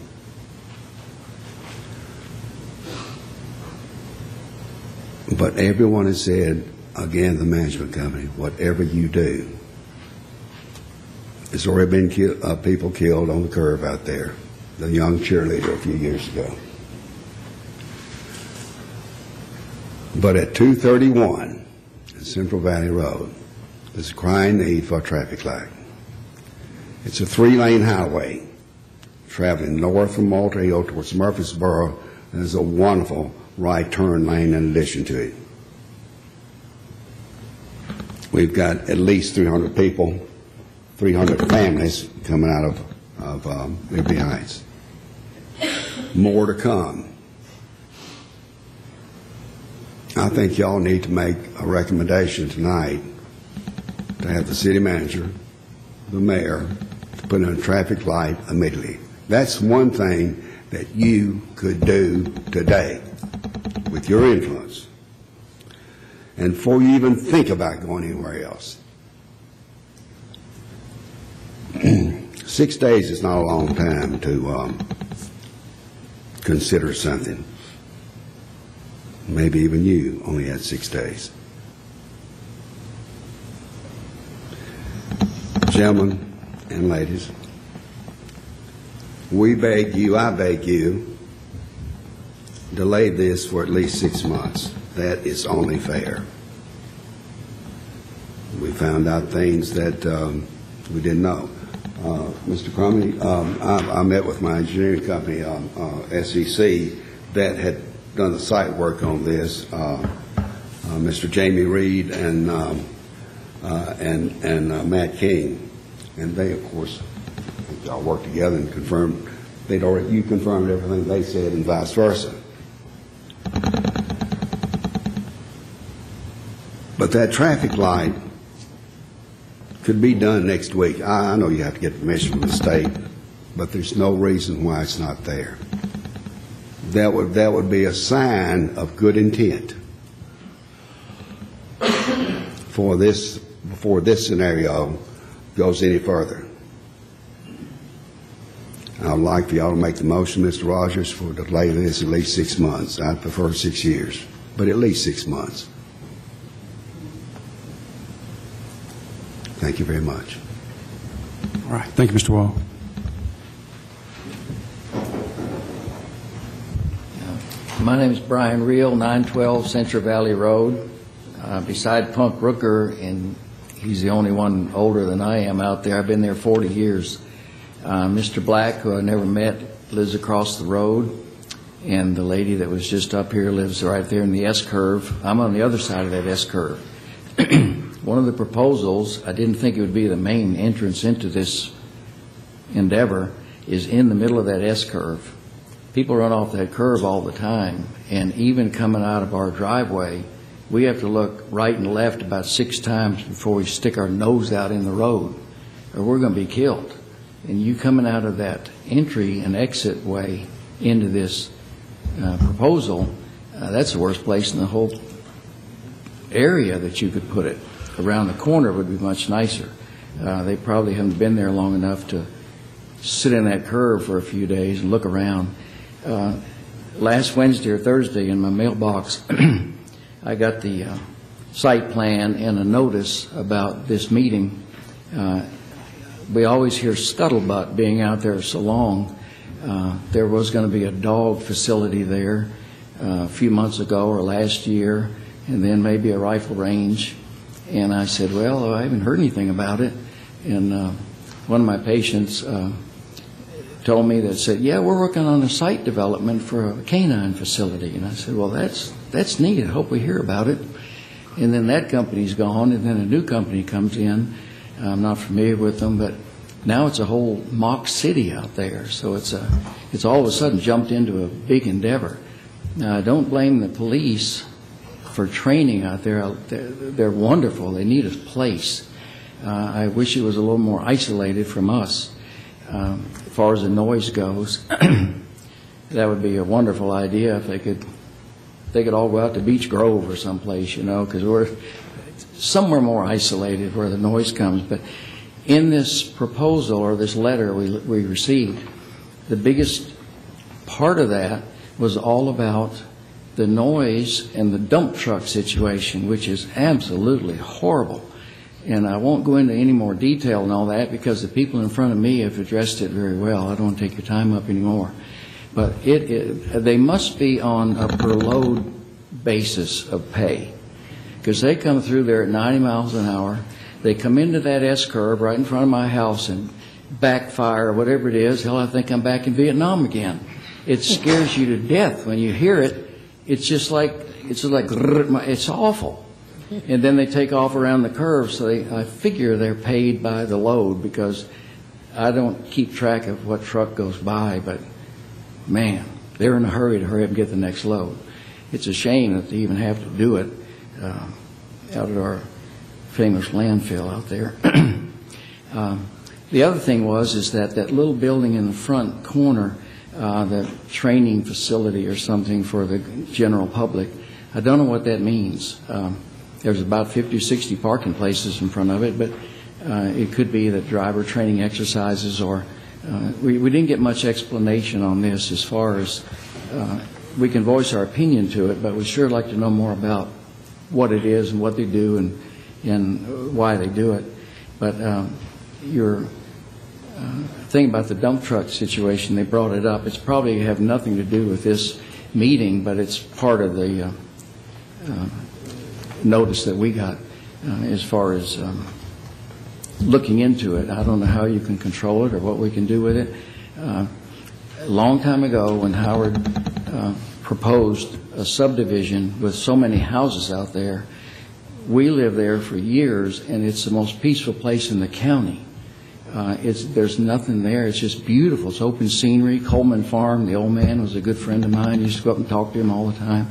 But everyone has said, again, the management company, whatever you do, there's already been people killed on the curve out there. The young cheerleader a few years ago. But at 231 Central Valley Road, there's a crying need for a traffic light. It's a 3-lane highway traveling north from Walter Hill towards Murfreesboro. There's a wonderful right turn lane in addition to it. We've got at least 300 people, 300 families coming out of Liberty Heights. More to come. I think y'all need to make a recommendation tonight to have the city manager, the mayor, to put in a traffic light immediately. That's one thing that you could do today with your influence, and before you even think about going anywhere else. 6 days is not a long time to consider something. Maybe even you only had 6 days. Gentlemen and ladies, we beg you, I beg you, delay this for at least 6 months. That is only fair. We found out things that we didn't know. Mr. Crummy, I met with my engineering company, SEC, that had done the site work on this. Mr. Jamie Reed and Matt King, and they, of course, y'all worked together and confirmed. You confirmed everything they said, and vice versa. But that traffic light could be done next week. I know you have to get permission from the state, but there's no reason why it's not there. That would be a sign of good intent for this before this scenario goes any further. I would like for y'all to make the motion, Mr. Rogers, for delay this at least 6 months. I'd prefer 6 years, but at least 6 months. Thank you very much. All right. Thank you, Mr. Wall. My name is Brian Reel, 912 Central Valley Road. Beside Punk Rooker, and he's the only one older than I am out there. I've been there 40 years. Mr. Black, who I never met, lives across the road. and the lady that was just up here lives right there in the S-curve. I'm on the other side of that S-curve. One of the proposals, I didn't think it would be the main entrance into this endeavor, is in the middle of that S-curve. People run off that curve all the time, and even coming out of our driveway, we have to look right and left about 6 times before we stick our nose out in the road, or we're going to be killed. And you coming out of that entry and exit way into this proposal, that's the worst place in the whole area that you could put it. Around the corner would be much nicer. They probably haven't been there long enough to sit in that curve for a few days and look around. Last Wednesday or Thursday in my mailbox, I got the site plan and a notice about this meeting. We always hear scuttlebutt being out there so long. There was going to be a dog facility there a few months ago or last year, and then maybe a rifle range. And I said, well, I haven't heard anything about it. And one of my patients told me that said, yeah, we're working on a site development for a canine facility. And I said, well, that's neat. I hope we hear about it. And then that company's gone, and then a new company comes in. I'm not familiar with them, but now it's a whole mock city out there. So it's all of a sudden jumped into a big endeavor. Now, I don't blame the police for training out there. They're wonderful. They need a place. I wish it was a little more isolated from us. As far as the noise goes, that would be a wonderful idea if they could all go out to Beech Grove or someplace, because we're somewhere more isolated where the noise comes. But in this proposal or this letter we received, the biggest part of that was all about the noise and the dump truck situation, which is absolutely horrible. And I won't go into any more detail and all that because the people in front of me have addressed it very well. I don't want to take your time up anymore. But they must be on a per load basis of pay, because they come through there at 90 miles an hour. They come into that S-curve right in front of my house and backfire or whatever it is. Hell, I think I'm back in Vietnam again. It scares you to death when you hear it. It's just like it's awful. And then they take off around the curve, so I figure they're paid by the load, because I don't keep track of what truck goes by, but man, they're in a hurry to hurry up and get the next load. It's a shame that they even have to do it out at our famous landfill out there. The other thing is that little building in the front corner, the training facility or something for the general public, I don't know what that means. There's about 50 or 60 parking places in front of it, but it could be that driver training exercises or we didn't get much explanation on this as far as we can voice our opinion to it, but we'd sure like to know more about what it is and what they do and why they do it. But your thing about the dump truck situation, they brought it up. It's probably have nothing to do with this meeting, but it's part of the notice that we got as far as looking into it. I don't know how you can control it or what we can do with it. A long time ago when Howard proposed a subdivision with so many houses out there, we lived there for years, and it's the most peaceful place in the county. There's nothing there. It's just beautiful. It's open scenery. Coleman Farm, the old man was a good friend of mine. I used to go up and talk to him all the time.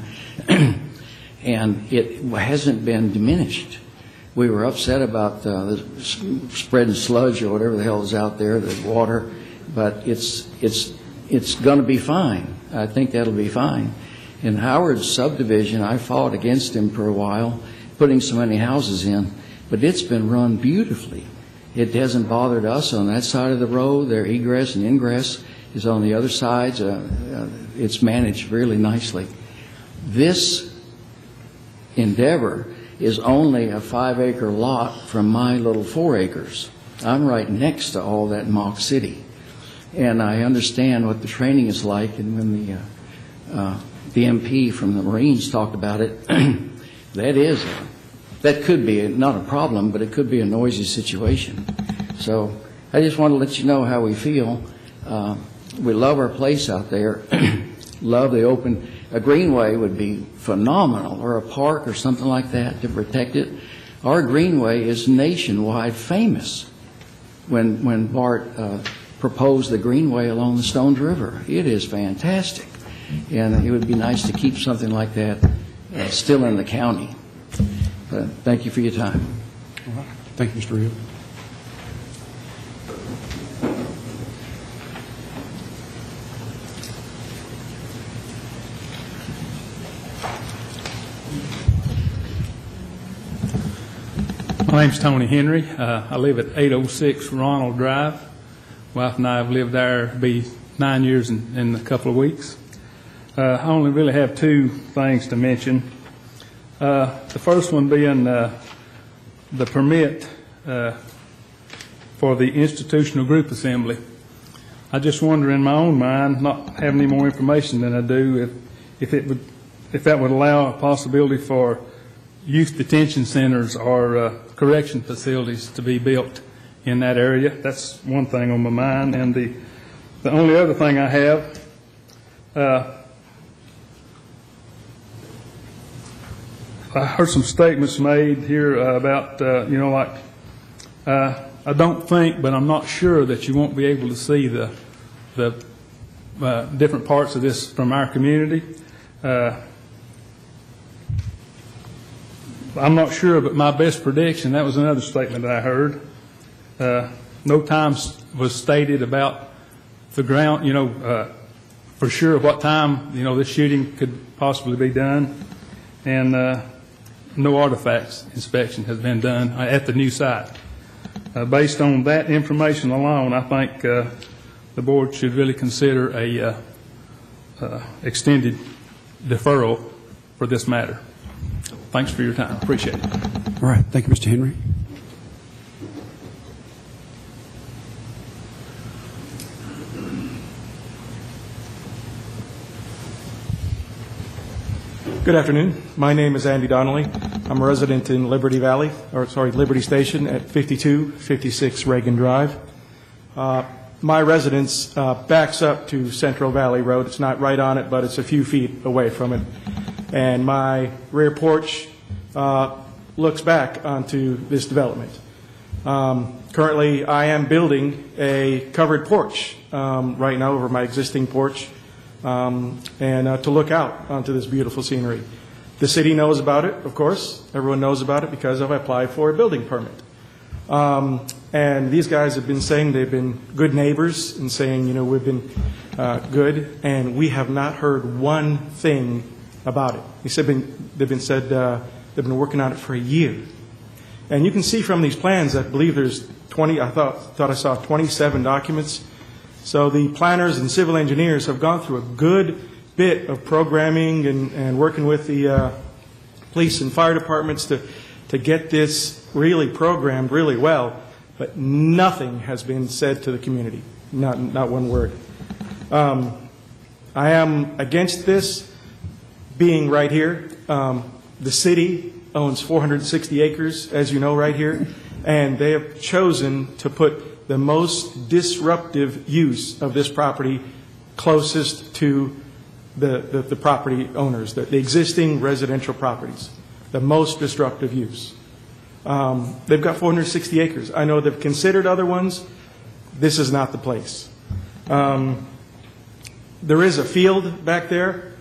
And it hasn't been diminished. We were upset about the spreading sludge or whatever the hell is out there, the water, but it's going to be fine. I think that'll be fine. In Howard's subdivision, I fought against him for a while, putting so many houses in, but it's been run beautifully. It hasn't bothered us on that side of the road. Their egress and ingress is on the other sides. It's managed really nicely. This endeavor is only a 5-acre lot from my little 4 acres. I'm right next to all that mock city. And I understand what the training is like, and when the MP from the Marines talked about it, that could be not a problem, but it could be a noisy situation. So I just want to let you know how we feel. We love our place out there. love the open. A greenway would be phenomenal, or a park or something like that to protect it. Our greenway is nationwide famous. When Bart proposed the greenway along the Stones River, it is fantastic, and it would be nice to keep something like that still in the county. Thank you for your time. All right. Thank you, Mr. Real. My name's Tony Henry. I live at 806 Ronald Drive. Wife and I have lived there, be 9 years in a couple of weeks. I only really have two things to mention. The first one being the permit for the institutional group assembly. I just wonder in my own mind, not having any more information than I do, if that would allow a possibility for youth detention centers or correction facilities to be built in that area. That's one thing on my mind. And the only other thing I have, I heard some statements made here about, I don't think, but I'm not sure that you won't be able to see the different parts of this from our community. I'm not sure, but my best prediction, that was another statement that I heard. No time was stated about the ground, for sure what time, this shooting could possibly be done. And no artifacts inspection has been done at the new site. Based on that information alone, I think the board should really consider a extended deferral for this matter. Thanks for your time. Appreciate it. All right. Thank you, Mr. Henry. Good afternoon. My name is Andy Donnelly. I'm a resident in Liberty Station at 5256 Reagan Drive. My residence backs up to Central Valley Road. It's not right on it, but it's a few feet away from it. And my rear porch looks back onto this development. Currently, I am building a covered porch right now over my existing porch and to look out onto this beautiful scenery. The city knows about it, of course. Everyone knows about it because I've applied for a building permit. And these guys have been saying they've been good neighbors and saying, we've been good, and we have not heard one thing about it. They've been working on it for a year. And you can see from these plans, I believe there's 20, I thought I saw 27 documents. So the planners and civil engineers have gone through a good bit of programming and working with the police and fire departments to get this really programmed really well. But nothing has been said to the community, not one word. I am against this being right here. The city owns 460 acres, as you know, right here, and they have chosen to put the most disruptive use of this property closest to the property owners, the existing residential properties, the most disruptive use. They've got 460 acres. I know they've considered other ones. This is not the place. There is a field back there,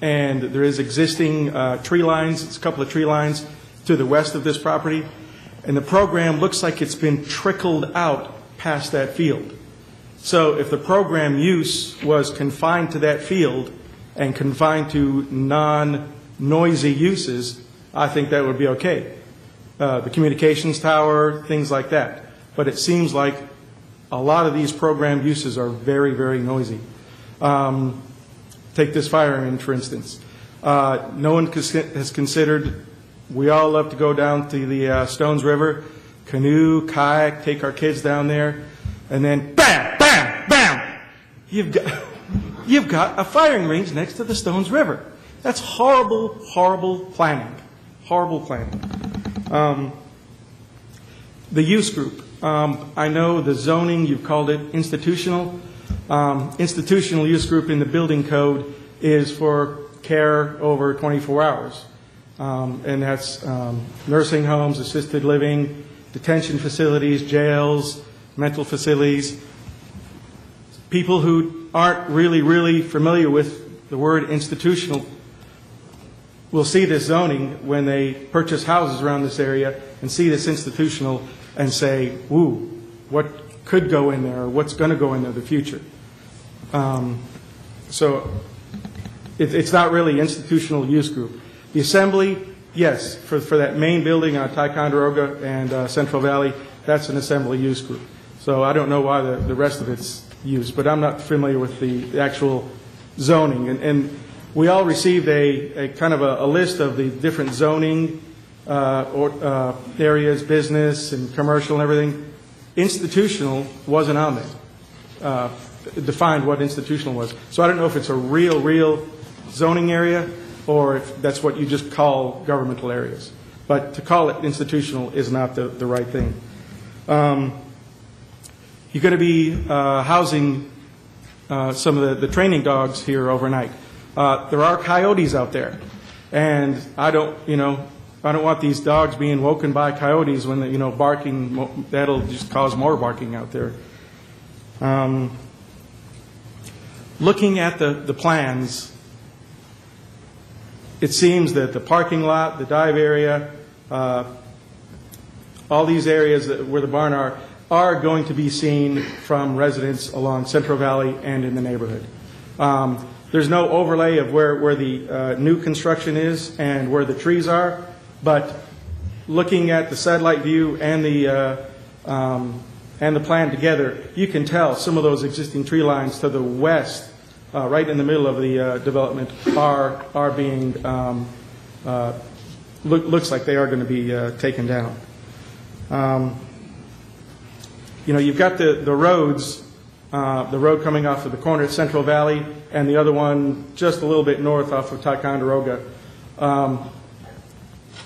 and there is existing tree lines. It's a couple of tree lines to the west of this property. And the program looks like it's been trickled out past that field. So if the program use was confined to that field and confined to non-noisy uses, I think that would be okay. The communications tower, things like that. But it seems like a lot of these program uses are very, very noisy. Take this firing, for instance. No one has considered, we all love to go down to the Stones River, canoe, kayak, take our kids down there, and then bam, bam, bam, you've got a firing range next to the Stones River. That's horrible, horrible planning. Horrible planning. The use group. I know the zoning, you've called it institutional. Institutional use group in the building code is for care over 24 hours. And that's nursing homes, assisted living, detention facilities, jails, mental facilities. People who aren't really familiar with the word institutional will see this zoning when they purchase houses around this area and see this institutional and say, "Ooh, what could go in there, or what's going to go in there in the future?" So it's not really institutional use group. The assembly, yes, for that main building on Ticonderoga and Central Valley, that's an assembly use group. So I don't know why the rest of it's used, but I'm not familiar with the actual zoning. And we all received a kind of a list of the different zoning areas, business and commercial and everything. Institutional wasn't on there. Defined what institutional was. So I don't know if it's a real zoning area or if that's what you just call governmental areas. But to call it institutional is not the right thing. You're going to be housing some of the training dogs here overnight. There are coyotes out there, and I don't want these dogs being woken by coyotes when they, barking. That'll just cause more barking out there. Looking at the plans, it seems that the parking lot, the dive area, all these areas where the barn are going to be seen from residents along Central Valley and in the neighborhood. There's no overlay of where the new construction is and where the trees are, but looking at the satellite view and the plan together, you can tell some of those existing tree lines to the west, right in the middle of the development, are being looks like they are going to be taken down. You've got the roads, the road coming off of the corner at Central Valley and the other one just a little bit north off of Ticonderoga.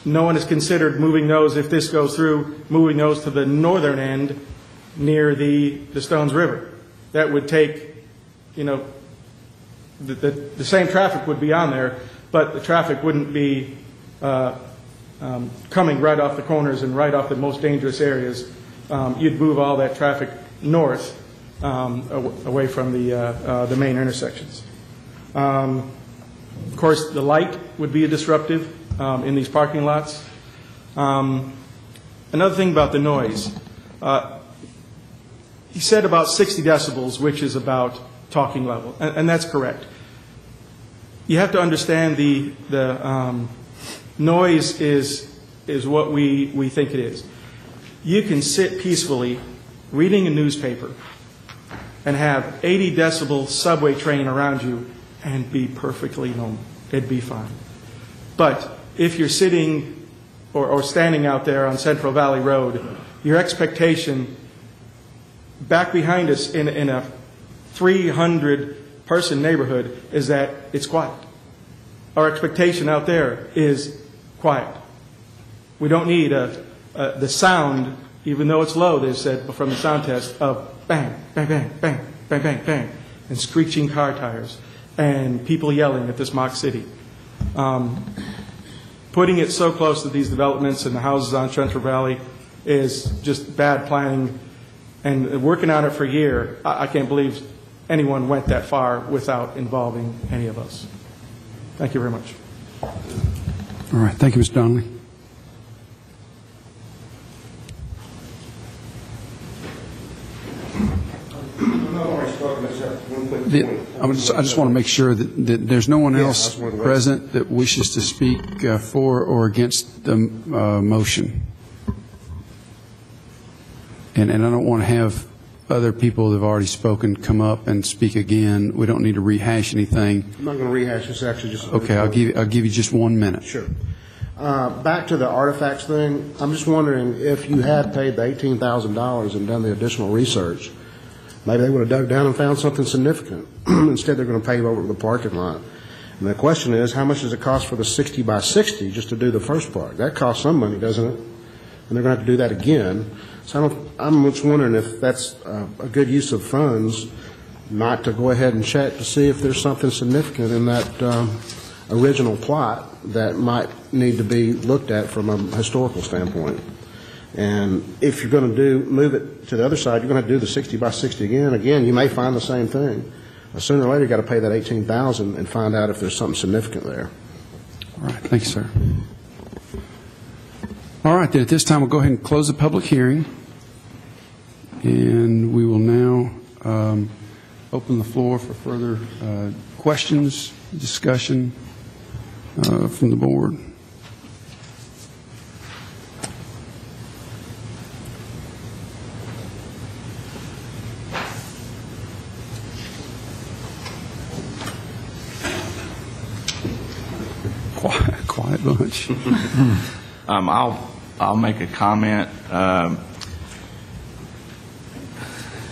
No one has considered moving those, if this goes through, moving those to the northern end near the Stones River. That would take, the same traffic would be on there, but the traffic wouldn't be coming right off the corners and right off the most dangerous areas. You'd move all that traffic north away from the main intersections. Of course, the light would be a disruptive in these parking lots. Another thing about the noise. He said about 60 decibels, which is about talking level, and that's correct. You have to understand the noise is what we think it is. You can sit peacefully reading a newspaper and have 80 decibel subway train around you and be perfectly normal. It'd be fine. But if you're sitting or standing out there on Central Valley Road, your expectation back behind us in a 300-person neighborhood is that it's quiet. Our expectation out there is quiet. We don't need the sound, even though it's low, they said from the sound test, of bang, bang, bang, bang, bang, bang, bang, and screeching car tires, and people yelling at this mock city. Putting it so close to these developments and the houses on Central Valley is just bad planning, and working on it for a year, I can't believe anyone went that far without involving any of us. Thank you very much. All right. Thank you, Mr. Donnelly. I just want to make sure that there's no one else present that wishes to speak for or against the motion. And I don't want to have other people that have already spoken come up and speak again. We don't need to rehash anything. I'm not going to rehash this, actually. Just okay, I'll give you just 1 minute. Sure. Back to the artifacts thing, I'm just wondering if you had paid the $18,000 and done the additional research, maybe they would have dug down and found something significant. Instead, they're going to pave over the parking lot. And the question is, how much does it cost for the 60 by 60 just to do the first part? That costs some money, doesn't it? And they're going to have to do that again. So I'm just wondering if that's a good use of funds not to go ahead and check to see if there's something significant in that original plot that might need to be looked at from a historical standpoint. And if you're going to move it to the other side, you're going to do the 60 by 60 again. Again, you may find the same thing. Sooner or later, you've got to pay that $18,000 and find out if there's something significant there. All right. Thank you, sir. All right. Then at this time, we'll go ahead and close the public hearing. And we will now open the floor for further questions, discussion from the board. Quiet bunch. I'll make a comment.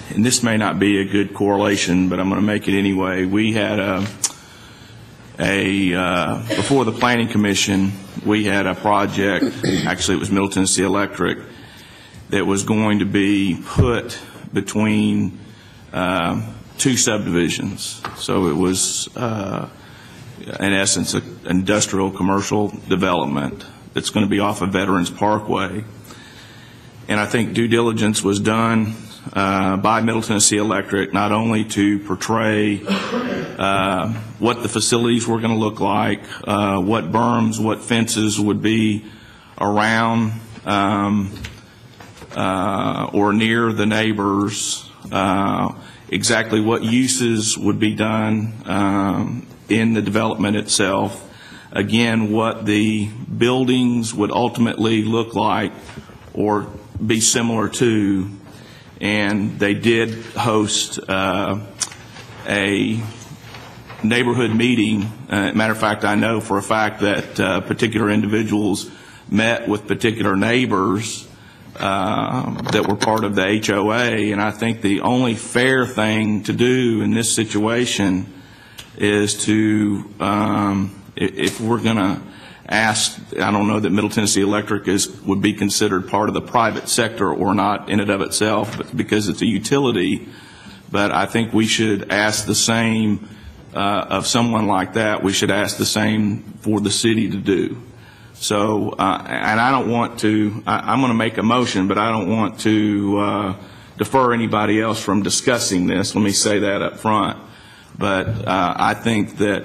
And this may not be a good correlation, but I'm going to make it anyway. We had before the Planning Commission, we had a project, actually it was Middle Tennessee Electric, that was going to be put between two subdivisions. So it was, in essence, an industrial commercial development that's going to be off of Veterans Parkway. And I think due diligence was done by Middle Tennessee Electric, not only to portray what the facilities were going to look like, what berms, what fences would be around or near the neighbors, exactly what uses would be done in the development itself, again, what the buildings would ultimately look like or be similar to. And they did host a neighborhood meeting. Matter of fact, I know for a fact that particular individuals met with particular neighbors that were part of the HOA. And I think the only fair thing to do in this situation is to, if we're going to ask, I don't know that Middle Tennessee Electric would be considered part of the private sector or not in and of itself, but because it's a utility. But I think we should ask the same of someone like that. We should ask the same for the city to do. So, and I don't want to, I'm going to make a motion, but I don't want to defer anybody else from discussing this. Let me say that up front. But I think that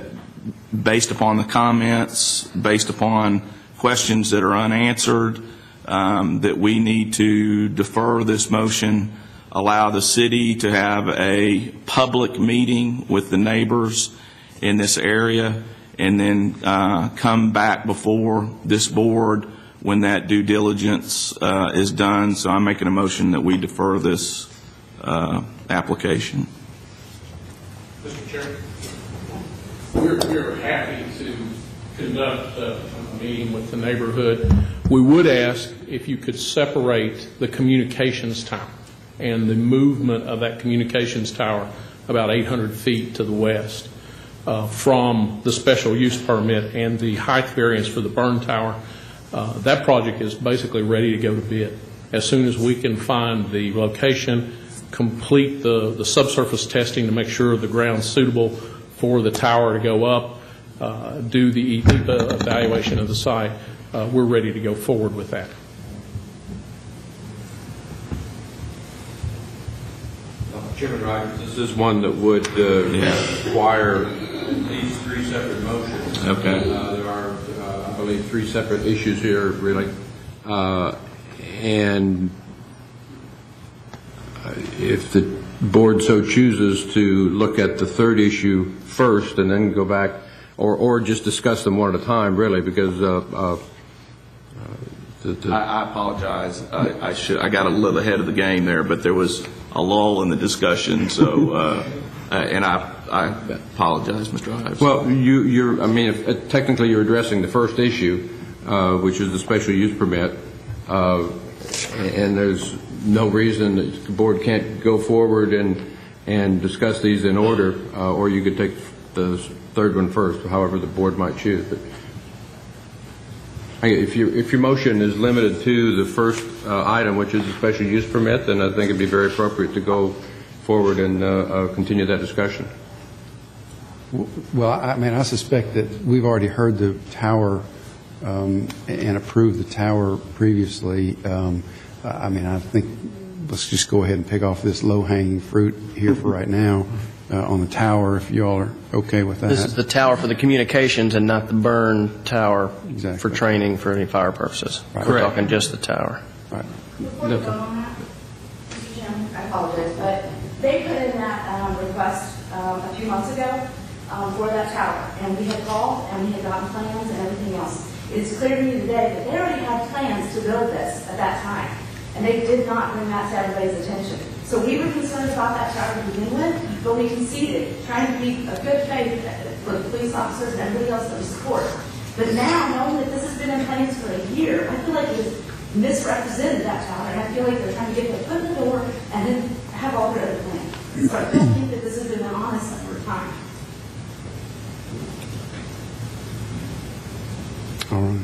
based upon the comments, based upon questions that are unanswered, that we need to defer this motion, allow the city to have a public meeting with the neighbors in this area, and then come back before this board when that due diligence is done. So I'm making a motion that we defer this application. Mr. Chairman, we're happy to conduct a meeting with the neighborhood. We would ask if you could separate the communications tower and the movement of that communications tower about 800 feet to the west from the special use permit and the height variance for the burn tower. That project is basically ready to go to bid. As soon as we can find the location, complete the subsurface testing to make sure the ground's suitable for the tower to go up, do the EPA evaluation of the site, we're ready to go forward with that. Chairman Rogers, this is one that would require these three separate motions. Okay. There are, I believe, three separate issues here, really. And if the board so chooses to look at the third issue first and then go back, or just discuss them one at a time, really, because I apologize. I got a little ahead of the game there, but there was a lull in the discussion, so and I apologize, Mr. Ives. Well, I mean, if, technically you're addressing the first issue, which is the special use permit, and there's no reason that the board can't go forward and discuss these in order, or you could take the third one first, however the board might choose. But if your motion is limited to the first item, which is the special use permit, then I think it'd be very appropriate to go forward and continue that discussion? Well, I mean, I suspect that we've already heard the tower and approved the tower previously. I mean, I think let's just go ahead and pick off this low-hanging fruit here for right now on the tower, if you all are okay with that. This is the tower for the communications and not the burn tower for training for any fire purposes. Right. We're talking just the tower. Right. Before we go on that, Mr. Chairman, I apologize, but they put in that request a few months ago for that tower, and we had called and we had gotten plans and everything else. It's clear to me today that they already had plans to build this at that time, and they did not bring that to everybody's attention. So we were concerned about that tower to begin with, but we conceded, trying to be a good faith for the police officers and everybody else that we support. But now, knowing that this has been in plans for a year, I feel like it was misrepresented, that tower, and I feel like they're trying to get their foot in the door and then have all their other plans. So I don't think that this has been an honest over time. All right.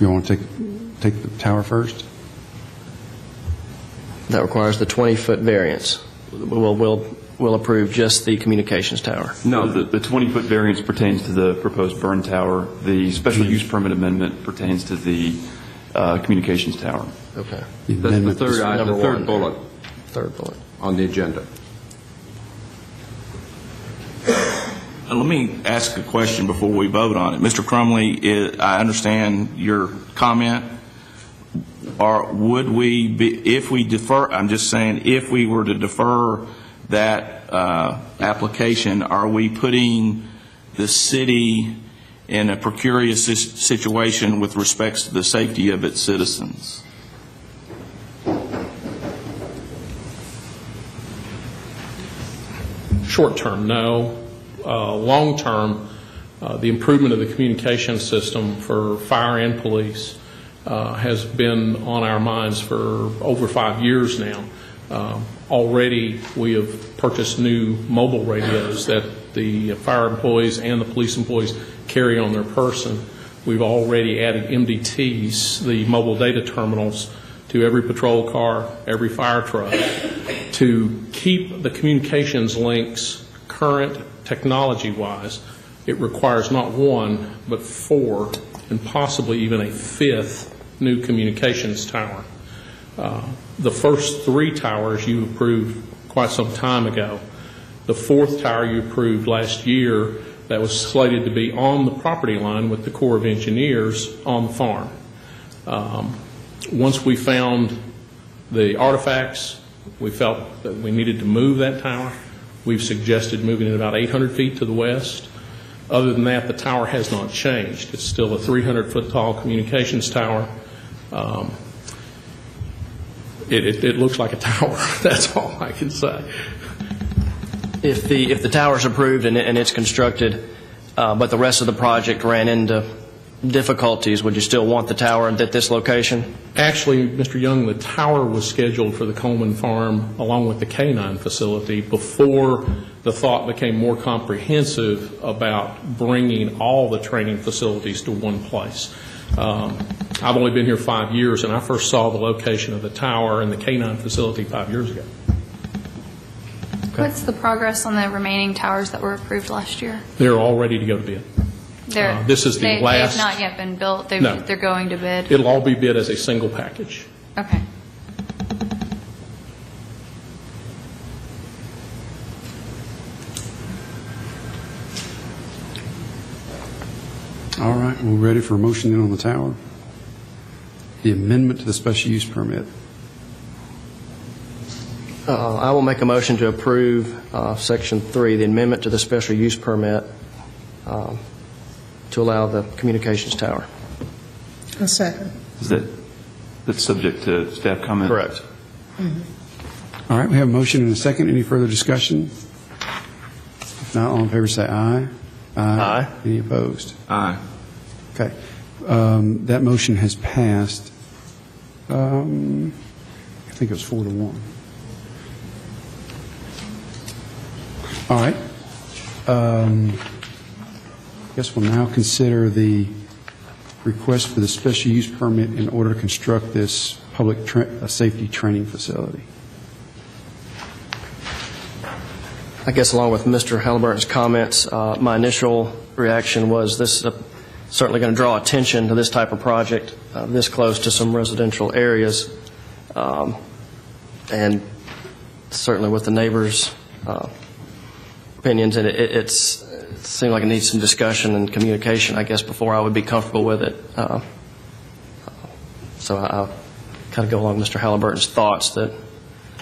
You want to take the tower first? That requires the 20-foot variance. We'll approve just the communications tower. No, the 20-foot variance pertains to the proposed burn tower. The special use permit amendment pertains to the communications tower. Okay. That's the third item, the third bullet. Third bullet. On the agenda. Let me ask a question before we vote on it. Mr. Crumley, I understand your comment. Or would we be, if we defer, I'm just saying, if we were to defer that application, are we putting the city in a precarious situation with respect to the safety of its citizens? Short term, no. Long term, the improvement of the communication system for fire and police has been on our minds for over 5 years now. Already we have purchased new mobile radios that the fire employees and the police employees carry on their person. We've already added MDTs, the mobile data terminals, to every patrol car, every fire truck, to keep the communications links current technology-wise. It requires not one, but 4, and possibly even a 5th new communications tower. The first 3 towers you approved quite some time ago. The 4th tower you approved last year that was slated to be on the property line with the Corps of Engineers on the farm. Once we found the artifacts, we felt that we needed to move that tower. We've suggested moving it about 800 feet to the west. Other than that, the tower has not changed. It's still a 300-foot tall communications tower. It looks like a tower. That's all I can say. If the tower's approved and it's constructed, but the rest of the project ran into difficulties, would you still want the tower at this location? Actually, Mr. Young, the tower was scheduled for the Coleman Farm along with the K-9 facility before the thought became more comprehensive about bringing all the training facilities to one place. I've only been here 5 years, and I first saw the location of the tower and the K-9 facility 5 years ago. Okay. What's the progress on the remaining towers that were approved last year? They're all ready to go to bid. This is the last. They've not yet been built. No. They're going to bid. It'll all be bid as a single package. Okay. All right, we're ready for a motion then on the tower. The amendment to the special use permit. I will make a motion to approve Section 3, the amendment to the special use permit to allow the communications tower. A second. Is that's subject to staff comment? Correct. Mm-hmm. All right, we have a motion and a second. Any further discussion? If not, all in favor say aye. Aye. Any opposed? Aye. Okay. That motion has passed. I think it was 4-1. All right. I guess we'll now consider the request for the special use permit in order to construct this public safety training facility. I guess along with Mr. Halliburton's comments, my initial reaction was this is certainly going to draw attention to this type of project this close to some residential areas, and certainly with the neighbors' opinions, and it seemed like it needs some discussion and communication, I guess, before I would be comfortable with it. So I'll kind of go along Mr. Halliburton's thoughts that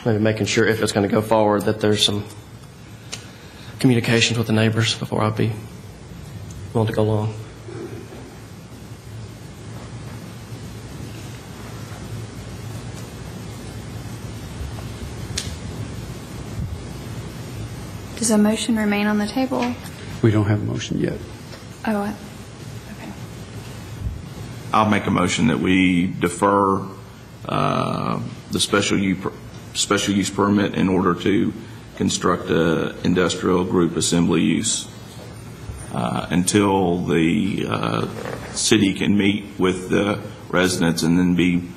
maybe making sure if it's going to go forward that there's some communications with the neighbors before I'd be willing to go along. Does a motion remain on the table? We don't have a motion yet. Oh, okay. I'll make a motion that we defer the special use permit in order to construct an industrial group assembly use until the city can meet with the residents and then be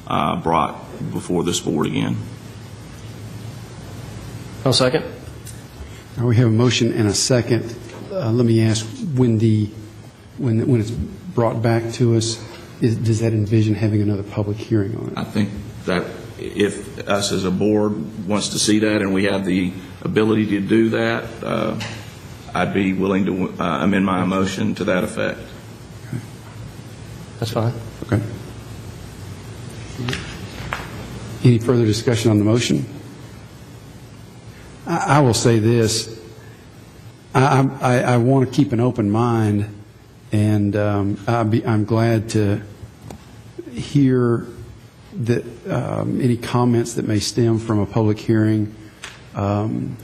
brought before this board again. I'll second. We have a motion and a second. Let me ask, when it's brought back to us, does that envision having another public hearing on it? I think that if us as a board wants to see that and we have the ability to do that, I'd be willing to amend my motion to that effect. Okay. That's fine. Okay. Any further discussion on the motion? I will say this. I want to keep an open mind, and I'm glad to hear that any comments that may stem from a public hearing, and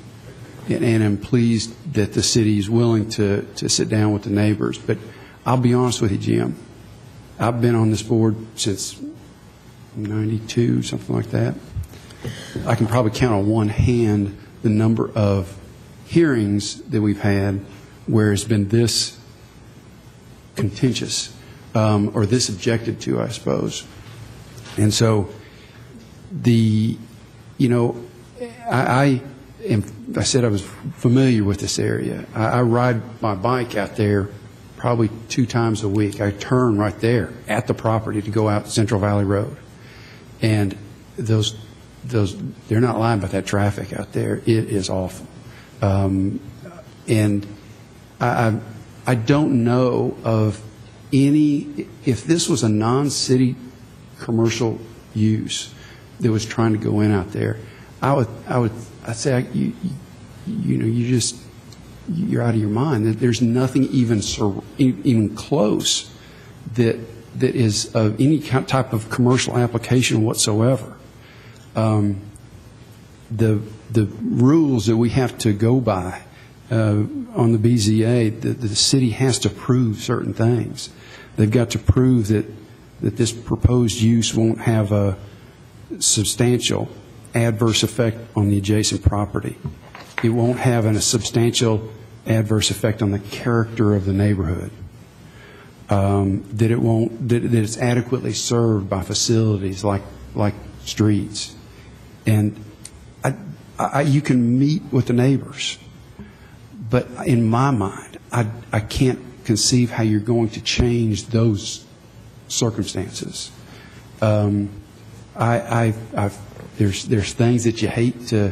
I'm pleased that the city is willing to sit down with the neighbors. But I'll be honest with you, Jim. I've been on this board since 92, something like that. I can probably count on one hand the number of hearings that we've had where it's been this contentious or this objected to, I suppose. And so I said I was familiar with this area. I ride my bike out there probably 2 times a week. I turn right there at the property to go out Central Valley Road. And those they're not lying about that traffic out there. It is awful. And I don't know of any, if this was a non-city commercial use that was trying to go in out there, I'd say you're out of your mind. There's nothing even close that is of any type of commercial application whatsoever. The rules that we have to go by on the BZA, the city has to prove certain things. They've got to prove that this proposed use won't have a substantial adverse effect on the adjacent property. It won't have a substantial adverse effect on the character of the neighborhood. That it's adequately served by facilities like streets. And you can meet with the neighbors, but in my mind, I can't conceive how you're going to change those circumstances. There's things that you hate to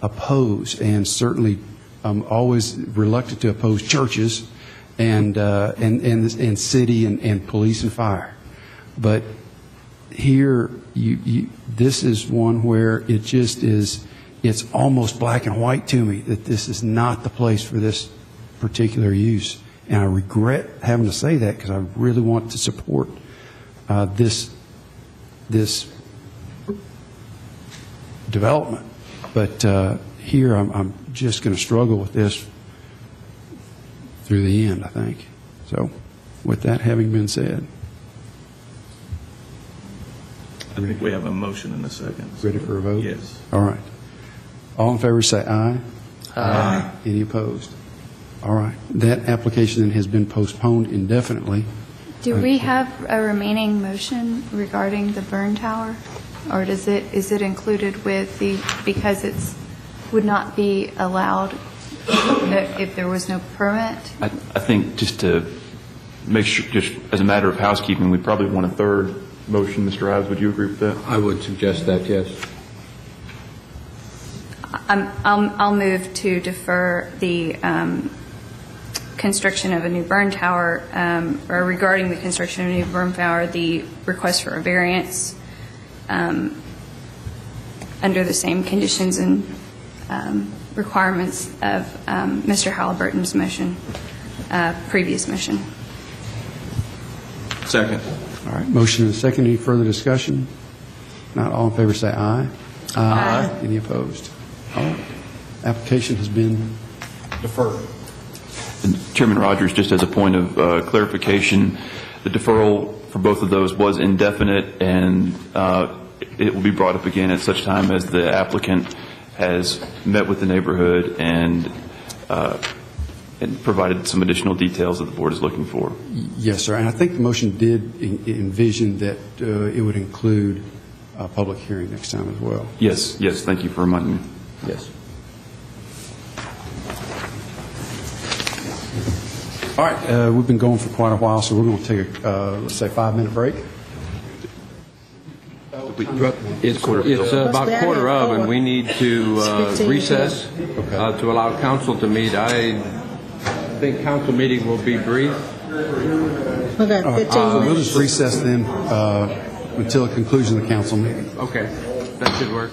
oppose, and certainly I'm always reluctant to oppose churches and city and police and fire. But here, this is one where it just is, it's almost black and white to me that this is not the place for this particular use. And I regret having to say that because I really want to support this development. But here I'm just going to struggle with this through the end, I think. So with that having been said. I think we have a motion in a second. Ready for a vote? Yes. All right. All in favor say aye. Aye. Any opposed? All right. That application then has been postponed indefinitely Do we have a remaining motion regarding the burn tower? Or is it included with because it's would not be allowed if there was no permit? I think just to make sure, just as a matter of housekeeping, we probably want a third motion. Mr. Ives, would you agree with that? I would suggest that, yes. I'll move to defer the construction of a new burn tower, or regarding the construction of a new burn tower, the request for a variance under the same conditions and requirements of Mr. Halliburton's motion, previous motion. Second. All right, motion and a second. Any further discussion? Not all in favor say aye. Aye. Any opposed? All right. Application has been deferred. And Chairman Rogers, just as a point of clarification, the deferral for both of those was indefinite, and it will be brought up again at such time as the applicant has met with the neighborhood and provided some additional details that the board is looking for. Yes, sir. And I think the motion did envision that it would include a public hearing next time as well. Yes, yes. Thank you for reminding me. Yes. All right. We've been going for quite a while, so we're going to take a, let's say, 5-minute break. It's about quarter of, and we need to recess to allow council to meet. I think council meeting will be brief. We got 15 minutes. We'll just recess then until the conclusion of the council meeting. Okay, that should work.